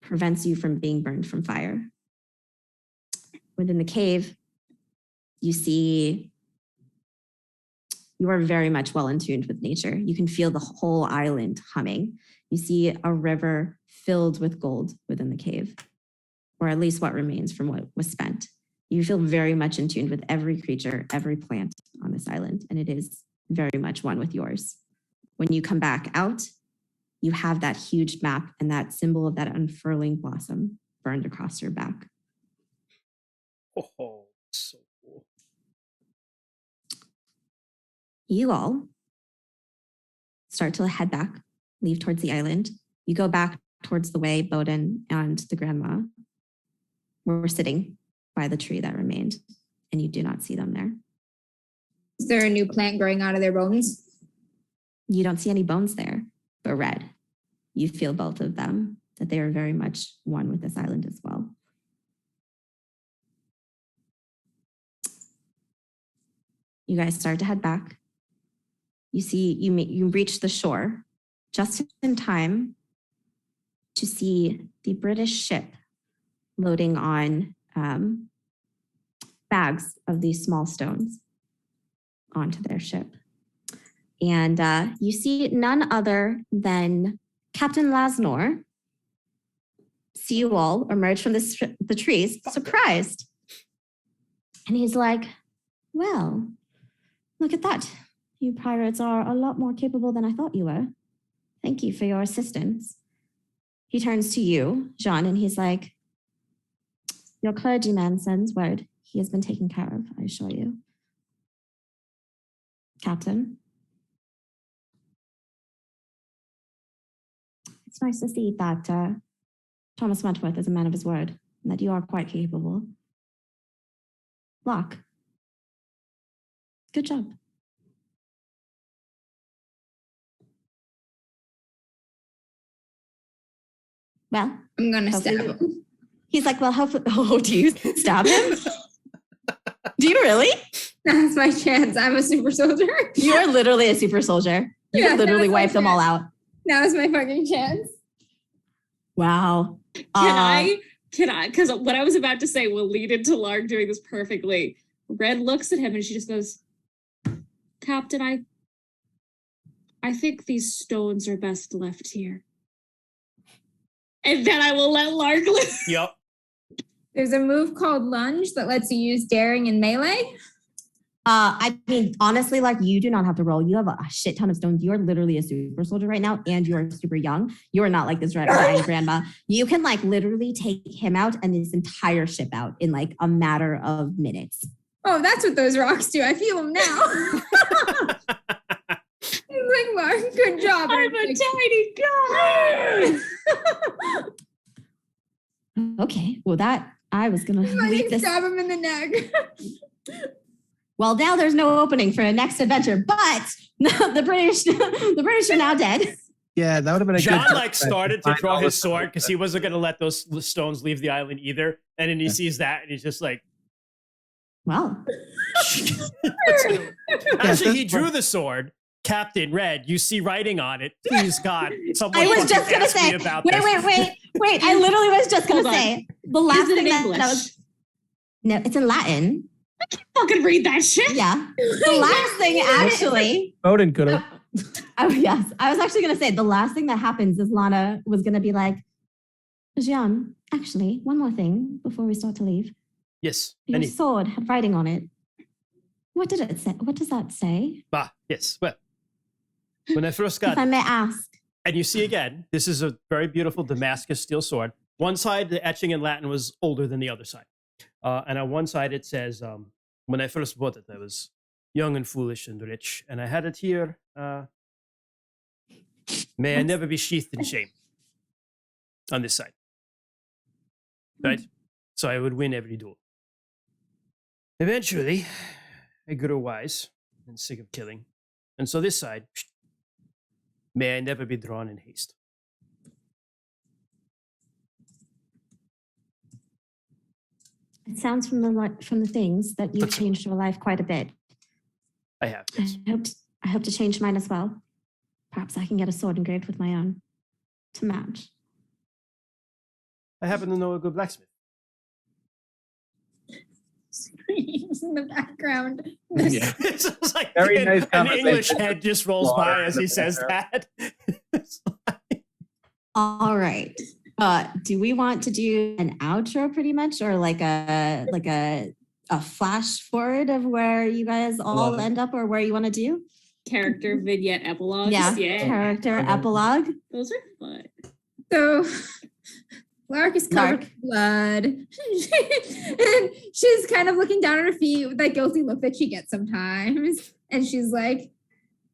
prevents you from being burned from fire. Within the cave, you see you are very much well in tune with nature. You can feel the whole island humming. You see a river filled with gold within the cave, or at least what remains from what was spent. You feel very much in tune with every creature, every plant on this island, and it is very much one with yours. When you come back out, you have that huge map and that symbol of that unfurling blossom burned across your back. Oh, so cool. You all start to head back, leave towards the island. You go back towards the way Bowden and the grandma were sitting by the tree that remained, and you do not see them there. Is there a new plant growing out of their bones? You don't see any bones there, but Red, you feel both of them, that they are very much one with this island as well. You guys start to head back. You see, you reach the shore just in time to see the British ship loading on bags of these small stones onto their ship. And you see none other than Captain Lasnor see you all emerge from the trees, surprised. And he's like, well, look at that. You pirates are a lot more capable than I thought you were. Thank you for your assistance. He turns to you, Jean, and he's like, your clergyman sends word. He has been taken care of, I assure you. Captain. It's nice to see that Thomas Wentworth is a man of his word, and that you are quite capable. Locke. Good job. Well, I'm gonna stab him. He's like, well, hopefully, oh, do you stab him? Do you really? That's my chance. I'm a super soldier. You are literally a super soldier. You can literally wipe them all out. That was my fucking chance. Wow. Can I? Because what I was about to say will lead into Lark doing this perfectly. Red looks at him and she just goes, Captain, I think these stones are best left here. And then I will let Lark live. Yep. There's a move called lunge that lets you use daring and melee. I mean, honestly, like you do not have to roll. You have a shit ton of stones. You are literally a super soldier right now, and you are super young. You are not like this giant grandma. You can like literally take him out and this entire ship out in like a matter of minutes. Oh, that's what those rocks do. I feel them now. Like, Mark, good job. I'm a tiny guy. Okay, well that I was gonna leave this. Stab him in the neck. Well, now there's no opening for a next adventure, but the British are now dead. Yeah, that would have been a John good. like started to draw his sword because he wasn't going to let those stones leave the island either, and then he sees that and he's just like, well. Actually, he drew the sword. Captain Red, you see writing on it. Please, God, someone I was just gonna say. Wait. I literally was just gonna say the last thing that was. No, it's in Latin. Fucking read that shit. Yeah. The last thing actually. Bowden could have. Oh, yes. I was actually going to say the last thing that happens is Lana was going to be like, Jean, actually, one more thing before we start to leave. Yes. Your sword had writing on it. What did it say? What does that say? Yes. Well, when I first got If I may ask. And you see again, this is a very beautiful Damascus steel sword. One side, the etching in Latin was older than the other side. And on one side it says, when I first bought it, I was young and foolish and rich. And I had it here, may I never be sheathed in shame. On this side. Right? So I would win every duel. Eventually, I grew wise and sick of killing. And so this side, may I never be drawn in haste. It sounds from the things that you've changed your life quite a bit. I have, yes. I hope to change mine as well. Perhaps I can get a sword engraved with my own to match. I happen to know a good blacksmith. Screams in the background. Yeah. It's like Very nice an English conversation. head just rolls by as he says that. All right. Do we want to do an outro pretty much, or like a flash forward of where you guys all end up, or where you want to do? Character vignette epilogues. Yeah. Yeah. Character epilogue. Those are fun. So Lark is covered in blood. And she's kind of looking down at her feet with that guilty look that she gets sometimes. And she's like,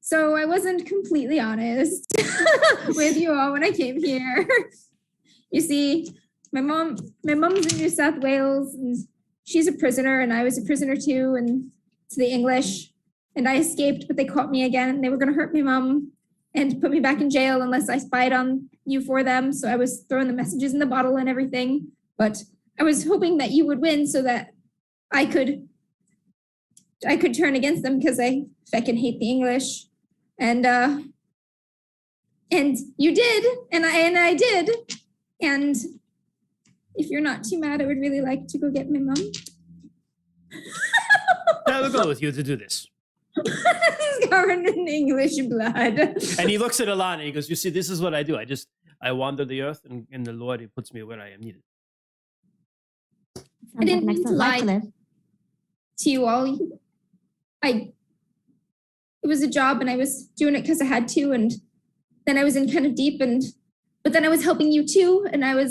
so I wasn't completely honest with you all when I came here. You see, my mom's in New South Wales, and she's a prisoner, and I was a prisoner too, and to the English. And I escaped, but they caught me again, and they were going to hurt my mom and put me back in jail unless I spied on you for them. So I was throwing the messages in the bottle and everything. But I was hoping that you would win so that I could turn against them, because I feckin' hate the English. And you did, and I did. And if you're not too mad, I would really like to go get my mom. I will go with you to do this. He's covered in English blood. And he looks at Alana and he goes, you see, this is what I do. I wander the earth, and the Lord, he puts me where I am needed. I didn't mean to lie to you all. It was a job, and I was doing it because I had to, and then I was in kind of deep, but then I was helping you too, and I've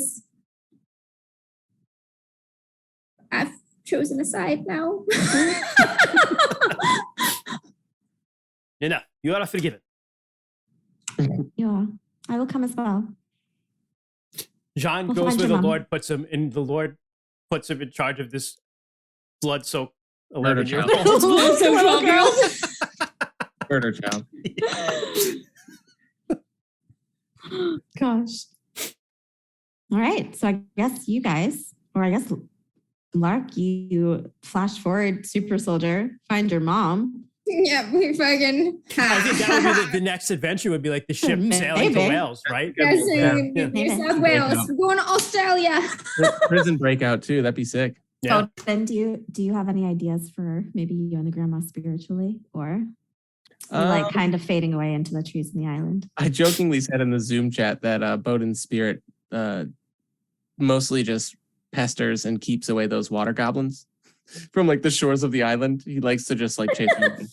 chosen a side now. Enough. You are forgiven. Yeah, I will come as well. Jean We'll goes find where your the mom. Lord puts him, and the Lord puts him in charge of this blood-soaked Murder 11-year-old. So 12 girl. Murder child. Gosh. All right. So I guess you guys, or I guess Lark, you flash forward, super soldier, find your mom. Yeah, we fucking. I think that would be the next adventure would be like the ship sailing to Maybe. Wales, right? Yes, Yeah. New South Wales. We're going to Australia. Prison breakout too. That'd be sick. Yeah. So then do you have any ideas for maybe you and the grandma spiritually, or you're like kind of fading away into the trees in the island? I jokingly said in the Zoom chat that Bowden's spirit mostly just pesters and keeps away those water goblins from like the shores of the island. He likes to just like chase them.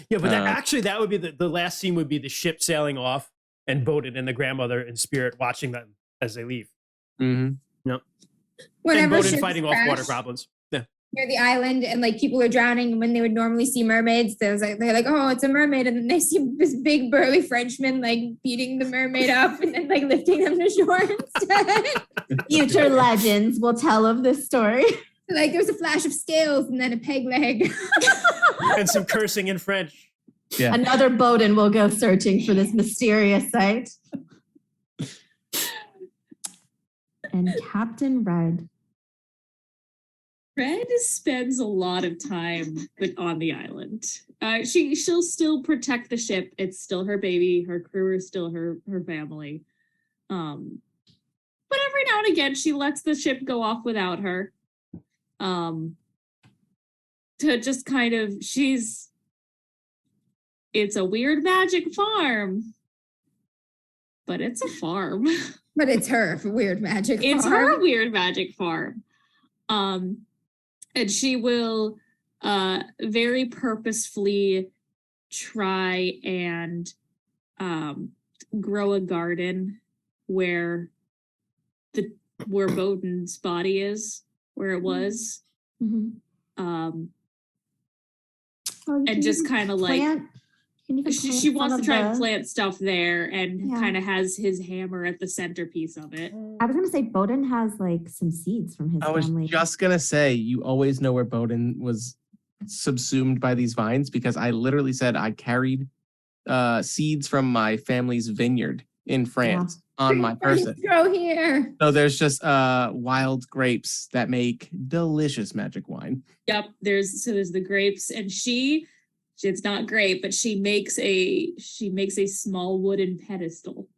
Yeah, but that would be the last scene would be the ship sailing off and Bowden and the grandmother in spirit watching them as they leave. Mm-hmm. Yep. Whenever And Bowden ships fighting off crash water goblins. Yeah. near the island, and like people are drowning, and when they would normally see mermaids, they're like, oh, it's a mermaid, and then they see this big burly Frenchman like beating the mermaid up and then like lifting them to shore instead. Future legends will tell of this story. Like there was a flash of scales and then a peg leg. And some cursing in French. Yeah. Another Bowden will go searching for this mysterious site. And Captain Red. Red spends a lot of time on the island. She'll still protect the ship. It's still her baby. Her crew is still her family. But every now and again, she lets the ship go off without her. To to just kind of, it's a weird magic farm, but it's a farm. But it's her weird magic farm. It's her weird magic farm. And she will very purposefully try and grow a garden where Bowden's body is, where it was. And just kind of like she wants to try and plant stuff there, and kind of has his hammer at the centerpiece of it. I was gonna say Bowden has like some seeds from his family. I was just gonna say, you always know where Bowden was subsumed by these vines, because I literally said I carried seeds from my family's vineyard in France on my person. Go here. So there's just wild grapes that make delicious magic wine. Yep, there's the grapes, and it's not great, but she makes a small wooden pedestal.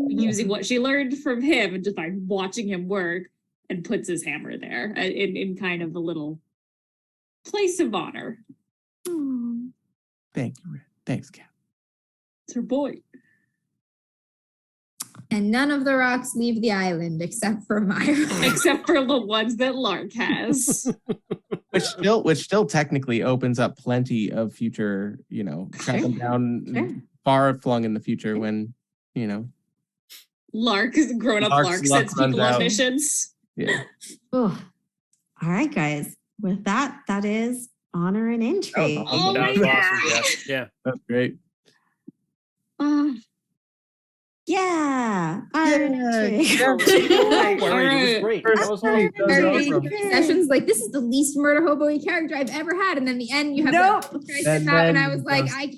Using what she learned from him and just by watching him work, and puts his hammer there in kind of a little place of honor. Thank you. Thanks, Cap. It's her boy. And none of the rocks leave the island except for Myra. Except for the ones that Lark has. Which still technically opens up plenty of future, track them down far flung in the future when, Lark is grown up. Lark sends people on missions. Yeah. Oh. All right, guys. With that is Honor and Intrigue. Oh my God. Awesome. Yeah. That's great. Yeah. Honor and Intrigue. It was great. That was awesome. Sessions like, this is the least murder hobo-y character I've ever had, and then the end you have and I was like, I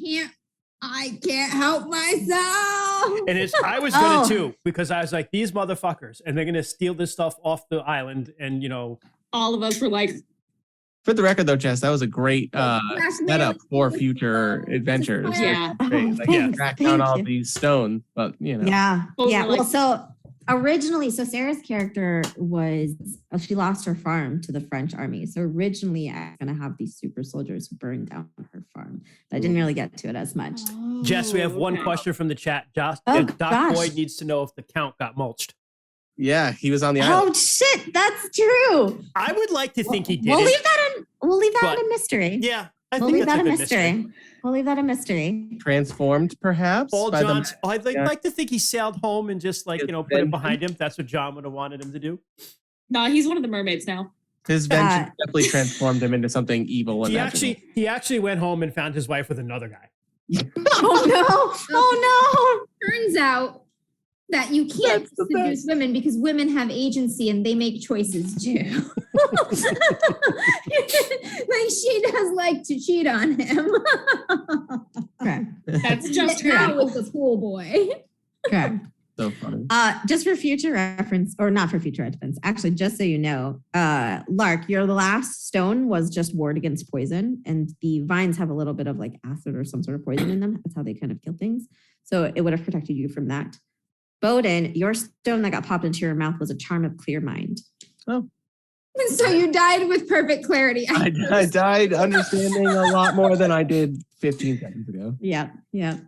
can't help myself. And I was gonna too, because I was like, these motherfuckers, and they're gonna steal this stuff off the island, and all of us were like. For the record, though, Jess, that was a great setup for future adventures. Yeah. Track down all these stones, but Yeah. Well, so originally, Sarah's character she lost her farm to the French army. So originally, I was gonna have these super soldiers who burned down her farm. But I didn't really get to it as much. Jess, we have one question from the chat. Doc Boyd needs to know if the Count got mulched. Yeah, he was on the island. Oh shit, that's true. I would like to think he did. We'll leave that in mystery. Yeah, we'll leave that a mystery. We'll leave that a mystery. Transformed, perhaps. I'd like to think he sailed home and just put it behind him. That's what John would have wanted him to do. No, he's one of the mermaids now. His vengeance definitely transformed him into something evil. He actually went home and found his wife with another guy. Oh no! Turns out that you can't seduce women because women have agency and they make choices too. Like, she does like to cheat on him. Okay. That's just her. Now with the pool boy. Okay. So funny. Just for future reference, or not for future reference, actually, just so you know, Lark, your last stone was just ward against poison, and the vines have a little bit of like acid or some sort of poison in them. That's how they kind of kill things. So it would have protected you from that. Bowden, your stone that got popped into your mouth was a charm of clear mind. Oh. And so you died with perfect clarity. I died understanding a lot more than I did 15 seconds ago. Yeah. That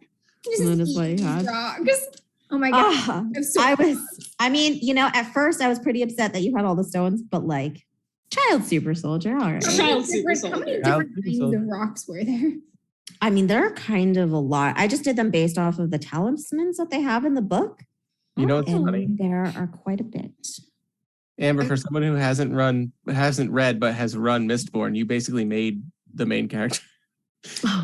is what you had. Oh my God. At first I was pretty upset that you had all the stones, but like, child super soldier, all right. Child super soldier. How many different kinds of rocks were there? I mean, there are kind of a lot. I just did them based off of the talismans that they have in the book. It's funny. There are quite a bit. Amber, for someone who hasn't read but has run Mistborn, you basically made the main character.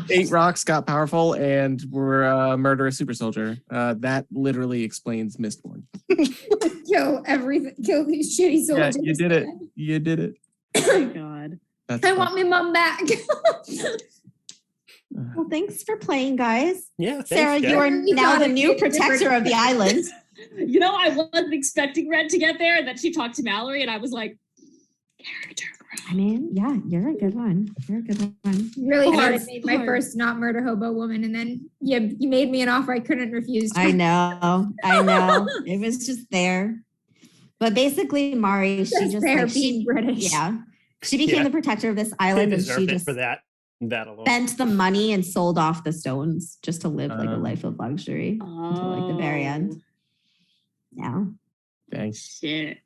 8 rocks got powerful and were a murderous super soldier. That literally explains Mistborn. Kill these shitty soldiers. Yeah, you did it. Oh my God. I want my mom back. Well, thanks for playing, guys. Yeah, Sarah, you are now the new protector of the island. I wasn't expecting Red to get there, and then she talked to Mallory, and I was like, character growth. I mean, yeah, you're a good one. Really hard. I made my first not murder hobo woman, and then you made me an offer I couldn't refuse. I know. It was just there. But basically, Mari, she just being British. Yeah. She became the protector of this They island, and deserved she it just for that alone. spent the money and sold off the stones just to live like a life of luxury until like the very end. Yeah. Thanks. Shit.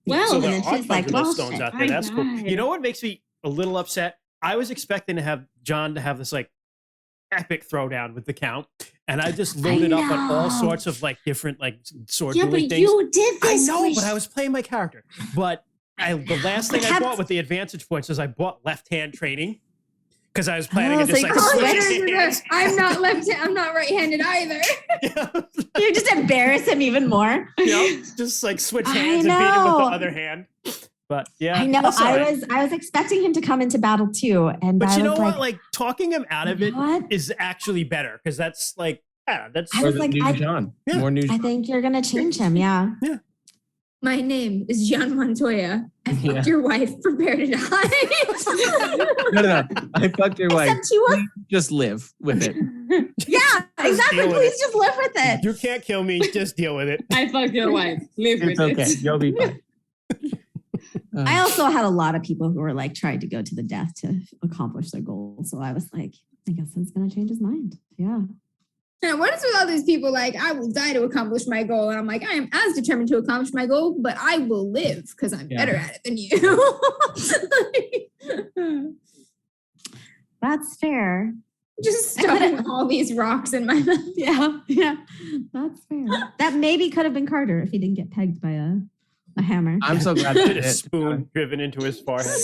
Well, Well, so and there then are she's like, fungible well, stones shit. out there. That's cool. My You know God. what makes me a little upset? I was expecting to have John to have this like epic throwdown with the Count, and I just loaded up on all know. sorts of like different like sword yeah, dueling but things. you did I this. know, Wish. but I was playing my character. But the last thing I bought with the advantage points is I bought left hand training because I was planning Oh, to just so like you switch switched hands. I'm not I'm not right-handed either. You just embarrass him even more. Just like switch I hands and beat him with the know. other hand. But yeah, I know. that's all right. I was expecting him to come into battle too, and But I you know was what? Like talking him out of you it know what? is actually better because that's like, yeah, that's I Or was the like, new I- John. Yeah. More new. I think you're gonna change him. Yeah. My name is John Montoya. I fucked Yeah. your wife. Prepare to die. No. I fucked your wife. Except she was. Please just live with it. Yeah. Exactly. deal with Please it. just live with it. You can't kill me. Just deal with it. I fucked your wife. Live It's with okay. it. You'll be fine. I also had a lot of people who were like trying to go to the death to accomplish their goals. So I was like, I guess it's gonna change his mind. Yeah. And what is with all these people like, I will die to accomplish my goal? And I'm like, I am as determined to accomplish my goal, but I will live because I'm Yeah. better at it than you. That's fair. Just stuffing all these rocks in my mouth. Yeah. Yeah. That's fair. That maybe could have been Carter if he didn't get pegged by a hammer. I'm so glad Get that a hit. spoon driven into his forehead.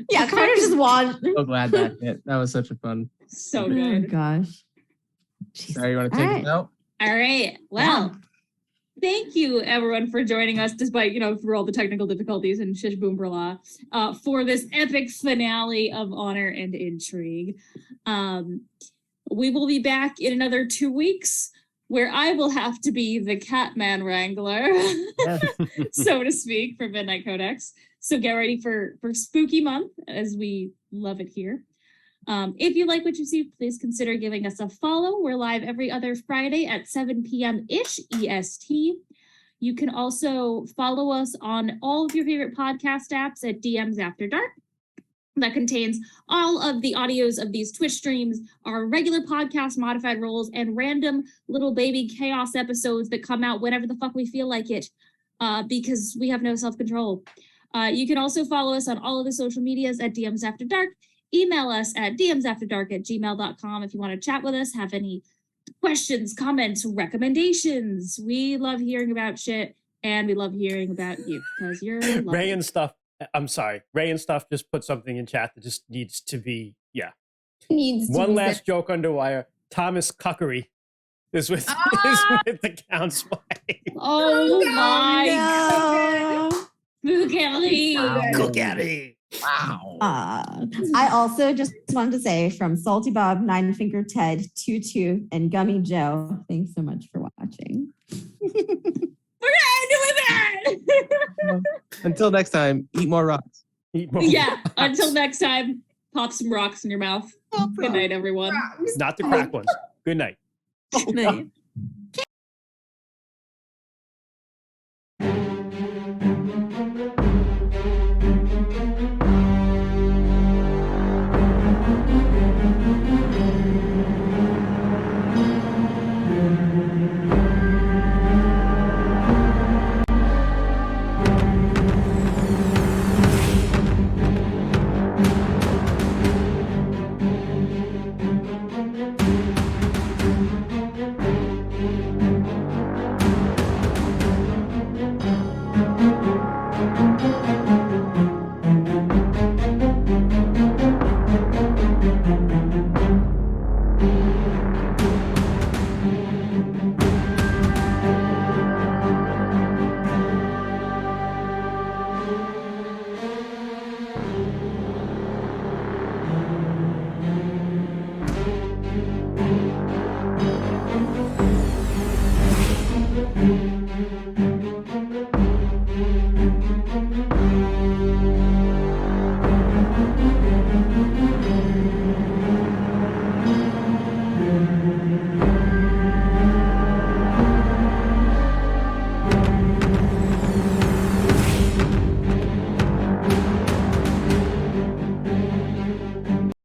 Yeah, Carter just won. So glad that hit. That was such a fun. So Oh good. gosh. Jeez. Sorry, you want to take All us out? All right. Well, thank you everyone for joining us, despite for all the technical difficulties and shish boom brala, for this epic finale of Honor and Intrigue. We will be back in another 2 weeks, where I will have to be the Catman Wrangler, so to speak, for Midnight Codex. So get ready for spooky month, as we love it here. If you like what you see, please consider giving us a follow. We're live every other Friday at 7 p.m.-ish EST. You can also follow us on all of your favorite podcast apps at DMs After Dark. That contains all of the audios of these Twitch streams, our regular podcast modified roles, and random little baby chaos episodes that come out whenever the fuck we feel like it, because we have no self-control. You can also follow us on all of the social medias at DMs After Dark. Email us at dmsafterdark@gmail.com if you want to chat with us, have any questions, comments, recommendations. We love hearing about shit, and we love hearing about you because you're lovely. Ray and Stuff. I'm sorry. Ray and Stuff just put something in chat that just needs to be, Needs to One be last said. joke underwire. Thomas Cuckery is with, is with the Count's wife. Oh my No. Spooky. Cuckery. Wow. I also just wanted to say from Salty Bob, Nine Finger Ted, Tutu, and Gummy Joe, thanks so much for watching. We're gonna end it with that. Until next time, eat more rocks. Eat more Yeah. rocks. Until next time, pop some rocks in your mouth. Good night, everyone. Rocks. Not the crack ones. Good night. Good night.